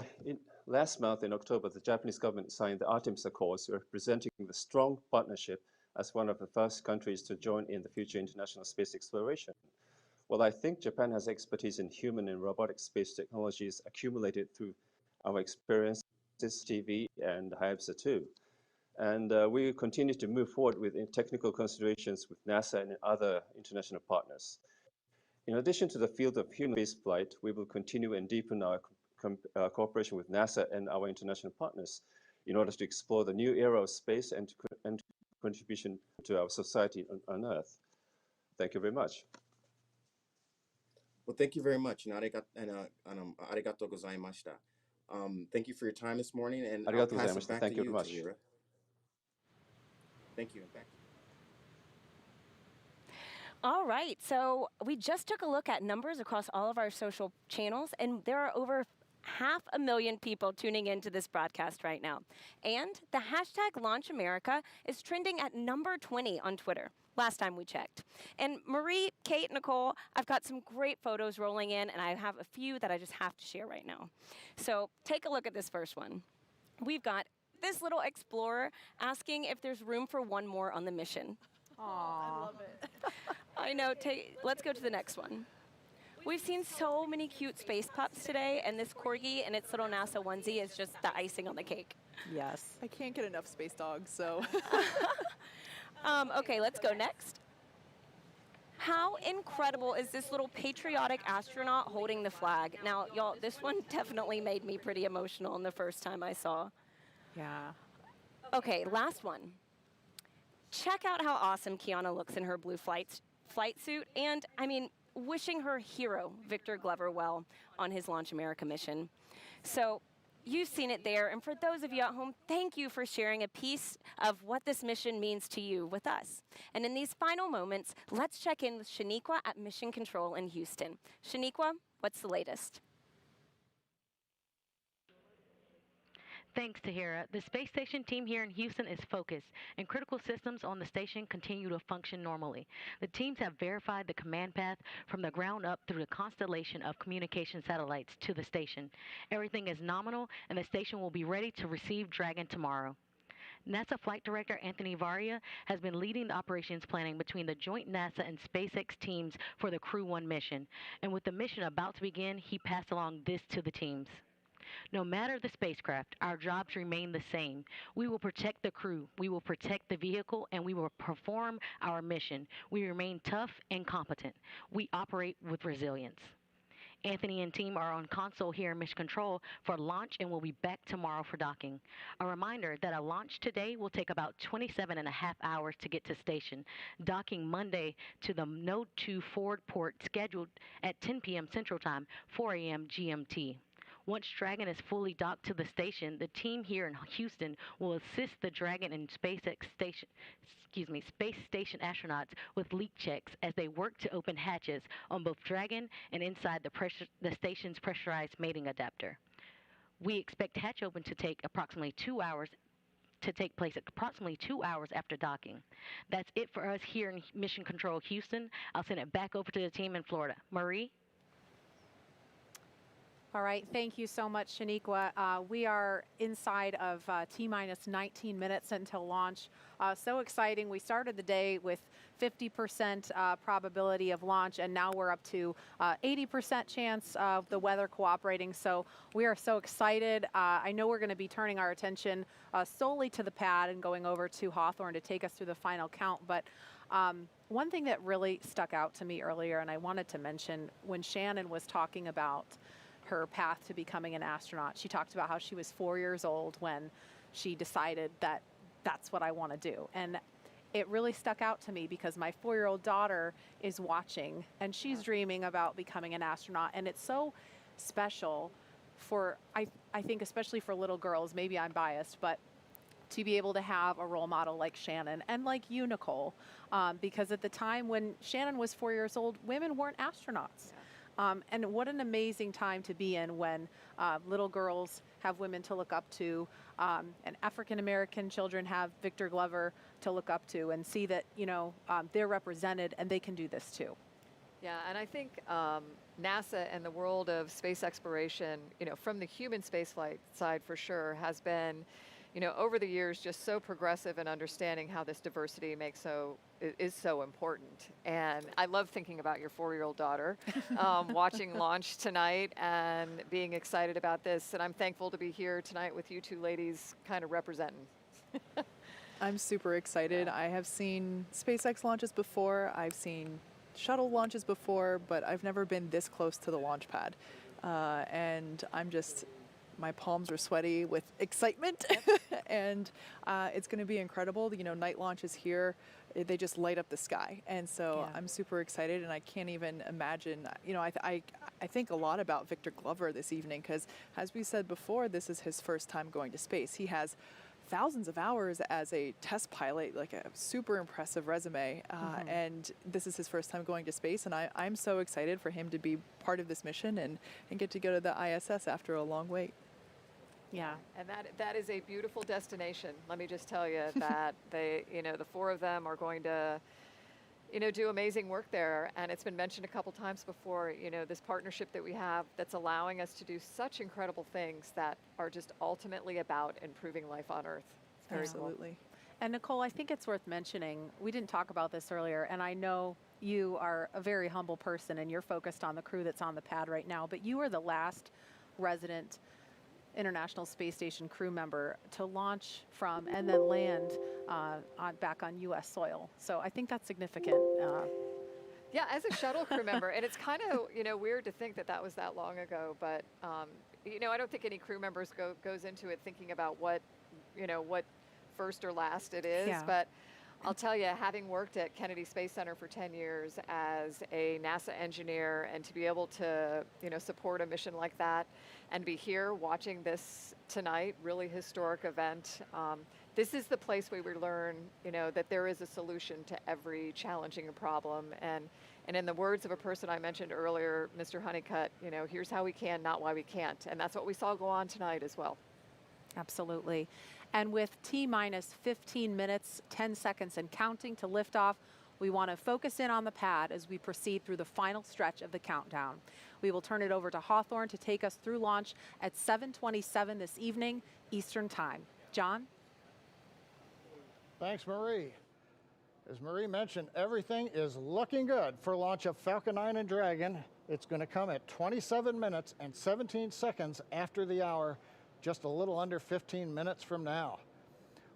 last month in October, the Japanese government signed the Artemis Accords, representing the strong partnership as one of the first countries to join in the future international space exploration. Well, I think Japan has expertise in human and robotic space technologies accumulated through our experiences, TV and Hayabusa 2. And we will continue to move forward with technical considerations with NASA and other international partners. In addition to the field of human spaceflight, we will continue and deepen our cooperation with NASA and our international partners in order to explore the new era of space and contribution to our society on Earth. Thank you very much. Well, thank you very much. Arigatou gozaimashita. Thank you for your time this morning, and I'll pass it back to you, Tahira. Thank you. All right, so we just took a look at numbers across all of our social channels, and there are over 500,000 people tuning into this broadcast right now. And the hashtag LaunchAmerica is trending at number 20 on Twitter, last time we checked. And Marie, Kate, Nicole, I've got some great photos rolling in, and I have a few that I just have to share right now. So take a look at this first one. We've got this little explorer asking if there's room for one more on the mission. Aww. I love it. I know. Let's go to the next one. We've seen so many cute space pups today, and this corgi and its little NASA onesie is just the icing on the cake. Yes. I can't get enough space dogs, so. Okay, let's go next. How incredible is this little patriotic astronaut holding the flag? Now, y'all, this one definitely made me pretty emotional the first time I saw. Yeah. Okay, last one. Check out how awesome Kiana looks in her blue flight suit, and I mean, wishing her hero, Victor Glover, well on his Launch America mission. So, you've seen it there, and for those of you at home, thank you for sharing a piece of what this mission means to you with us. And in these final moments, let's check in with Shaniqua at Mission Control in Houston. Shaniqua, what's the latest? Thanks, Tahira. The space station team here in Houston is focused, and critical systems on the station continue to function normally. The teams have verified the command path from the ground up through the constellation of communication satellites to the station. Everything is nominal, and the station will be ready to receive Dragon tomorrow. NASA Flight Director Anthony Varia has been leading the operations planning between the joint NASA and SpaceX teams for the Crew-1 mission. And with the mission about to begin, he passed along this to the teams. No matter the spacecraft, our jobs remain the same. We will protect the crew, we will protect the vehicle, and we will perform our mission. We remain tough and competent. We operate with resilience. Anthony and team are on console here in Mission Control for launch and will be back tomorrow for docking. A reminder that a launch today will take about 27 and a half hours to get to station, docking Monday to the Node 2 forward port scheduled at 10 p.m. Central Time, 4 a.m. GMT. Once Dragon is fully docked to the station, the team here in Houston will assist the Dragon and space station astronauts with leak checks as they work to open hatches on both Dragon and inside the station's pressurized mating adapter. We expect hatch open to take approximately 2 hours after docking. That's it for us here in Mission Control Houston. I'll send it back over to the team in Florida. Marie? All right, thank you so much, Shaniqua. We are inside of T-minus 19 minutes until launch. So exciting. We started the day with 50% probability of launch, and now we're up to 80% chance of the weather cooperating. So we are so excited. I know we're going to be turning our attention solely to the pad and going over to Hawthorne to take us through the final count. But one thing that really stuck out to me earlier, and I wanted to mention, when Shannon was talking about her path to becoming an astronaut. She talked about how she was 4 years old when she decided that that's what I want to do. And it really stuck out to me because my 4-year-old daughter is watching and she's dreaming about becoming an astronaut. And it's so special for, I think, especially for little girls, maybe I'm biased, but to be able to have a role model like Shannon and like you, Nicole, because at the time when Shannon was 4 years old, women weren't astronauts. And what an amazing time to be in when little girls have women to look up to, and African-American children have Victor Glover to look up to and see that, they're represented and they can do this too. Yeah, and I think NASA and the world of space exploration, from the human spaceflight side for sure, has been, over the years just so progressive in understanding how this diversity is so important. And I love thinking about your 4-year-old daughter watching launch tonight and being excited about this. And I'm thankful to be here tonight with you two ladies kind of representing. I'm super excited. I have seen SpaceX launches before. I've seen shuttle launches before, but I've never been this close to the launch pad. And my palms are sweaty with excitement. And it's going to be incredible. Night launches here, they just light up the sky. And so I'm super excited, and I can't even imagine. I think a lot about Victor Glover this evening because, as we said before, this is his first time going to space. He has thousands of hours as a test pilot, like a super impressive resume, and this is his first time going to space, and I'm so excited for him to be part of this mission and get to go to the ISS after a long wait. Yeah, and that is a beautiful destination. Let me just tell you that the 4 of them are going to, do amazing work there. And it's been mentioned a couple times before, this partnership that we have that's allowing us to do such incredible things that are just ultimately about improving life on Earth. It's very Absolutely. Cool. And Nicole, I think it's worth mentioning, we didn't talk about this earlier, and I know you are a very humble person and you're focused on the crew that's on the pad right now, but you are the last resident International Space Station crew member to launch from and then land back on U.S. soil. So I think that's significant. Yeah, as a shuttle crew member, and it's kind of weird to think that was that long ago, but I don't think any crew members goes into it thinking about what first or last it is. Yeah. But I'll tell you, having worked at Kennedy Space Center for 10 years as a NASA engineer, and to be able to support a mission like that, and be here watching this tonight, really historic event. This is the place where we learn, that there is a solution to every challenging problem. And in the words of a person I mentioned earlier, Mr. Honeycutt, here's how we can, not why we can't. And that's what we saw go on tonight as well. Absolutely. And with T-minus 15 minutes, 10 seconds and counting to liftoff, we want to focus in on the pad as we proceed through the final stretch of the countdown. We will turn it over to Hawthorne to take us through launch at 7:27 this evening, Eastern Time. John? Thanks, Marie. As Marie mentioned, everything is looking good for launch of Falcon 9 and Dragon. It's going to come at 27 minutes and 17 seconds after the hour, just a little under 15 minutes from now.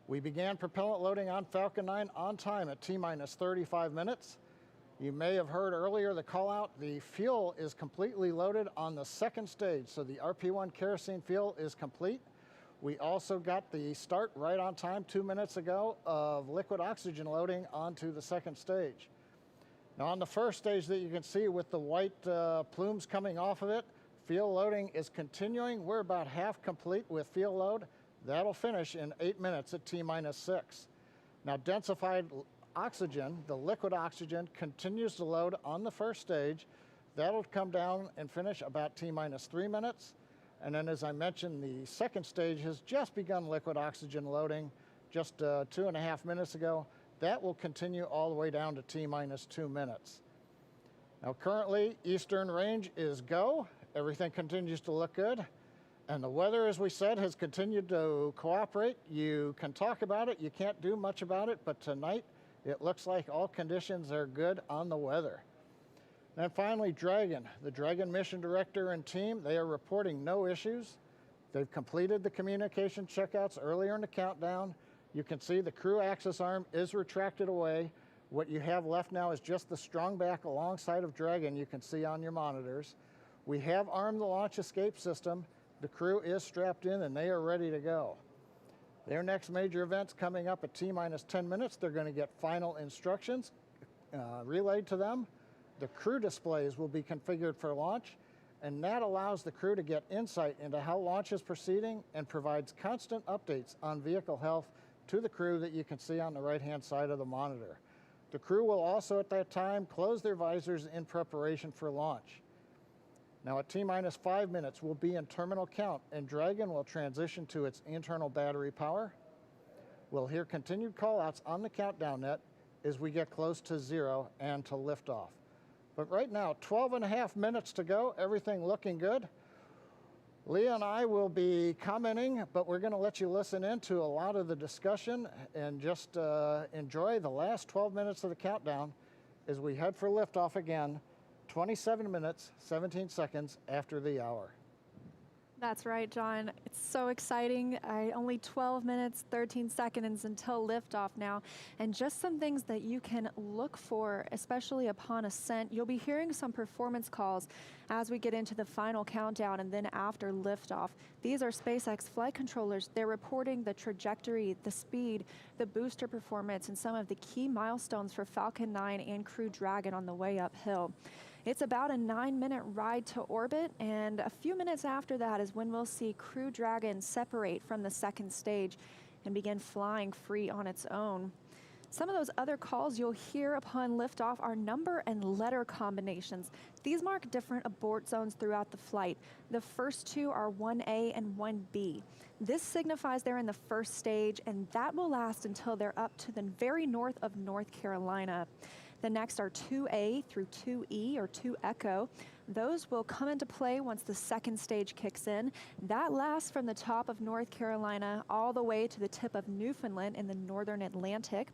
We began propellant loading on Falcon 9 on time at T-minus 35 minutes. You may have heard earlier the call out, the fuel is completely loaded on the second stage, so the RP-1 kerosene fuel is complete. We also got the start right on time 2 minutes ago of liquid oxygen loading onto the second stage. Now on the first stage that you can see with the white plumes coming off of it, fuel loading is continuing. We're about half complete with fuel load. That'll finish in 8 minutes at T-minus 6. Now densified oxygen, the liquid oxygen, continues to load on the first stage. That'll come down and finish about T-minus 3 minutes. And then, as I mentioned, the second stage has just begun liquid oxygen loading just 2.5 minutes ago. That will continue all the way down to T-minus 2 minutes. Now, currently, Eastern Range is go. Everything continues to look good. And the weather, as we said, has continued to cooperate. You can talk about it. You can't do much about it. But tonight, it looks like all conditions are good on the weather. And finally, Dragon. The Dragon mission director and team, they are reporting no issues. They've completed the communication checkouts earlier in the countdown. You can see the crew access arm is retracted away. What you have left now is just the strong back alongside of Dragon you can see on your monitors. We have armed the launch escape system. The crew is strapped in and they are ready to go. Their next major event's coming up at T-minus 10 minutes. They're going to get final instructions relayed to them. The crew displays will be configured for launch, and that allows the crew to get insight into how launch is proceeding and provides constant updates on vehicle health to the crew that you can see on the right-hand side of the monitor. The crew will also at that time close their visors in preparation for launch. Now at T-minus 5 minutes, we'll be in terminal count, and Dragon will transition to its internal battery power. We'll hear continued call-outs on the countdown net as we get close to 0 and to liftoff. But right now, 12.5 minutes to go, everything looking good. Leah and I will be commenting, but we're going to let you listen into a lot of the discussion and just enjoy the last 12 minutes of the countdown as we head for liftoff again, 27 minutes, 17 seconds after the hour. That's right, John. It's so exciting. Only 12 minutes, 13 seconds until liftoff now. And just some things that you can look for, especially upon ascent. You'll be hearing some performance calls as we get into the final countdown and then after liftoff. These are SpaceX flight controllers. They're reporting the trajectory, the speed, the booster performance, and some of the key milestones for Falcon 9 and Crew Dragon on the way uphill. It's about a 9-minute ride to orbit, and a few minutes after that is when we'll see Crew Dragon separate from the second stage and begin flying free on its own. Some of those other calls you'll hear upon liftoff are number and letter combinations. These mark different abort zones throughout the flight. The first two are 1A and 1B. This signifies they're in the first stage, and that will last until they're up to the very north of North Carolina. The next are 2A through 2E or 2 Echo. Those will come into play once the second stage kicks in. That lasts from the top of North Carolina all the way to the tip of Newfoundland in the northern Atlantic.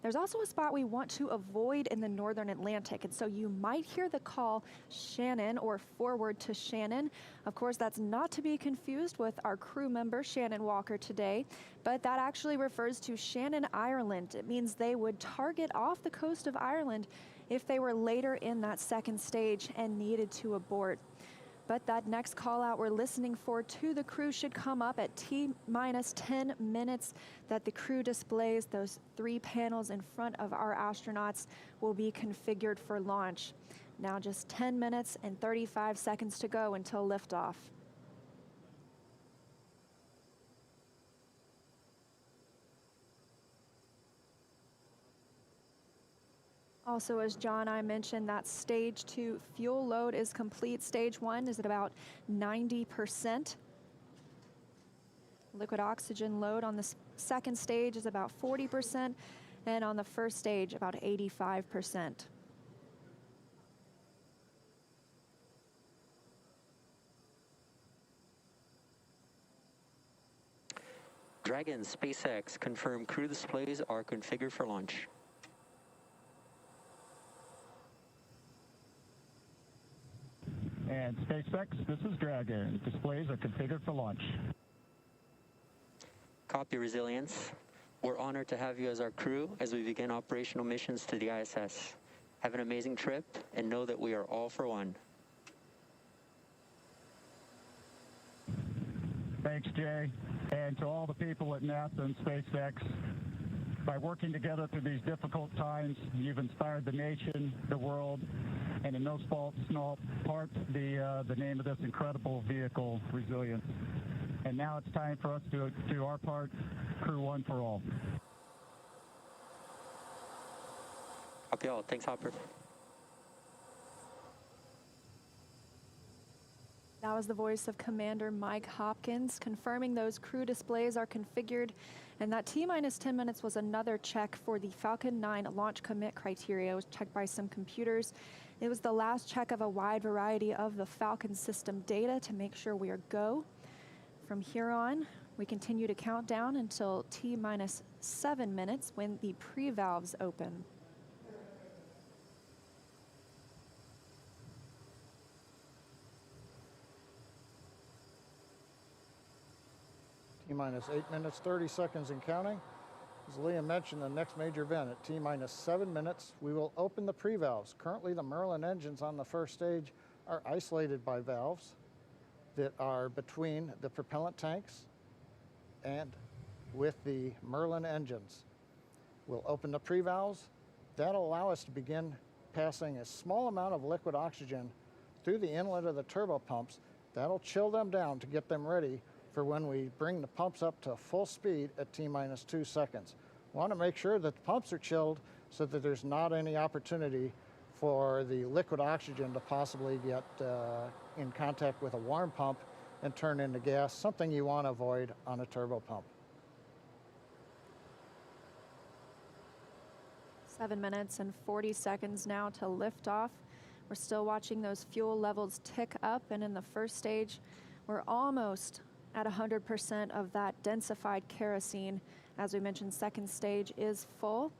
There's also a spot we want to avoid in the northern Atlantic, and so you might hear the call Shannon or forward to Shannon. Of course, that's not to be confused with our crew member, Shannon Walker, today, but that actually refers to Shannon, Ireland. It means they would target off the coast of Ireland if they were later in that second stage and needed to abort. But that next call out we're listening for to the crew should come up at T-minus 10 minutes that the crew displays. Those 3 panels in front of our astronauts will be configured for launch. Now just 10 minutes and 35 seconds to go until liftoff. Also, as John and I mentioned, that stage 2 fuel load is complete. Stage 1 is at about 90%. Liquid oxygen load on the second stage is about 40%, and on the first stage, about 85%. Dragon, SpaceX, confirm crew displays are configured for launch. And SpaceX, this is Dragon. Displays are configured for launch. Copy, Resilience. We're honored to have you as our crew as we begin operational missions to the ISS. Have an amazing trip and know that we are all for one. Thanks, Jay. And to all the people at NASA and SpaceX, by working together through these difficult times, you've inspired the nation, the world, and in no small part, the name of this incredible vehicle, Resilience. And now it's time for us to do our part, Crew-1 for all. Copy all. Thanks, Hopper. That was the voice of Commander Mike Hopkins confirming those crew displays are configured, and that T-minus 10 minutes was another check for the Falcon 9 launch commit criteria. It was checked by some computers. It was the last check of a wide variety of the Falcon system data to make sure we are go. From here on, we continue to count down until T-minus 7 minutes when the pre-valves open. T-minus 8 minutes, 30 seconds and counting. As Liam mentioned, the next major event at T-minus 7 minutes, we will open the pre-valves. Currently, the Merlin engines on the first stage are isolated by valves that are between the propellant tanks and with the Merlin engines. We'll open the pre-valves. That'll allow us to begin passing a small amount of liquid oxygen through the inlet of the turbo pumps. That'll chill them down to get them ready for when we bring the pumps up to full speed at T-minus 2 seconds. We want to make sure that the pumps are chilled so that there's not any opportunity for the liquid oxygen to possibly get in contact with a warm pump and turn into gas, something you want to avoid on a turbo pump. 7 minutes and 40 seconds now to lift off. We're still watching those fuel levels tick up, and in the first stage, we're almost at 100% of that densified kerosene. As we mentioned, second stage is full.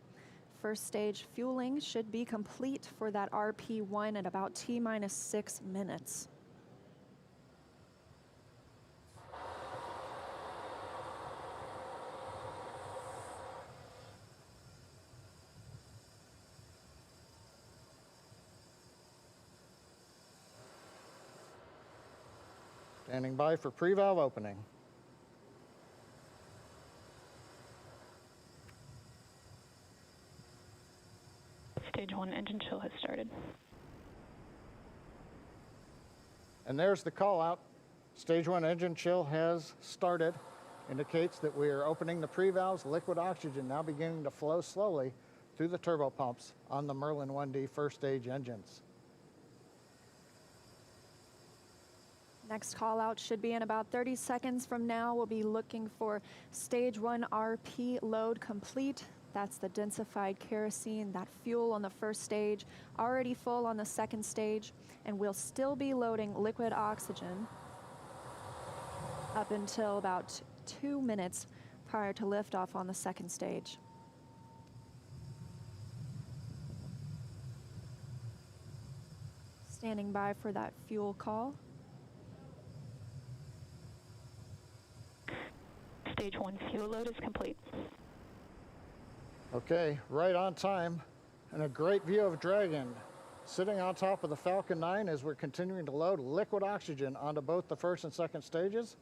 First stage fueling should be complete for that RP1 at about T-minus 6 minutes. Standing by for pre-valve opening. Stage 1 engine chill has started. And there's the call out. Stage 1 engine chill has started. Indicates that we are opening the pre-valves. Liquid oxygen now beginning to flow slowly through the turbo pumps on the Merlin 1D first stage engines. Next call out should be in about 30 seconds from now. We'll be looking for stage 1 RP load complete. That's the densified kerosene, that fuel on the first stage, already full on the second stage, and we'll still be loading liquid oxygen up until about 2 minutes prior to liftoff on the second stage. Standing by for that fuel call. Stage 1 fuel load is complete. Okay, right on time, and a great view of Dragon sitting on top of the Falcon 9 as we're continuing to load liquid oxygen onto both the first and second stages.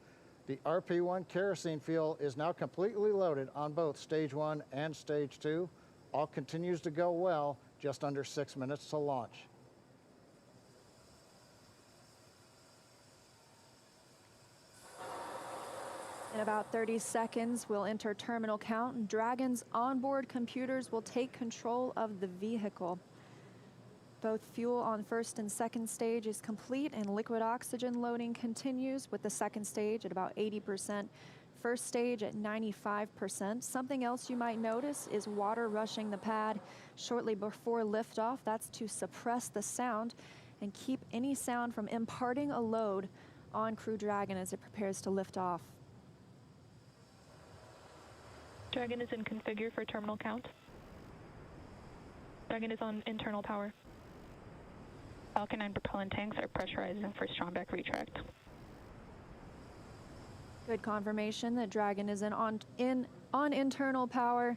The RP-1 kerosene fuel is now completely loaded on both Stage 1 and Stage 2. All continues to go well, just under 6 minutes to launch. In about 30 seconds, we'll enter terminal count. Dragon's onboard computers will take control of the vehicle. Both fuel on first and second stage is complete, and liquid oxygen loading continues with the second stage at about 80%, first stage at 95%. Something else you might notice is water rushing the pad shortly before liftoff. That's to suppress the sound and keep any sound from imparting a load on Crew Dragon as it prepares to lift off. Dragon is in configure for terminal count. Dragon is on internal power. Falcon 9 propellant tanks are pressurizing for strongback retract. Good confirmation that Dragon is on internal power,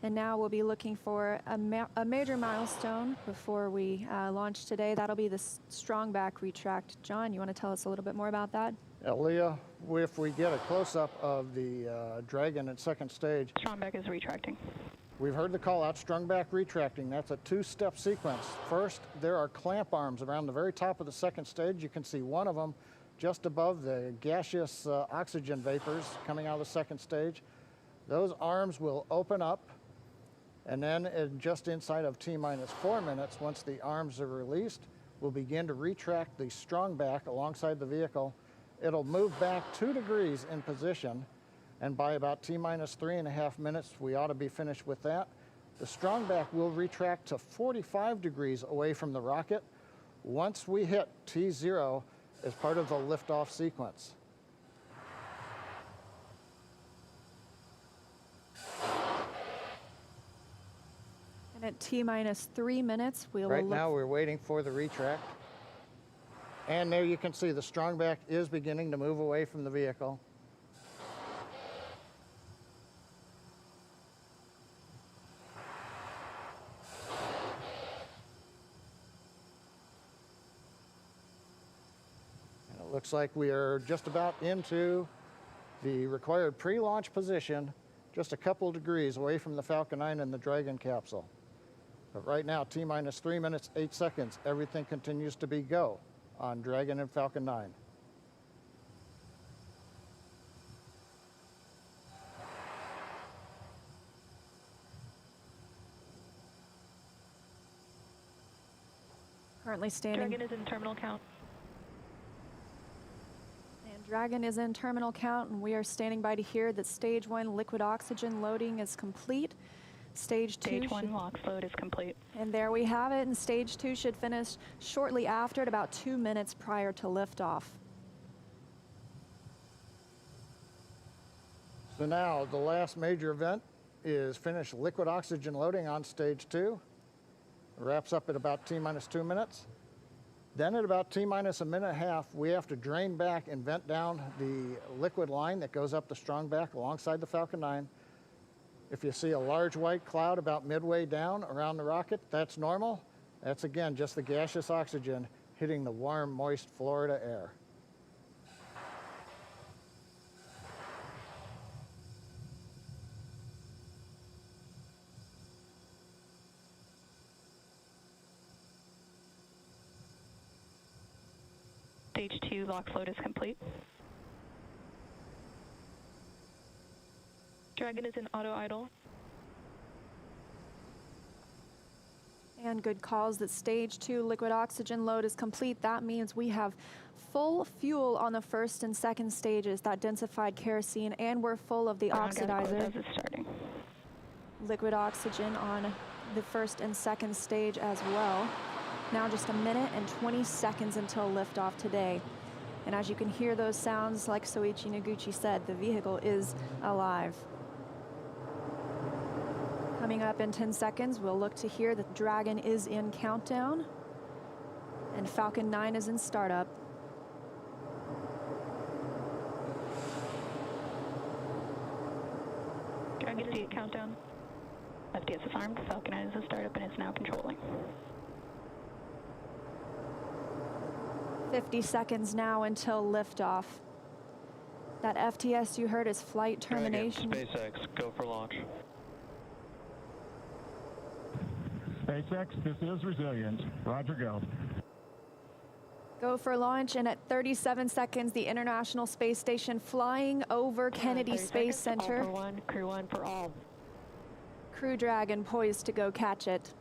and now we'll be looking for a major milestone before we launch today. That'll be the strongback retract. John, you want to tell us a little bit more about that? Leah, if we get a close-up of the Dragon at second stage. Strongback is retracting. We've heard the call out, strongback retracting. That's a two-step sequence. First, there are clamp arms around the very top of the second stage. You can see one of them just above the gaseous oxygen vapors coming out of the second stage. Those arms will open up, and then just inside of T-minus 4 minutes, once the arms are released, we'll begin to retract the strongback alongside the vehicle. It'll move back 2 degrees in position, and by about T-minus 3.5 minutes, we ought to be finished with that. The strongback will retract to 45 degrees away from the rocket once we hit T0 as part of the liftoff sequence. And at T-minus 3 minutes, Right now, we're waiting for the retract. And there you can see the strongback is beginning to move away from the vehicle. Looks like we are just about into the required pre-launch position, just a couple degrees away from the Falcon 9 and the Dragon capsule. But right now, T-minus 3 minutes, 8 seconds, everything continues to be go on Dragon and Falcon 9. Currently standing. Dragon is in terminal count. Dragon is in terminal count, and we are standing by to hear that Stage 1 liquid oxygen loading is complete. Stage 2 Stage 1 LOX load is complete. And there we have it, and Stage 2 should finish shortly after at about 2 minutes prior to liftoff. So now the last major event is finished liquid oxygen loading on Stage 2. It wraps up at about T-minus 2 minutes. Then at about T-minus a minute and a half, we have to drain back and vent down the liquid line that goes up the strongback alongside the Falcon 9. If you see a large white cloud about midway down around the rocket, that's normal. That's again just the gaseous oxygen hitting the warm, moist Florida air. Stage 2 LOX load is complete. Dragon is in auto idle. And good calls that Stage 2 liquid oxygen load is complete. That means we have full fuel on the first and second stages, that densified kerosene, and we're full of the oxidizer. Liquid oxygen on the first and second stage as well. Now just a minute and 20 seconds until liftoff today. And as you can hear those sounds, like Soichi Noguchi said, the vehicle is alive. Coming up in 10 seconds, we'll look to hear that Dragon is in countdown. And Falcon 9 is in startup. Dragon seat countdown. FTS is armed. Falcon 9 is in startup and is now controlling. 50 seconds now until liftoff. That FTS you heard is flight termination. Dragon, SpaceX, go for launch. SpaceX, this is Resilient. Roger, go. Go for launch, and at 37 seconds, the International Space Station flying over Kennedy Space Center. All for one, Crew-1 for all. Crew Dragon poised to go catch it.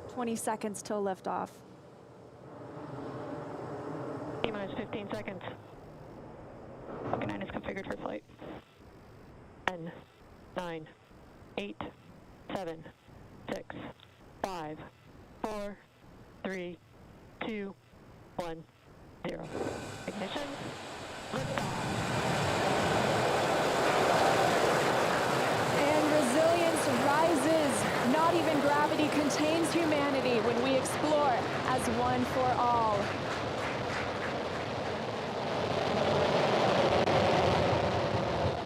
"20 seconds till liftoff. T-minus 15 seconds. Falcon 9 is configured for flight. 10, 9, 8, 7, 6, 5, 4, 3, 2, 1, 0. Ignition. And resilience rises. Not even gravity contains humanity when we explore as one for all.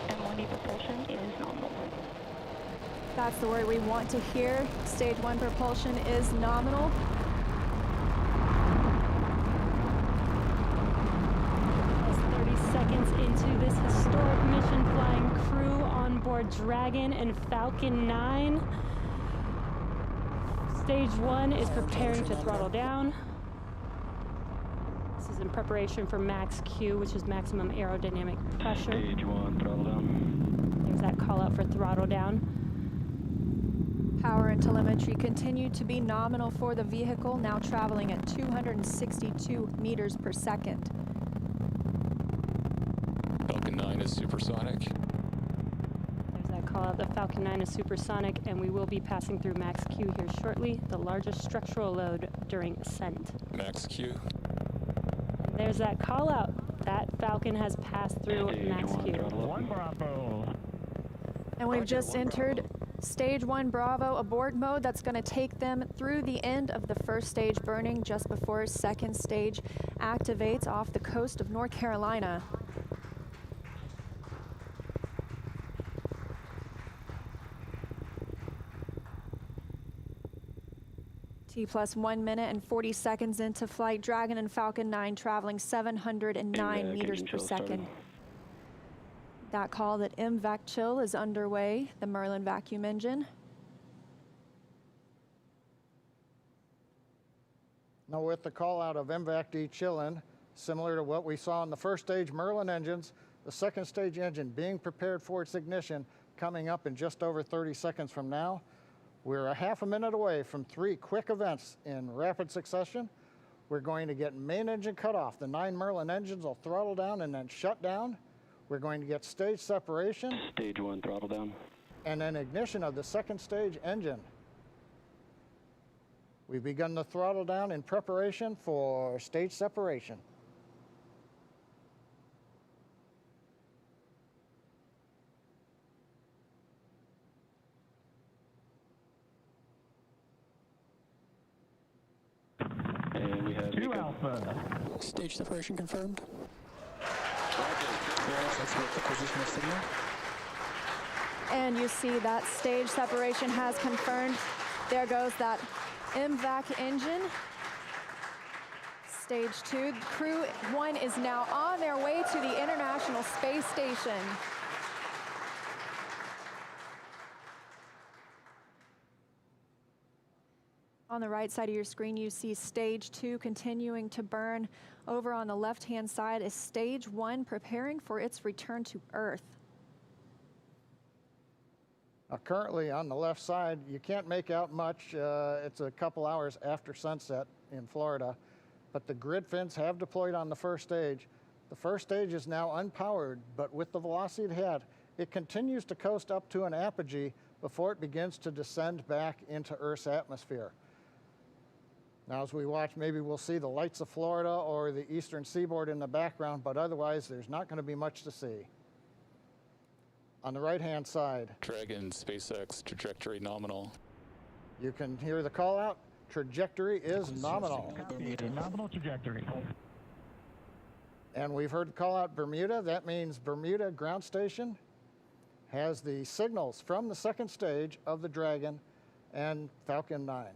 M1E propulsion is nominal. That's the word we want to hear. Stage 1 propulsion is nominal. As 30 seconds into this historic mission, flying crew on board Dragon and Falcon 9. Stage 1 is preparing to throttle down. This is in preparation for max Q, which is maximum aerodynamic pressure. Stage 1, throttle down. There's that call out for throttle down. Power and telemetry continue to be nominal for the vehicle, now traveling at 262 meters per second. Falcon 9 is supersonic. There's that call out. The Falcon 9 is supersonic, and we will be passing through max Q here shortly, the largest structural load during ascent. Max Q. And there's that call out. That Falcon has passed through max Q. 1 Bravo. And we've just entered Stage 1 Bravo abort mode. That's going to take them through the end of the first stage burning just before second stage activates off the coast of North Carolina. T+1 minute and 40 seconds into flight. Dragon and Falcon 9 traveling 709 meters per second. That call that MVAC chill is underway, the Merlin vacuum engine. Now with the call out of MVAC-D chillin, similar to what we saw in the first stage Merlin engines, the second stage engine being prepared for its ignition coming up in just over 30 seconds from now. We're a half a minute away from 3 quick events in rapid succession. We're going to get main engine cut off. The 9 Merlin engines will throttle down and then shut down. We're going to get stage separation. Stage 1, throttle down. And then ignition of the second stage engine. We've begun the throttle down in preparation for stage separation. And we have 2 Alpha. Stage separation confirmed. And you see that stage separation has confirmed. There goes that MVAC engine. Stage 2, Crew-1 is now on their way to the International Space Station. On the right side of your screen, you see Stage 2 continuing to burn. Over on the left-hand side is Stage 1 preparing for its return to Earth. Currently on the left side, you can't make out much. It's a couple hours after sunset in Florida, but the grid fins have deployed on the first stage. The first stage is now unpowered, but with the velocity it had, it continues to coast up to an apogee before it begins to descend back into Earth's atmosphere. Now, as we watch, maybe we'll see the lights of Florida or the eastern seaboard in the background, but otherwise there's not going to be much to see. On the right-hand side. Dragon, SpaceX, trajectory nominal. You can hear the call out. Trajectory is nominal. Copy. Nominal trajectory. And we've heard the call out Bermuda. That means Bermuda ground station has the signals from the second stage of the Dragon and Falcon 9.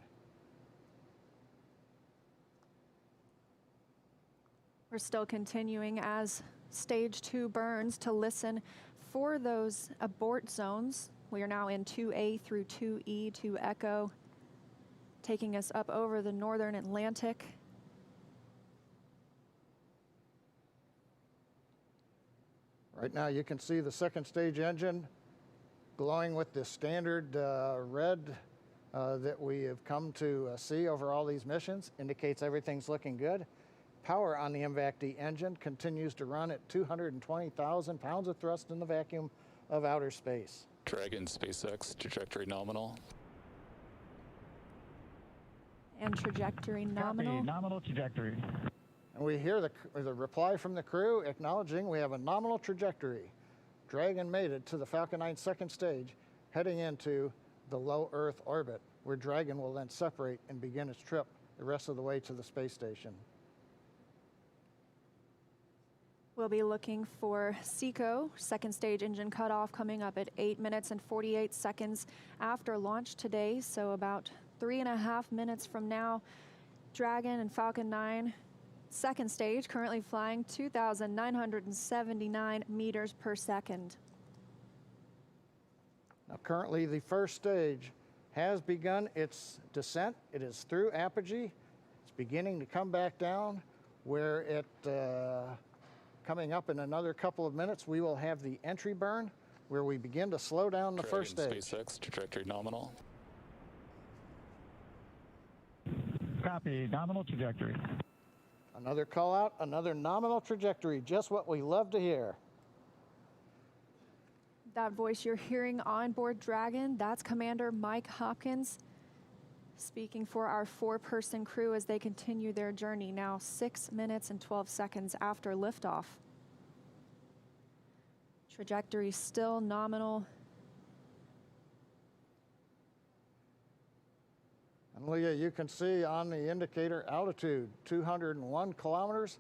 We're still continuing as stage 2 burns to listen for those abort zones. We are now in 2A through 2E to Echo, taking us up over the northern Atlantic. Right now you can see the second stage engine glowing with the standard red that we have come to see over all these missions. Indicates everything's looking good. Power on the MVAC-D engine continues to run at 220,000 pounds of thrust in the vacuum of outer space. Dragon SpaceX, trajectory nominal. And trajectory nominal. Copy. Nominal trajectory. And we hear the reply from the crew acknowledging we have a nominal trajectory. Dragon made it to the Falcon 9 second stage, heading into the low Earth orbit, where Dragon will then separate and begin its trip the rest of the way to the space station. We'll be looking for SECO, second stage engine cutoff, coming up at 8 minutes and 48 seconds after launch today. So about 3.5 minutes from now, Dragon and Falcon 9, second stage, currently flying 2,979 meters per second. Now currently the first stage has begun its descent. It is through apogee. It's beginning to come back down, where it coming up in another couple of minutes, we will have the entry burn, where we begin to slow down the first stage. SpaceX, trajectory nominal. Copy. Nominal trajectory. Another call out, another nominal trajectory, just what we love to hear. That voice you're hearing on board Dragon, that's Commander Mike Hopkins, speaking for our 4-person crew as they continue their journey now 6 minutes and 12 seconds after liftoff. Trajectory still nominal. And Leah, you can see on the indicator altitude, 201 kilometers.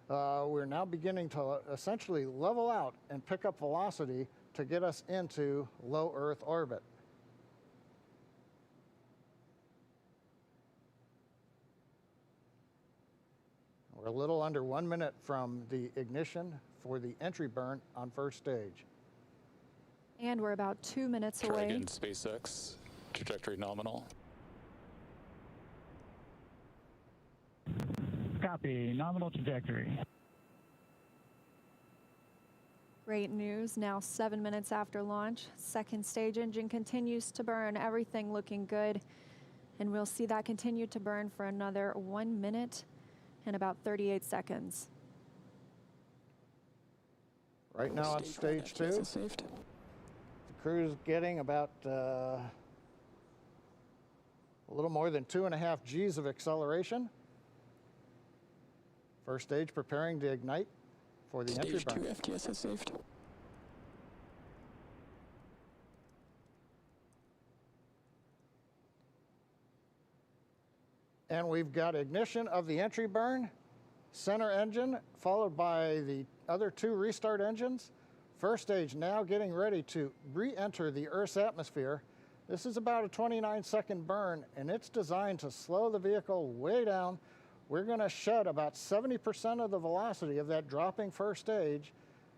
We're now beginning to essentially level out and pick up velocity to get us into low Earth orbit. We're a little under 1 minute from the ignition for the entry burn on first stage. And we're about 2 minutes away. Dragon SpaceX, trajectory nominal. Copy. Nominal trajectory. Great news, now 7 minutes after launch. Second stage engine continues to burn, everything looking good. And we'll see that continue to burn for another 1 minute and about 38 seconds. Right now on stage 2, the crew's getting about a little more than 2.5 G's of acceleration. First stage preparing to ignite for the entry burn. Stage 2 FTS has saved. And we've got ignition of the entry burn, center engine, followed by the other 2 restart engines. First stage now getting ready to re-enter the Earth's atmosphere. This is about a 29-second burn, and it's designed to slow the vehicle way down. We're going to shed about 70% of the velocity of that dropping first stage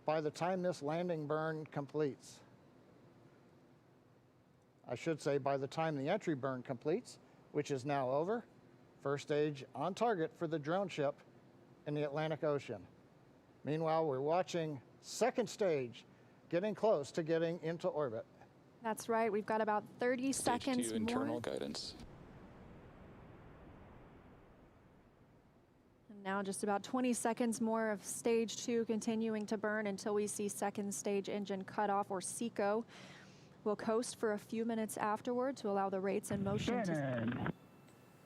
by the time this landing burn completes. I should say by the time the entry burn completes, which is now over. First stage on target for the drone ship in the Atlantic Ocean. Meanwhile, we're watching second stage getting close to getting into orbit. That's right, we've got about 30 seconds Stage 2 internal more. guidance. And now just about 20 seconds more of stage 2 continuing to burn until we see second stage engine cutoff, or SECO. We'll coast for a few minutes afterward to allow the rates in motion to...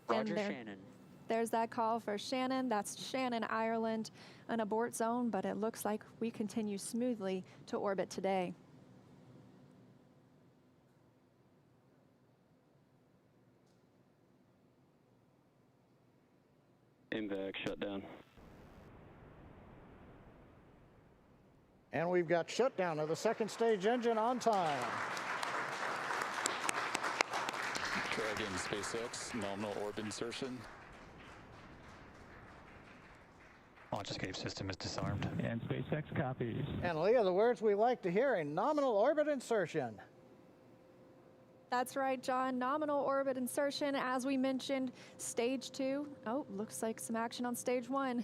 Roger, there, Shannon. There's that call for Shannon. That's Shannon, Ireland, an abort zone, but it looks like we continue smoothly to orbit today. MVAC shutdown. And we've got shutdown of the second stage engine on time. Dragon SpaceX, nominal orbit insertion. Launch escape system is disarmed. And SpaceX copies. And Leah, the words we like to hear, a nominal orbit insertion. That's right, John. Nominal orbit insertion, as we mentioned, stage 2. Oh, looks like some action on stage 1.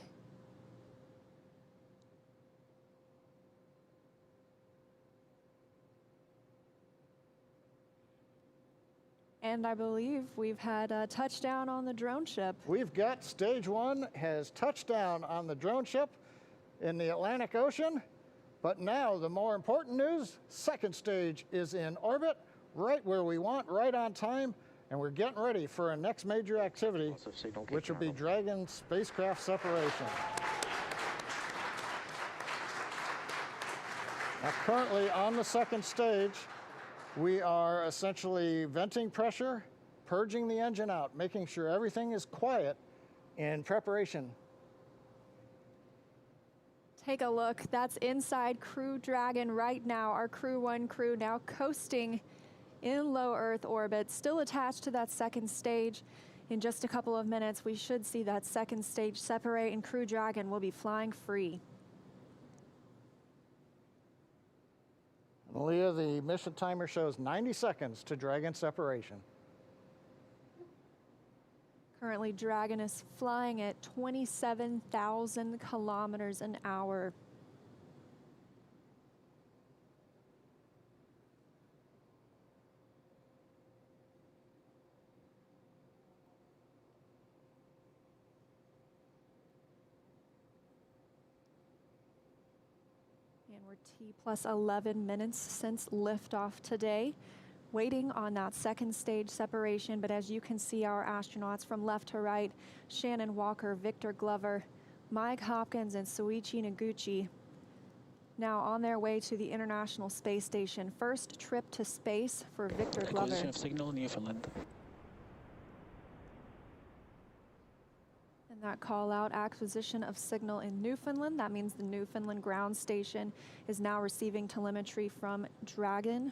And I believe we've had a touchdown on the drone ship. We've got stage 1 has touched down on the drone ship in the Atlantic Ocean. But now the more important news, second stage is in orbit, right where we want, right on time. And we're getting ready for our next major activity, which will be Dragon spacecraft separation. Now, currently on the second stage, we are essentially venting pressure, purging the engine out, making sure everything is quiet in preparation. Take a look. That's inside Crew Dragon right now. Our Crew-1 crew now coasting in low Earth orbit, still attached to that second stage. In just a couple of minutes, we should see that second stage separate and Crew Dragon will be flying free. Leah, the mission timer shows 90 seconds to Dragon separation. Currently, Dragon is flying at 27,000 kilometers an hour. And we're T plus 11 minutes since liftoff today, waiting on that second stage separation. But as you can see, our astronauts from left to right, Shannon Walker, Victor Glover, Mike Hopkins, and Soichi Noguchi, now on their way to the International Space Station. First trip to space for Victor Glover. Acquisition of signal, Newfoundland. And that call out, acquisition of signal in Newfoundland. That means the Newfoundland ground station is now receiving telemetry from Dragon.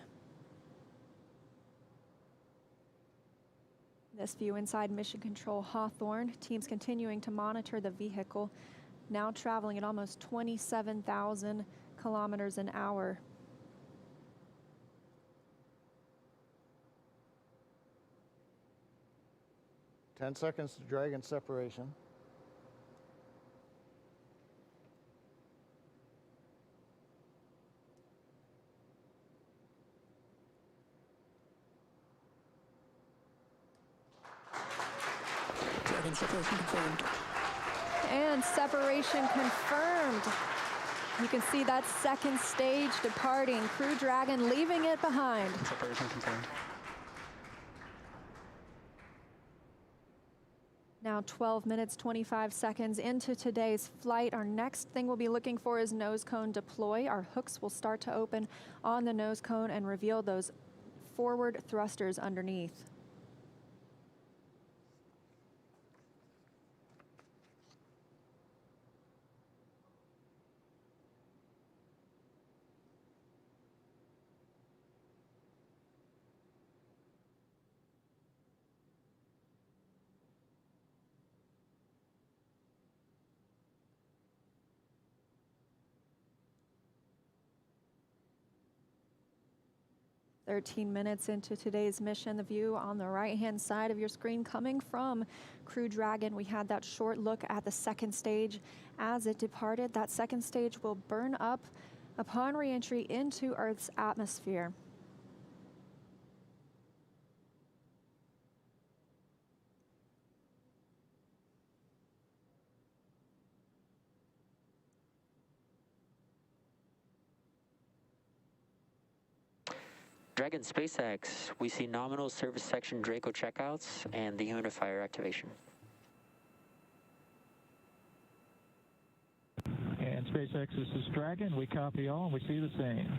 This view inside Mission Control Hawthorne. Teams continuing to monitor the vehicle, now traveling at almost 27,000 kilometers an hour. Ten seconds to Dragon separation. Dragon separation confirmed. And separation confirmed. You can see that second stage departing. Crew Dragon leaving it behind. Separation confirmed. Now 12 minutes, 25 seconds into today's flight. Our next thing we'll be looking for is nose cone deploy. Our hooks will start to open on the nose cone and reveal those forward thrusters underneath. "13 minutes into today's mission. The view on the right-hand side of your screen coming from Crew Dragon. We had that short look at the second stage as it departed. That second stage will burn up upon re-entry into Earth's atmosphere. Dragon SpaceX, we see nominal service section Draco checkouts and dehumidifier activation. And SpaceX, this is Dragon. We copy all and we see the same.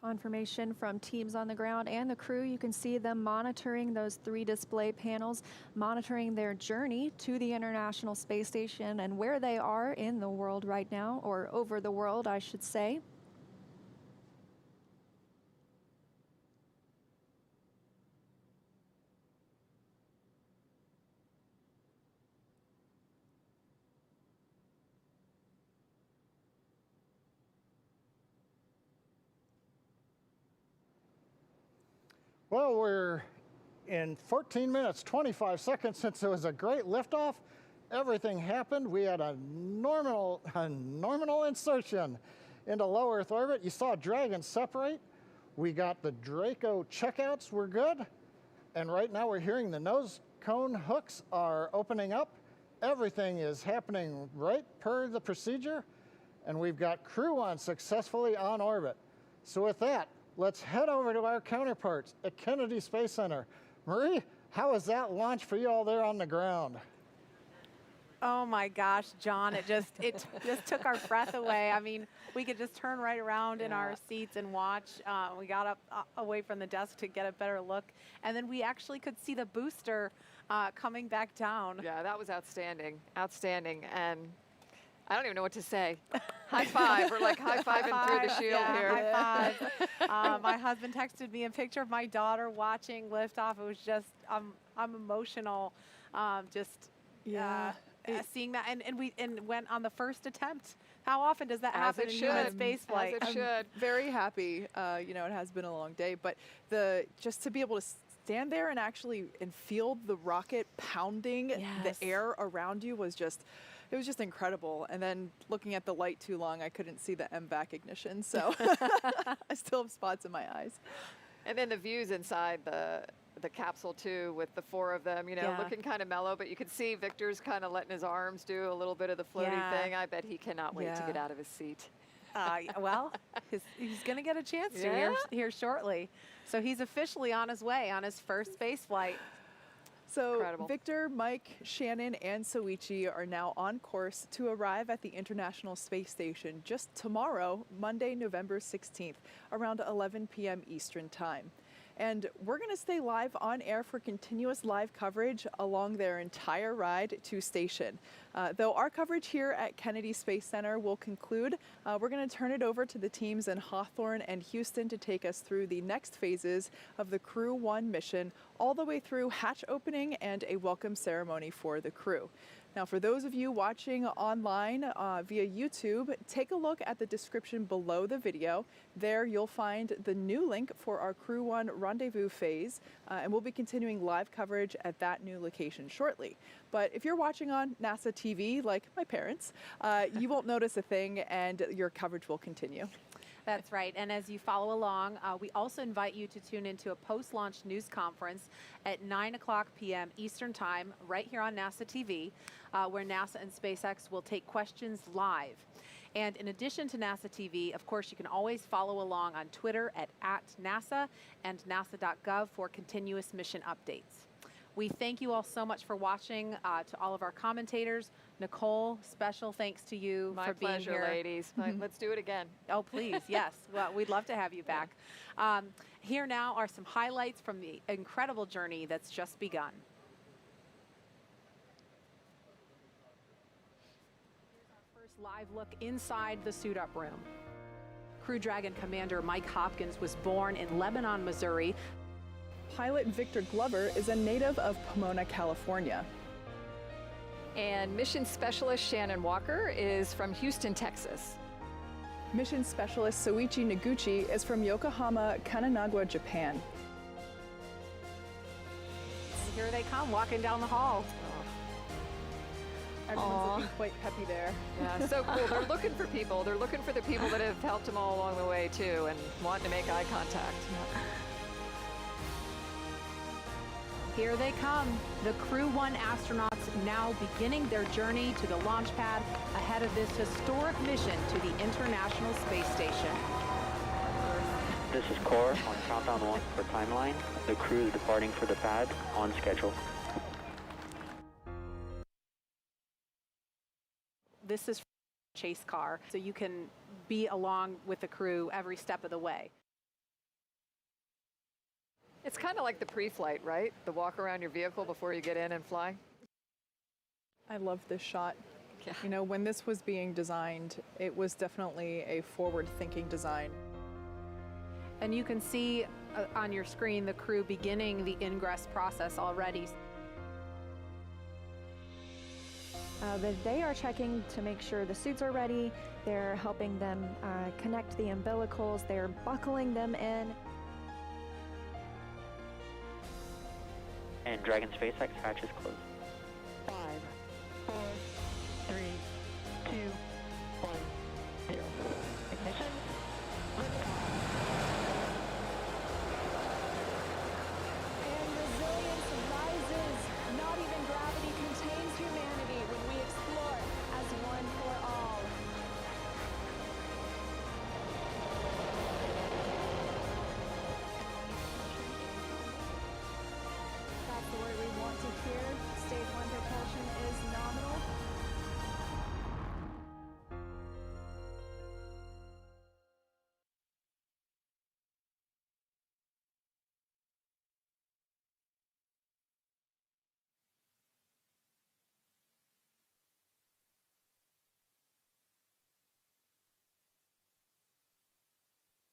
Confirmation from teams on the ground and the crew. You can see them monitoring those 3 display panels, monitoring their journey to the International Space Station and where they are in the world right now, or over the world, I should say. Well, we're in 14 minutes, 25 seconds since it was a great liftoff. Everything happened. We had a nominal insertion into low Earth orbit. You saw Dragon separate. We got the Draco checkouts were good. And right now we're hearing the nose cone hooks are opening up. Everything is happening right per the procedure. And we've got Crew-1 successfully on orbit. So with that, let's head over to our counterparts at Kennedy Space Center. Marie, how was that launch for you all there on the ground? Oh my gosh, John, it just took our breath away. I mean, we could just turn right around in our seats and watch. We got up away from the desk to get a better look. And then we actually could see the booster coming back down. Yeah, that was outstanding. Outstanding. And I don't even know what to say. High five. We're like high-fiving through the shield here. High five. My husband texted me a picture of my daughter watching liftoff. It was just, I'm emotional. Seeing that, and we went on the first attempt. How often does that happen in human space flight? As it should. I'm very happy. You know, it has been a long day, but just to be able to stand there and actually feel the rocket pounding the air around you was just. It was just incredible. And then looking at the light too long, I couldn't see the MVAC ignition. So I still have spots in my eyes. And then the views inside the capsule too, with the 4 of them, you know, looking kind of mellow, but you could see Victor's kind of letting his arms do a little bit of the floaty thing. I bet he cannot wait to get out of his seat. Well, he's going to get a chance to here shortly. So he's officially on his way on his first space flight. So Incredible. Victor, Mike, Shannon, and Soichi are now on course to arrive at the International Space Station just tomorrow, Monday, November 16th, around 11 p.m. Eastern Time. And we're going to stay live on air for continuous live coverage along their entire ride to station. Though our coverage here at Kennedy Space Center will conclude, we're going to turn it over to the teams in Hawthorne and Houston to take us through the next phases of the Crew-1 mission, all the way through hatch opening and a welcome ceremony for the crew. Now, for those of you watching online via YouTube, take a look at the description below the video. There you'll find the new link for our Crew-1 rendezvous phase, and we'll be continuing live coverage at that new location shortly. But if you're watching on NASA TV, like my parents, you won't notice a thing, and your coverage will continue. That's right. And as you follow along, we also invite you to tune into a post-launch news conference at 9 o'clock p.m. Eastern Time, right here on NASA TV, where NASA and SpaceX will take questions live. And in addition to NASA TV, of course, you can always follow along on Twitter at @NASA and nasa.gov for continuous mission updates. We thank you all so much for watching. To all of our commentators, Nicole, special thanks to you for being pleasure, here. ladies. Let's do it again. Oh, please, yes. Well, we'd love to have you back. Here now are some highlights from the incredible journey that's just begun. Here's our first live look inside the suit-up room. Crew Dragon Commander Mike Hopkins was born in Lebanon, Missouri. Pilot Victor Glover is a native of Pomona, California. And mission specialist Shannon Walker is from Houston, Texas. Mission specialist Soichi Noguchi is from Yokohama, Kanagawa, Japan. And here they come, walking down the hall. Everyone's looking quite peppy there. Yeah, so cool. They're looking for people. They're looking for the people that have helped them all along the way, too, and wanting to make eye contact. Here they come, the Crew-1 astronauts now beginning their journey to the launch pad ahead of this historic mission to the International Space Station. This is Core on countdown 1 for timeline. The crew is departing for the pad on schedule. This is chase car, so you can be along with the crew every step of the way. It's kind of like the pre-flight, right? The walk around your vehicle before you get in and fly. I love this shot. Yeah. You know, when this was being designed, it was definitely a forward-thinking design. And you can see on your screen the crew beginning the ingress process already. They are checking to make sure the suits are ready. They're helping them connect the umbilicals. They're buckling them in. And Dragon SpaceX hatch is closed.